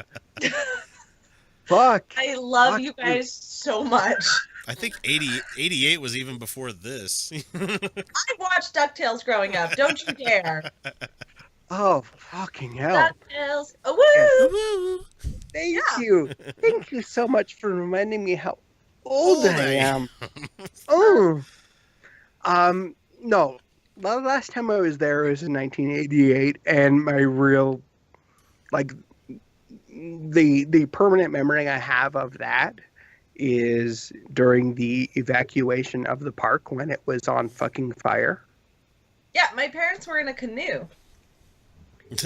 Speaker 2: Fuck.
Speaker 3: I love you guys so much.
Speaker 1: I think 88 was even before this.
Speaker 3: I watched DuckTales growing up. Don't you dare.
Speaker 2: Oh, fucking hell.
Speaker 3: DuckTales. Oh, woo!
Speaker 2: Thank you so much for reminding me how old I am. Oh. No. The last time I was there was in 1988, and my real, like, the permanent memory I have of that is during the evacuation of the park when it was on fucking fire.
Speaker 3: Yeah, my parents were in a canoe.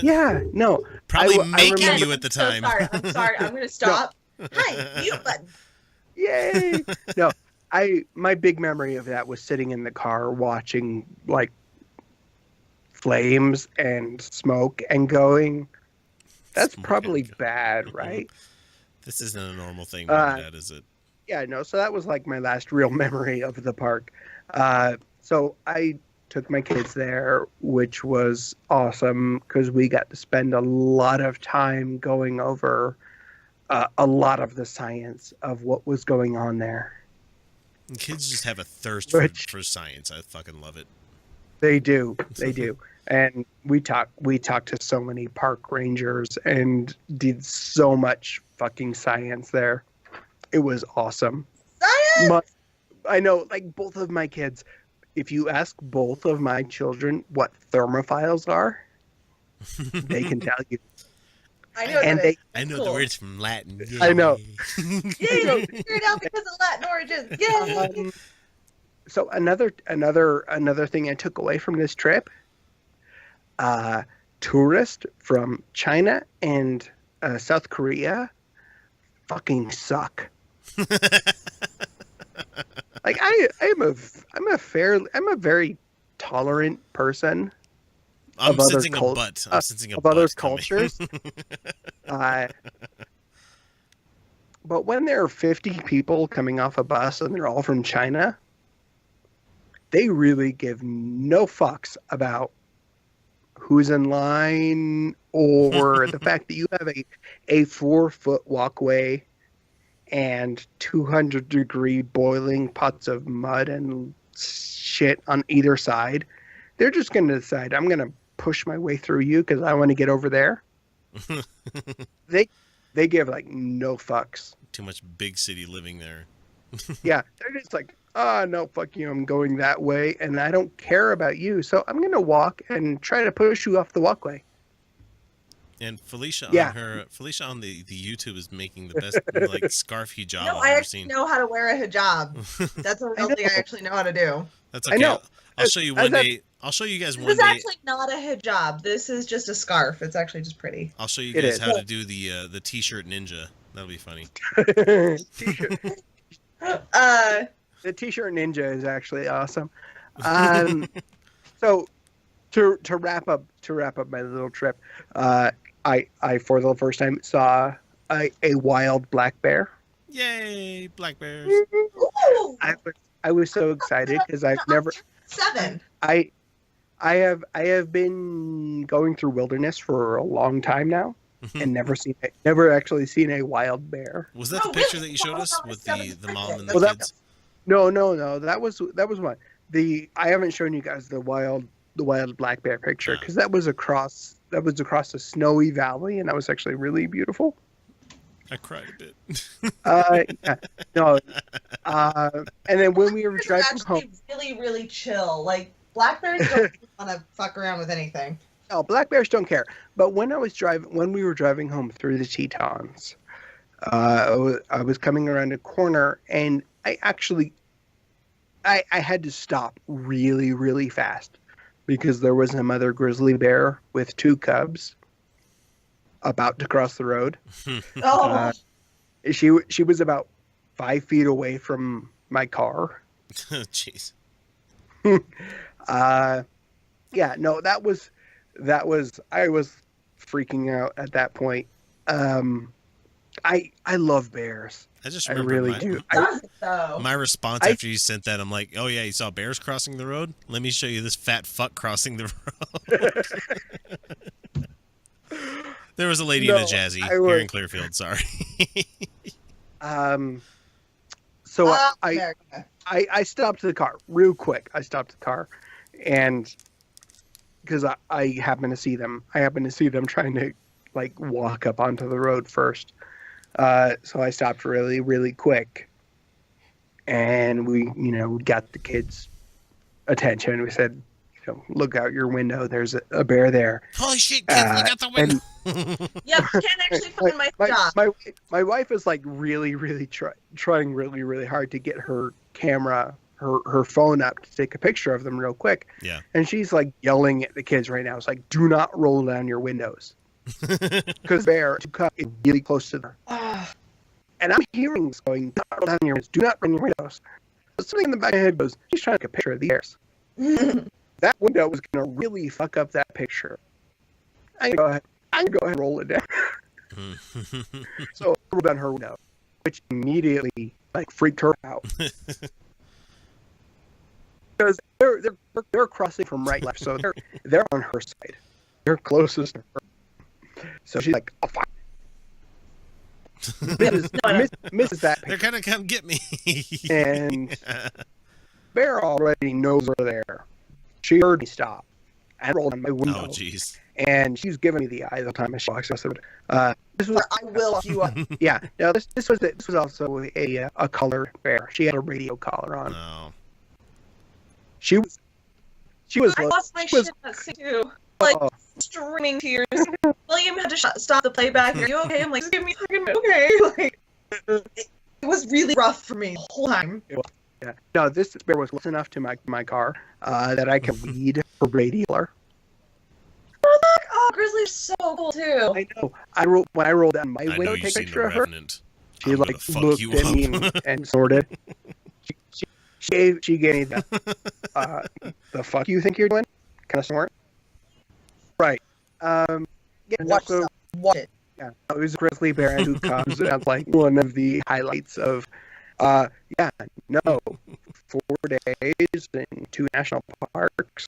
Speaker 2: Yeah, no.
Speaker 1: Probably
Speaker 2: I
Speaker 1: making
Speaker 2: remember-
Speaker 1: you at the time.
Speaker 3: I'm sorry. I'm going to stop. Hi, mute button.
Speaker 2: Yay! No, my big memory of that was sitting in the car watching, like, flames and smoke and going, that's probably bad, right?
Speaker 1: This isn't a normal thing, Dad, is it?
Speaker 2: Yeah, no, so that was like my last real memory of the park. So I took my kids there, which was awesome because we got to spend a lot of time going over a lot of the science of what was going on there.
Speaker 1: Kids just have a thirst for science. I fucking love it.
Speaker 2: They do. And we talked to so many park rangers and did so much fucking science there. It was awesome.
Speaker 3: Science!
Speaker 2: I know, like, both of my kids, if you ask both of my children what thermophiles are, they can tell you.
Speaker 3: I know.
Speaker 2: And
Speaker 1: I know the words from Latin. Yay.
Speaker 2: I know.
Speaker 3: Yay! Figured it out because of Latin origins. Yay!
Speaker 2: So another thing I took away from this trip, tourists from China and South Korea fucking suck. Like I'm a very tolerant person.
Speaker 1: I'm
Speaker 2: of other
Speaker 1: sensing a butt. I'm sensing a
Speaker 2: of
Speaker 1: butt
Speaker 2: other
Speaker 1: coming.
Speaker 2: cultures. But when there are 50 people coming off a bus and they're all from China, they really give no fucks about who's in line or the fact that you have a 4-foot walkway and 200-degree boiling pots of mud and shit on either side. They're just going to decide, I'm going to push my way through you because I want to get over there. They give, like, no fucks.
Speaker 1: Too much big city living there.
Speaker 2: Yeah, they're just like, no, fuck you, I'm going that way, and I don't care about you, so I'm going to walk and try to push you off the walkway.
Speaker 1: And Felicia
Speaker 2: Yeah.
Speaker 1: Felicia on the YouTube is making the best like scarf hijab
Speaker 3: No,
Speaker 1: I've
Speaker 3: I
Speaker 1: ever
Speaker 3: actually
Speaker 1: seen.
Speaker 3: know how to wear a hijab. That's a real thing I actually know how to do.
Speaker 1: That's okay.
Speaker 2: I know.
Speaker 1: I'll show you one day. I'll show you guys
Speaker 3: This
Speaker 1: one
Speaker 3: is
Speaker 1: day.
Speaker 3: actually not a hijab. This is just a scarf. It's actually just pretty.
Speaker 1: I'll show you
Speaker 2: It
Speaker 1: guys
Speaker 2: is.
Speaker 1: how to do the t-shirt ninja. That'll be funny.
Speaker 2: T-shirt. The T-shirt ninja is actually awesome. So to wrap up my little trip, I for the first time saw a wild black bear.
Speaker 1: Yay, black bears!
Speaker 3: Ooh,
Speaker 2: I was so excited because I've never
Speaker 3: 7.
Speaker 2: I have been going through wilderness for a long time now and never actually seen a wild bear.
Speaker 1: Was that the picture that you showed us with the mom and the
Speaker 2: Well,
Speaker 1: kids?
Speaker 2: No. That was one. I haven't shown you guys the wild black bear picture because that was across a snowy valley and that was actually really beautiful.
Speaker 1: I cried a bit.
Speaker 2: Yeah, no. And then when we were driving
Speaker 3: actually
Speaker 2: home,
Speaker 3: really, really chill. Like black bears don't want to fuck around with anything.
Speaker 2: no, black bears don't care. But when we were driving home through the Tetons, I was coming around a corner and I had to stop really, really fast because there was a mother grizzly bear with 2 cubs about to cross the road.
Speaker 3: Oh,
Speaker 2: She was about 5 feet away from my car.
Speaker 1: Jeez.
Speaker 2: Yeah, no, that was I was freaking out at that point. I love bears.
Speaker 1: I just
Speaker 2: I
Speaker 1: remember
Speaker 2: really do.
Speaker 3: does it though?
Speaker 1: My response after you sent that, I'm like, oh yeah, you saw bears crossing the road? Let me show you this fat fuck crossing the road. There was a lady in a jazzy here in Clearfield, sorry.
Speaker 2: So
Speaker 3: America.
Speaker 2: I stopped the car real quick. I stopped the car and because I happen to see them. I happen to see them trying to like walk up onto the road first. So I stopped really, really quick, and we got the kids' attention. We said, look out your window. There's a bear there.
Speaker 1: Holy shit, kids, look out the window.
Speaker 3: Yep, can't actually find my job.
Speaker 2: My wife is like really, really trying really, really hard to get her camera, her phone up to take a picture of them real quick.
Speaker 1: Yeah.
Speaker 2: And she's like yelling at the kids right now. It's like, do not roll down your windows. Because bear is really close to them. And I'm hearing this going, do not roll down your windows. Do not run your windows. But something in the back of my head goes, she's trying to take a picture of the bears. That window was going to really fuck up that picture. I can go ahead and roll it down. So I rolled down her window, which immediately like freaked her out. Because they're crossing from right to left, so they're on her side. They're closest to her. So she's like, oh fuck. Misses that picture.
Speaker 1: They're gonna come get me.
Speaker 2: And bear already knows we're there. She heard me stop and rolled on my window.
Speaker 1: Oh, jeez.
Speaker 2: And she's giving me the eye the time she walks us. This was
Speaker 3: I will lock you up.
Speaker 2: Yeah. No, this was also a color bear. She had a radio collar on.
Speaker 1: Oh.
Speaker 2: She was.
Speaker 3: I lost my shit at sea too. Like streaming tears. William had to stop the playback. Are you okay? I'm like, give me a second. Okay. Like, it was really rough for me the whole time.
Speaker 2: Yeah. No, this bear was close enough to my car that I could read her radio.
Speaker 3: Oh, Grizzly's so cool too.
Speaker 2: I know. When I rolled down my window to take a picture of her. She like looked at me and snorted. She gave me the fuck you think you're doing kind of snort. Right. Yeah.
Speaker 3: What?
Speaker 2: Yeah. It was a grizzly bear who comes as like one of the highlights of. 4 days in 2 national parks.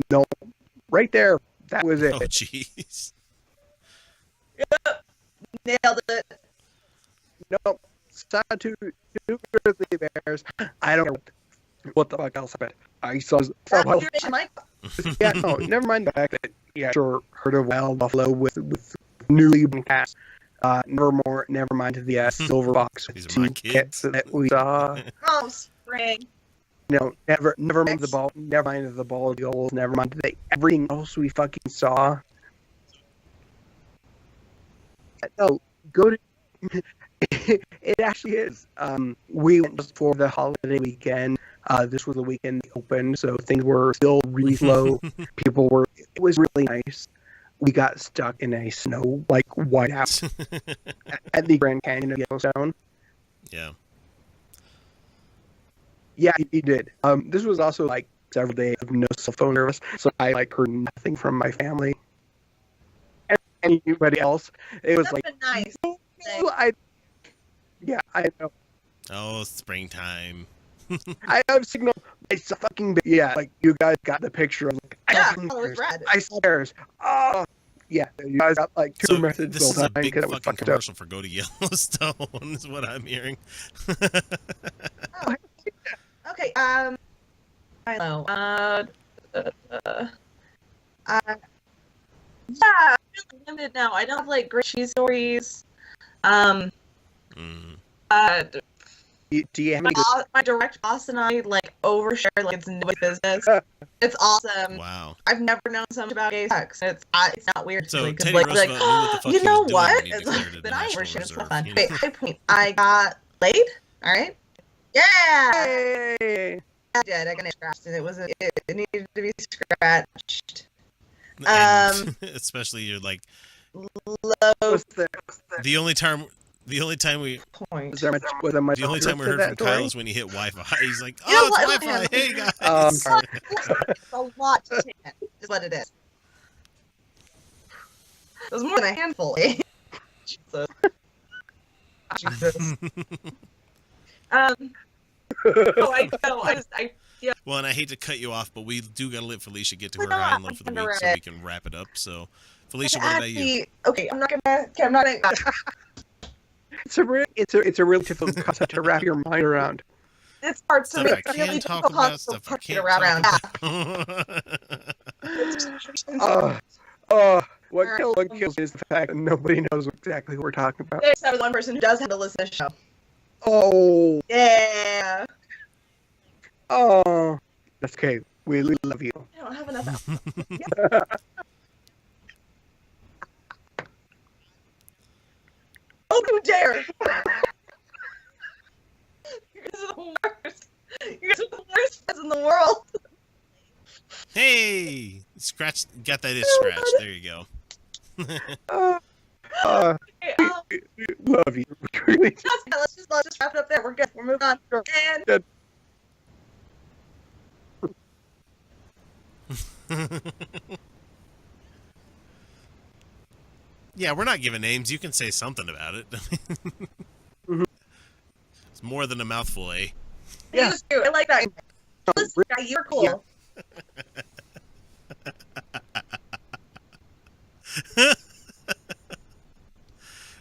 Speaker 2: No, right there. That was it.
Speaker 1: Oh, jeez.
Speaker 3: Yep. Nailed it.
Speaker 2: No, saw two grizzly bears. I don't know what the fuck else happened. I saw. Yeah, no, never mind the fact that sure heard of wild buffalo with newly born calves. Never mind the silver box with 2 kits that we saw.
Speaker 3: Oh, spring.
Speaker 2: Never mind the ball. Never mind the bald eagles. Never mind everything else we fucking saw. No, go to. It actually is. We went just for the holiday weekend. This was the weekend they opened, so things were still really slow. It was really nice. We got stuck in a snow whiteout at the Grand Canyon of Yellowstone.
Speaker 1: Yeah.
Speaker 2: Yeah, he did. This was also like several days of no cell phone service, so I heard nothing from my family and anybody else. It was
Speaker 3: That's nice.
Speaker 2: I know.
Speaker 1: Oh, springtime.
Speaker 2: I have signal. It's a fucking like you guys got the picture. It was red. I saw theirs. Oh, yeah. You guys got 2 messages.
Speaker 1: This is a big
Speaker 2: because
Speaker 1: fucking commercial for Go to Yellowstone. Is what I'm hearing.
Speaker 3: Okay. I know. Yeah, I'm really limited now. I don't have great cheese stories.
Speaker 2: Do you have any
Speaker 3: my direct boss and I overshare it's nobody's business. It's awesome.
Speaker 1: Wow.
Speaker 3: I've never known something about gay sex. It's not weird.
Speaker 1: So
Speaker 3: because
Speaker 1: Teddy Roosevelt knew what the fuck
Speaker 3: you
Speaker 1: he
Speaker 3: know
Speaker 1: was doing
Speaker 3: what?
Speaker 1: when he declared it a
Speaker 3: Then I
Speaker 1: national
Speaker 3: overshare. It's
Speaker 1: reserve,
Speaker 3: fun.
Speaker 1: you know?
Speaker 3: Wait, high point. I got laid. All right. Yeah.
Speaker 2: Hey.
Speaker 3: I did. I got it scratched, and it needed to be scratched.
Speaker 1: And especially you're
Speaker 3: Low.
Speaker 1: The only time we
Speaker 3: Point.
Speaker 2: Was there much
Speaker 1: the only time we heard from Kyle is when he hit Wi-Fi. He's like,
Speaker 3: You know
Speaker 1: "Oh,
Speaker 3: what?
Speaker 1: it's Wi-Fi! Hey guys!"
Speaker 2: Sorry.
Speaker 3: It's a lot to take in, is what it is. It was more than a handful. Eh? Jesus. Jesus. Oh, I know. Yeah.
Speaker 1: Well, and I hate to cut you off, but we do gotta let Felicia get to her high and low for the week, so we can wrap it up. So, Felicia, what about you?
Speaker 3: Okay, I'm not gonna.
Speaker 2: It's a real difficult concept to wrap your mind around.
Speaker 3: It's hard to
Speaker 1: Stuff I
Speaker 3: really
Speaker 1: can talk
Speaker 3: difficult
Speaker 1: about,
Speaker 3: to
Speaker 1: stuff I
Speaker 3: park it
Speaker 1: can't
Speaker 3: around.
Speaker 1: talk about.
Speaker 2: What kills me is the fact that nobody knows exactly who we're talking about.
Speaker 3: There's one person who does have to listen to the show.
Speaker 2: Oh.
Speaker 3: Yeah.
Speaker 2: Oh. That's okay. We love you.
Speaker 3: I don't have enough. Oh, you dare! You guys are the worst. You guys are the worst friends in the world.
Speaker 1: Hey, got that itch scratch. There you go.
Speaker 2: We love you. Really.
Speaker 3: Let's just wrap it up there. We're good. We're moving on. And
Speaker 1: Yeah, we're not giving names. You can say something about it. It's more than a mouthful, eh?
Speaker 3: yeah, I like that. Listen, guy, you're cool.
Speaker 2: Yeah.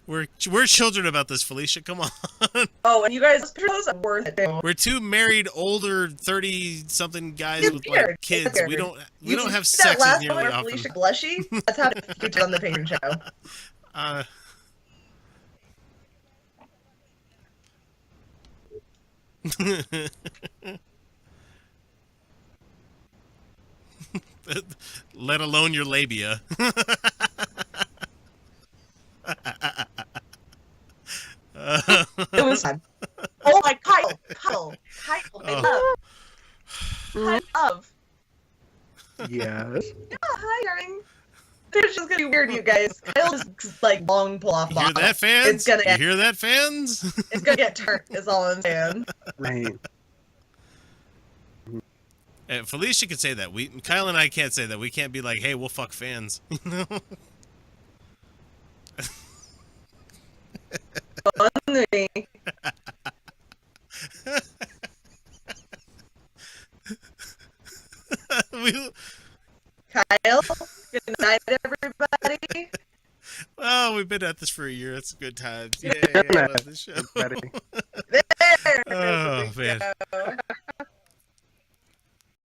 Speaker 1: We're children about this, Felicia. Come on.
Speaker 3: Oh, and you guys, those are worth it.
Speaker 1: We're two married, older, 30-something guys with like kids. We don't have sex as nearly often.
Speaker 3: Felicia blushy. That's how you did on the Patreon show.
Speaker 1: Let alone your labia.
Speaker 3: It was fun. Oh my Kyle, I love.
Speaker 2: Yes.
Speaker 3: Yeah, hi, darling. It's just gonna be weird, you guys. Kyle just like long pull off.
Speaker 1: You hear that, fans?
Speaker 3: It's gonna
Speaker 1: you hear that, fans?
Speaker 3: It's gonna get turned. Is all I'm saying.
Speaker 2: Right.
Speaker 1: Felicia could say that. Kyle and I can't say that. We can't be like, hey, we'll fuck fans.
Speaker 3: Funny. Kyle, good night, everybody.
Speaker 1: Oh, we've been at this for a year. It's good times. Yeah, I love this show.